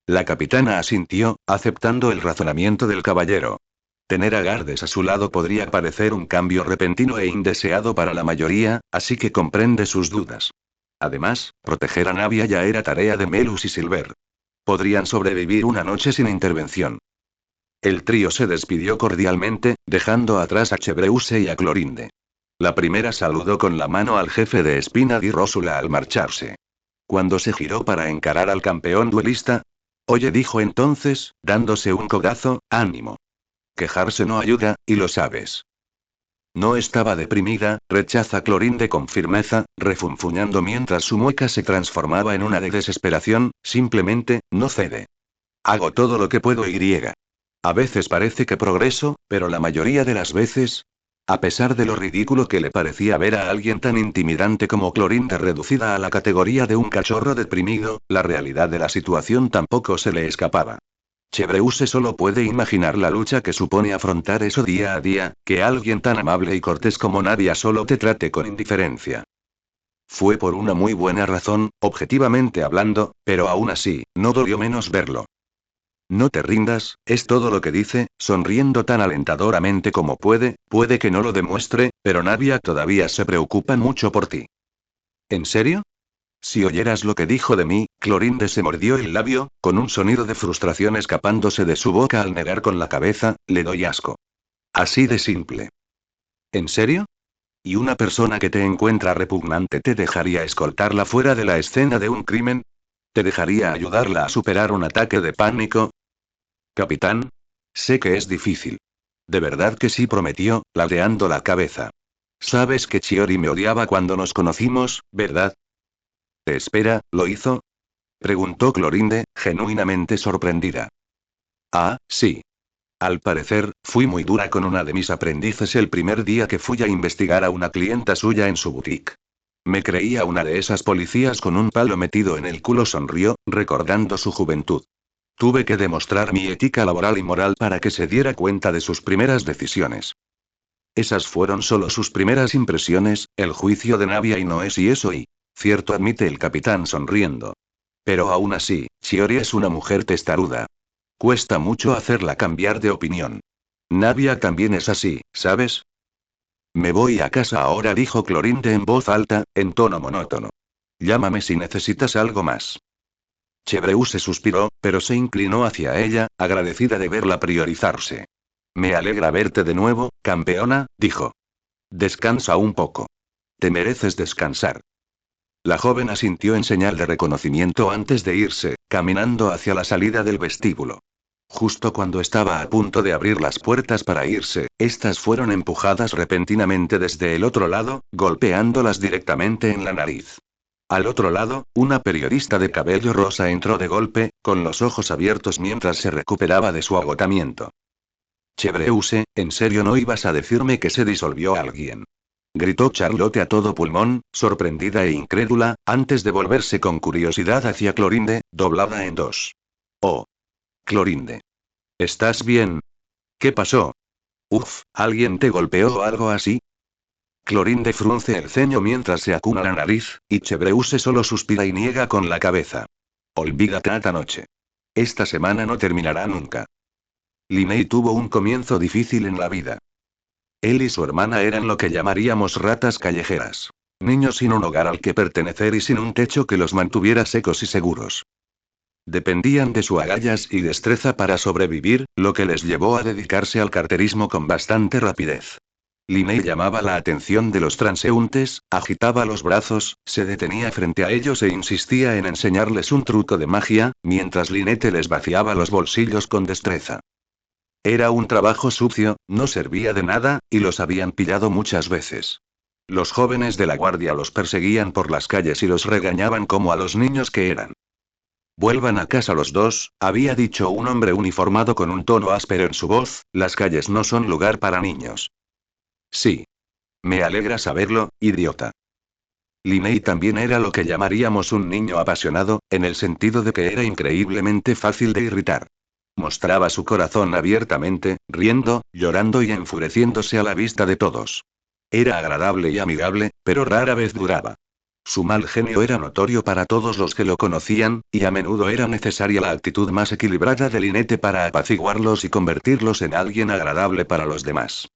La capitana asintió, aceptando el razonamiento del caballero. Tener a guardes a su lado podría parecer un cambio repentino e indeseado para la mayoría, así que comprende sus dudas. Además, proteger a Nadia ya era tarea de Melus y Silver. Podrían sobrevivir una noche sin intervención. El trío se despidió cordialmente, dejando atrás a Chevreuse y a Clorinde. La primera saludó con la mano al jefe de Espina y Rósula al marcharse. Cuando se giró para encarar al campeón duelista, oye, dijo entonces, dándose un codazo, ánimo. Quejarse no ayuda, y lo sabes. No estaba deprimida, rechaza Clorinde con firmeza, refunfuñando mientras su mueca se transformaba en una de desesperación, simplemente, no cede. Hago todo lo que puedo A veces parece que progreso, pero la mayoría de las veces. A pesar de lo ridículo que le parecía ver a alguien tan intimidante como Clorinde reducida a la categoría de un cachorro deprimido, la realidad de la situación tampoco se le escapaba. Chevreuse solo puede imaginar la lucha que supone afrontar eso día a día, que alguien tan amable y cortés como Nadia solo te trate con indiferencia. Fue por una muy buena razón, objetivamente hablando, pero aún así, no dolió menos verlo. No te rindas, es todo lo que dice, sonriendo tan alentadoramente como puede que no lo demuestre, pero Nadia todavía se preocupa mucho por ti. ¿En serio? Si oyeras lo que dijo de mí, Clorinde se mordió el labio, con un sonido de frustración escapándose de su boca al negar con la cabeza, le doy asco. Así de simple. ¿En serio? ¿Y una persona que te encuentra repugnante te dejaría escoltarla fuera de la escena de un crimen? ¿Te dejaría ayudarla a superar un ataque de pánico? Capitán. Sé que es difícil. De verdad que sí, prometió, ladeando la cabeza. Sabes que Chiori me odiaba cuando nos conocimos, ¿verdad? ¿Te espera, lo hizo? Preguntó Clorinde, genuinamente sorprendida. Ah, sí. Al parecer, fui muy dura con una de mis aprendices el primer día que fui a investigar a una clienta suya en su boutique. Me creía una de esas policías con un palo metido en el culo, sonrió, recordando su juventud. Tuve que demostrar mi ética laboral y moral para que se diera cuenta de sus primeras decisiones. Esas fueron solo sus primeras impresiones, el juicio de Nadia y no es y eso y. Cierto, admite el capitán sonriendo. Pero aún así, Chiori es una mujer testaruda. Cuesta mucho hacerla cambiar de opinión. Nadia también es así, ¿sabes? Me voy a casa ahora, dijo Clorinde en voz alta, en tono monótono. Llámame si necesitas algo más. Chebreuse suspiró, pero se inclinó hacia ella, agradecida de verla priorizarse. Me alegra verte de nuevo, campeona, dijo. Descansa un poco. Te mereces descansar. La joven asintió en señal de reconocimiento antes de irse, caminando hacia la salida del vestíbulo. Justo cuando estaba a punto de abrir las puertas para irse, estas fueron empujadas repentinamente desde el otro lado, golpeándolas directamente en la nariz. Al otro lado, una periodista de cabello rosa entró de golpe, con los ojos abiertos mientras se recuperaba de su agotamiento. Chebreuse, ¿en serio no ibas a decirme que se disolvió alguien? Gritó Charlotte a todo pulmón, sorprendida e incrédula, antes de volverse con curiosidad hacia Clorinde, doblada en dos. Oh. Clorinde. ¿Estás bien? ¿Qué pasó? Uf, ¿alguien te golpeó o algo así? Clorinde frunce el ceño mientras se acuna la nariz, y Chebreuse solo suspira y niega con la cabeza. Olvídate esta noche. Esta semana no terminará nunca. Linney tuvo un comienzo difícil en la vida. Él y su hermana eran lo que llamaríamos ratas callejeras. Niños sin un hogar al que pertenecer y sin un techo que los mantuviera secos y seguros. Dependían de su agallas y destreza para sobrevivir, lo que les llevó a dedicarse al carterismo con bastante rapidez. Linney llamaba la atención de los transeúntes, agitaba los brazos, se detenía frente a ellos e insistía en enseñarles un truco de magia, mientras Lynette les vaciaba los bolsillos con destreza. Era un trabajo sucio, no servía de nada, y los habían pillado muchas veces. Los jóvenes de la guardia los perseguían por las calles y los regañaban como a los niños que eran. Vuelvan a casa los dos, había dicho un hombre uniformado con un tono áspero en su voz, las calles no son lugar para niños. Sí. Me alegra saberlo, idiota. Linney también era lo que llamaríamos un niño apasionado, en el sentido de que era increíblemente fácil de irritar. Mostraba su corazón abiertamente, riendo, llorando y enfureciéndose a la vista de todos. Era agradable y amigable, pero rara vez duraba. Su mal genio era notorio para todos los que lo conocían, y a menudo era necesaria la actitud más equilibrada de Lynette para apaciguarlos y convertirlos en alguien agradable para los demás.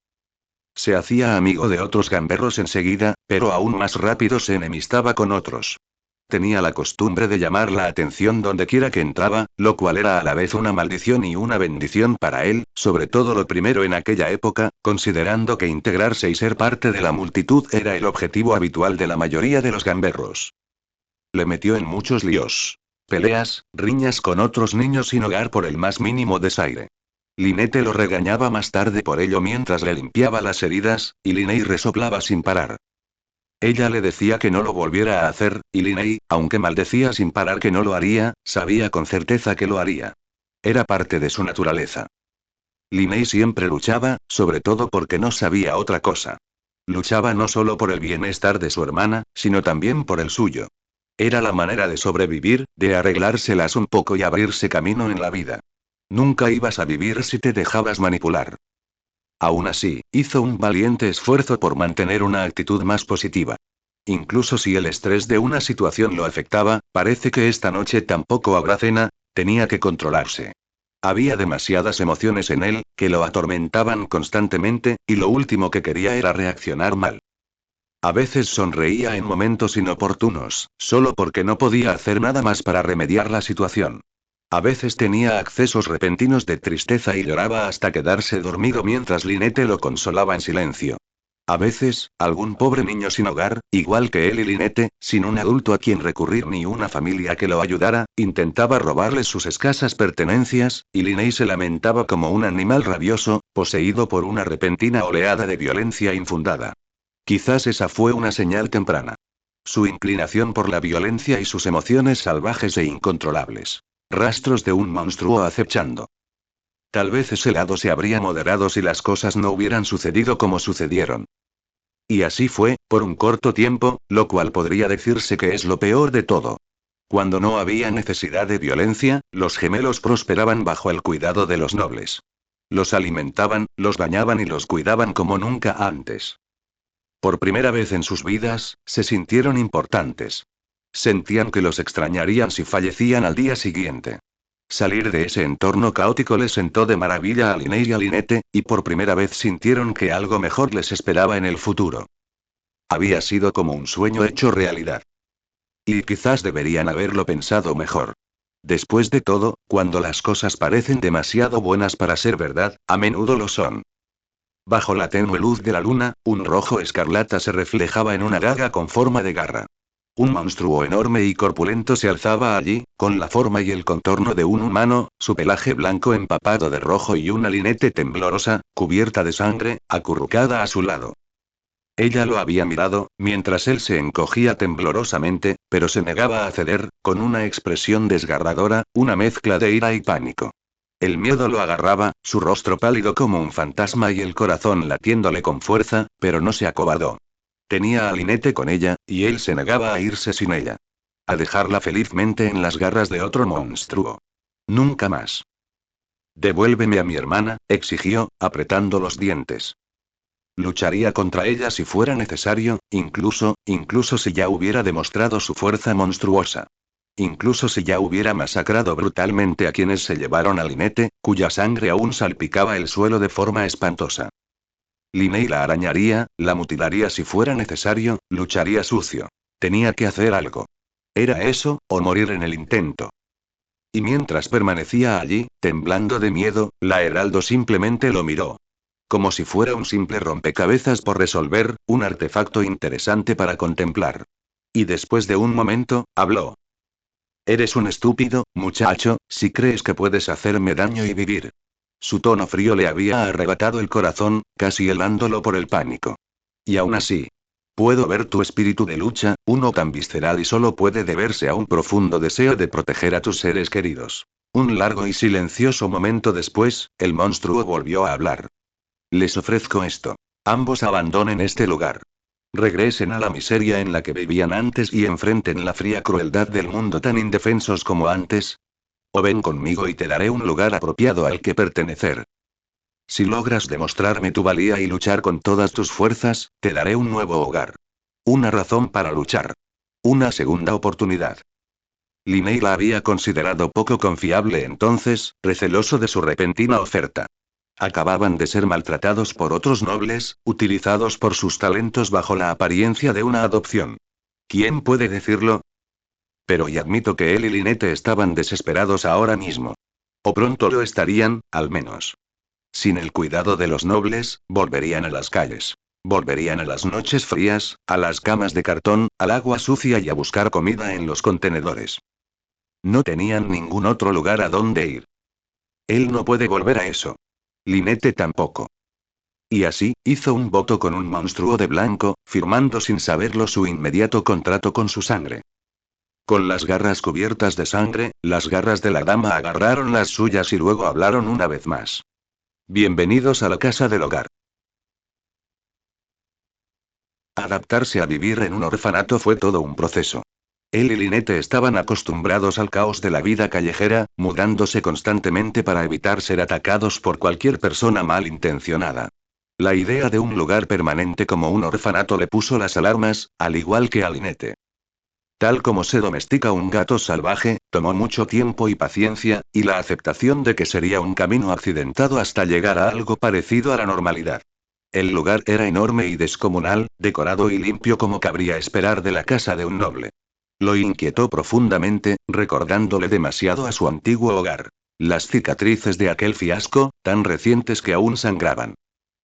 Se hacía amigo de otros gamberros enseguida, pero aún más rápido se enemistaba con otros. Tenía la costumbre de llamar la atención dondequiera que entraba, lo cual era a la vez una maldición y una bendición para él, sobre todo lo primero en aquella época, considerando que integrarse y ser parte de la multitud era el objetivo habitual de la mayoría de los gamberros. Le metió en muchos líos. Peleas, riñas con otros niños sin hogar por el más mínimo desaire. Lynette lo regañaba más tarde por ello mientras le limpiaba las heridas, y Linney resoplaba sin parar. Ella le decía que no lo volviera a hacer, y Linney, aunque maldecía sin parar que no lo haría, sabía con certeza que lo haría. Era parte de su naturaleza. Linney siempre luchaba, sobre todo porque no sabía otra cosa. Luchaba no solo por el bienestar de su hermana, sino también por el suyo. Era la manera de sobrevivir, de arreglárselas un poco y abrirse camino en la vida. Nunca ibas a vivir si te dejabas manipular. Aún así, hizo un valiente esfuerzo por mantener una actitud más positiva. Incluso si el estrés de una situación lo afectaba, parece que esta noche tampoco habrá cena, tenía que controlarse. Había demasiadas emociones en él, que lo atormentaban constantemente, y lo último que quería era reaccionar mal. A veces sonreía en momentos inoportunos, solo porque no podía hacer nada más para remediar la situación. A veces tenía accesos repentinos de tristeza y lloraba hasta quedarse dormido mientras Lynette lo consolaba en silencio. A veces, algún pobre niño sin hogar, igual que él y Lynette, sin un adulto a quien recurrir ni una familia que lo ayudara, intentaba robarle sus escasas pertenencias, y Linney se lamentaba como un animal rabioso, poseído por una repentina oleada de violencia infundada. Quizás esa fue una señal temprana. Su inclinación por la violencia y sus emociones salvajes e incontrolables. Rastros de un monstruo acechando. Tal vez ese lado se habría moderado si las cosas no hubieran sucedido como sucedieron. Y así fue, por un corto tiempo, lo cual podría decirse que es lo peor de todo. Cuando no había necesidad de violencia, los gemelos prosperaban bajo el cuidado de los nobles. Los alimentaban, los bañaban y los cuidaban como nunca antes. Por primera vez en sus vidas, se sintieron importantes. Sentían que los extrañarían si fallecían al día siguiente. Salir de ese entorno caótico les sentó de maravilla a Linney y a Lynette, y por primera vez sintieron que algo mejor les esperaba en el futuro. Había sido como un sueño hecho realidad. Y quizás deberían haberlo pensado mejor. Después de todo, cuando las cosas parecen demasiado buenas para ser verdad, a menudo lo son. Bajo la tenue luz de la luna, un rojo escarlata se reflejaba en una daga con forma de garra. Un monstruo enorme y corpulento se alzaba allí, con la forma y el contorno de un humano, su pelaje blanco empapado de rojo y una linete temblorosa, cubierta de sangre, acurrucada a su lado. Ella lo había mirado, mientras él se encogía temblorosamente, pero se negaba a ceder, con una expresión desgarradora, una mezcla de ira y pánico. El miedo lo agarraba, su rostro pálido como un fantasma y el corazón latiéndole con fuerza, pero no se acobardó. Tenía a Lynette con ella, y él se negaba a irse sin ella. A dejarla felizmente en las garras de otro monstruo. Nunca más. Devuélveme a mi hermana, exigió, apretando los dientes. Lucharía contra ella si fuera necesario, incluso si ya hubiera demostrado su fuerza monstruosa. Incluso si ya hubiera masacrado brutalmente a quienes se llevaron a Lynette, cuya sangre aún salpicaba el suelo de forma espantosa. Linney la arañaría, la mutilaría si fuera necesario, lucharía sucio. Tenía que hacer algo. Era eso, o morir en el intento. Y mientras permanecía allí, temblando de miedo, la Heraldo simplemente lo miró. Como si fuera un simple rompecabezas por resolver, un artefacto interesante para contemplar. Y después de un momento, habló. Eres un estúpido, muchacho, si crees que puedes hacerme daño y vivir. Su tono frío le había arrebatado el corazón, casi helándolo por el pánico. Y aún así. Puedo ver tu espíritu de lucha, uno tan visceral y solo puede deberse a un profundo deseo de proteger a tus seres queridos. Un largo y silencioso momento después, el monstruo volvió a hablar. Les ofrezco esto. Ambos abandonen este lugar. Regresen a la miseria en la que vivían antes y enfrenten la fría crueldad del mundo tan indefensos como antes. O ven conmigo y te daré un lugar apropiado al que pertenecer. Si logras demostrarme tu valía y luchar con todas tus fuerzas, te daré un nuevo hogar. Una razón para luchar. Una segunda oportunidad. Linney la había considerado poco confiable entonces, receloso de su repentina oferta. Acababan de ser maltratados por otros nobles, utilizados por sus talentos bajo la apariencia de una adopción. ¿Quién puede decirlo? Pero y admito que él y Lynette estaban desesperados ahora mismo. O pronto lo estarían, al menos. Sin el cuidado de los nobles, volverían a las calles. Volverían a las noches frías, a las camas de cartón, al agua sucia y a buscar comida en los contenedores. No tenían ningún otro lugar a donde ir. Él no puede volver a eso. Lynette tampoco. Y así, hizo un voto con un monstruo de blanco, firmando sin saberlo su inmediato contrato con su sangre. Con las garras cubiertas de sangre, las garras de la dama agarraron las suyas y luego hablaron una vez más. Bienvenidos a la casa del hogar. Adaptarse a vivir en un orfanato fue todo un proceso. Él y Lynette estaban acostumbrados al caos de la vida callejera, mudándose constantemente para evitar ser atacados por cualquier persona malintencionada. La idea de un lugar permanente como un orfanato le puso las alarmas, al igual que a Lynette. Tal como se domestica un gato salvaje, tomó mucho tiempo y paciencia, y la aceptación de que sería un camino accidentado hasta llegar a algo parecido a la normalidad. El lugar era enorme y descomunal, decorado y limpio como cabría esperar de la casa de un noble. Lo inquietó profundamente, recordándole demasiado a su antiguo hogar. Las cicatrices de aquel fiasco, tan recientes que aún sangraban.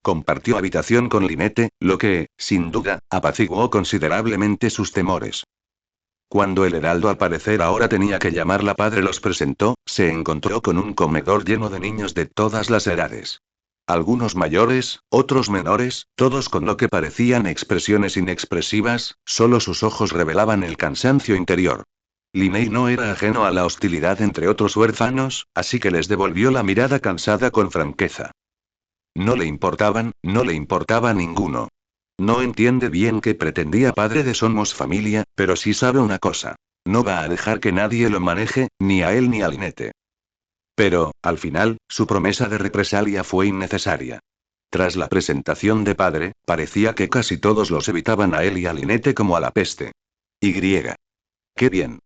Compartió habitación con Lynette, lo que, sin duda, apaciguó considerablemente sus temores. Cuando el heraldo al parecer ahora tenía que llamarla padre los presentó, se encontró con un comedor lleno de niños de todas las edades. Algunos mayores, otros menores, todos con lo que parecían expresiones inexpresivas, solo sus ojos revelaban el cansancio interior. Linney no era ajeno a la hostilidad entre otros huérfanos, así que les devolvió la mirada cansada con franqueza. No le importaba ninguno. No entiende bien qué pretendía padre de Somos Familia, pero sí sabe una cosa. No va a dejar que nadie lo maneje, ni a él ni a Lynette. Pero, al final, su promesa de represalia fue innecesaria. Tras la presentación de padre, parecía que casi todos los evitaban a él y a Lynette como a la peste. Y. Qué bien.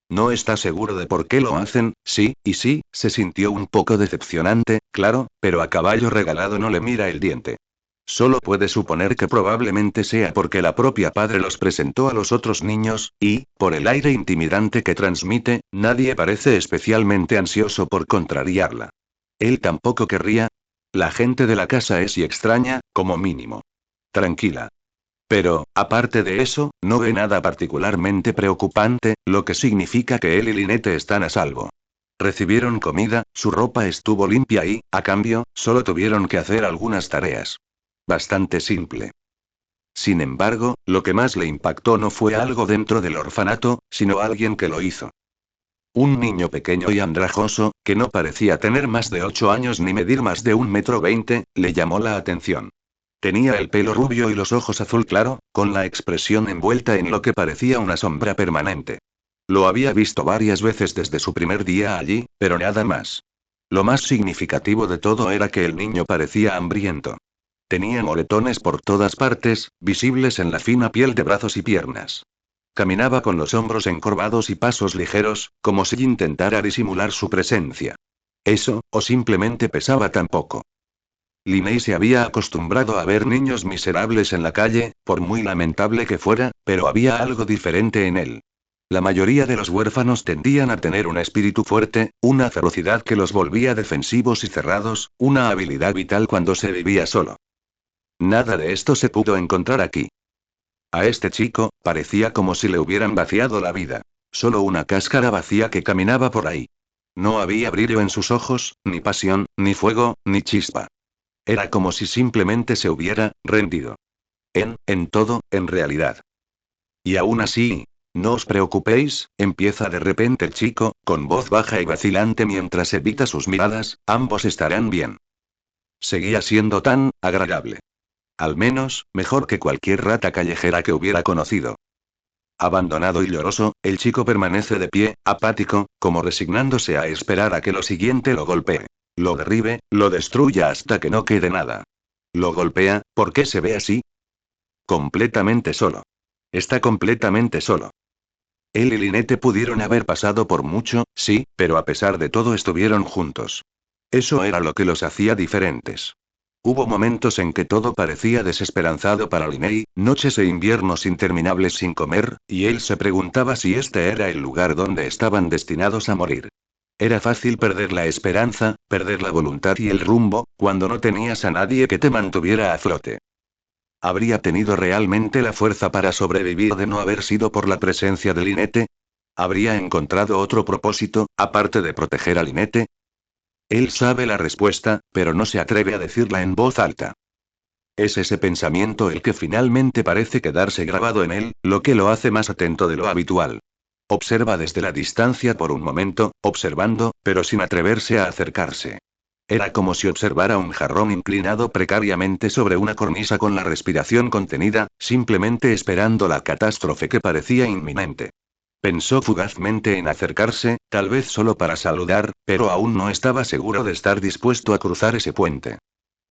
No está seguro de por qué lo hacen, sí, y sí, se sintió un poco decepcionante, claro, pero a caballo regalado no le mira el diente. Solo puede suponer que probablemente sea porque la propia padre los presentó a los otros niños, y, por el aire intimidante que transmite, nadie parece especialmente ansioso por contrariarla. Él tampoco querría. La gente de la casa es y extraña, como mínimo. Tranquila. Pero, aparte de eso, no ve nada particularmente preocupante, lo que significa que él y Lynette están a salvo. Recibieron comida, su ropa estuvo limpia y, a cambio, solo tuvieron que hacer algunas tareas. Bastante simple. Sin embargo, lo que más le impactó no fue algo dentro del orfanato, sino alguien que lo hizo. Un niño pequeño y andrajoso, que no parecía tener más de 8 años ni medir más de 1,20 m, le llamó la atención. Tenía el pelo rubio y los ojos azul claro, con la expresión envuelta en lo que parecía una sombra permanente. Lo había visto varias veces desde su primer día allí, pero nada más. Lo más significativo de todo era que el niño parecía hambriento. Tenía moretones por todas partes, visibles en la fina piel de brazos y piernas. Caminaba con los hombros encorvados y pasos ligeros, como si intentara disimular su presencia. Eso, o simplemente pesaba tan poco. Linney se había acostumbrado a ver niños miserables en la calle, por muy lamentable que fuera, pero había algo diferente en él. La mayoría de los huérfanos tendían a tener un espíritu fuerte, una ferocidad que los volvía defensivos y cerrados, una habilidad vital cuando se vivía solo. Nada de esto se pudo encontrar aquí. A este chico, parecía como si le hubieran vaciado la vida. Solo una cáscara vacía que caminaba por ahí. No había brillo en sus ojos, ni pasión, ni fuego, ni chispa. Era como si simplemente se hubiera rendido. En todo, en realidad. Y aún así, no os preocupéis, empieza de repente el chico, con voz baja y vacilante mientras evita sus miradas, ambos estarán bien. Seguía siendo tan agradable. Al menos, mejor que cualquier rata callejera que hubiera conocido. Abandonado y lloroso, el chico permanece de pie, apático, como resignándose a esperar a que lo siguiente lo golpee. Lo derribe, lo destruya hasta que no quede nada. Lo golpea, ¿por qué se ve así? Completamente solo. Está completamente solo. Él y Lynette pudieron haber pasado por mucho, sí, pero a pesar de todo estuvieron juntos. Eso era lo que los hacía diferentes. Hubo momentos en que todo parecía desesperanzado para Linney, noches e inviernos interminables sin comer, y él se preguntaba si este era el lugar donde estaban destinados a morir. Era fácil perder la esperanza, perder la voluntad y el rumbo, cuando no tenías a nadie que te mantuviera a flote. ¿Habría tenido realmente la fuerza para sobrevivir de no haber sido por la presencia de Lynette? ¿Habría encontrado otro propósito, aparte de proteger a Lynette? Él sabe la respuesta, pero no se atreve a decirla en voz alta. Es ese pensamiento el que finalmente parece quedarse grabado en él, lo que lo hace más atento de lo habitual. Observa desde la distancia por un momento, observando, pero sin atreverse a acercarse. Era como si observara un jarrón inclinado precariamente sobre una cornisa con la respiración contenida, simplemente esperando la catástrofe que parecía inminente. Pensó fugazmente en acercarse, tal vez solo para saludar, pero aún no estaba seguro de estar dispuesto a cruzar ese puente.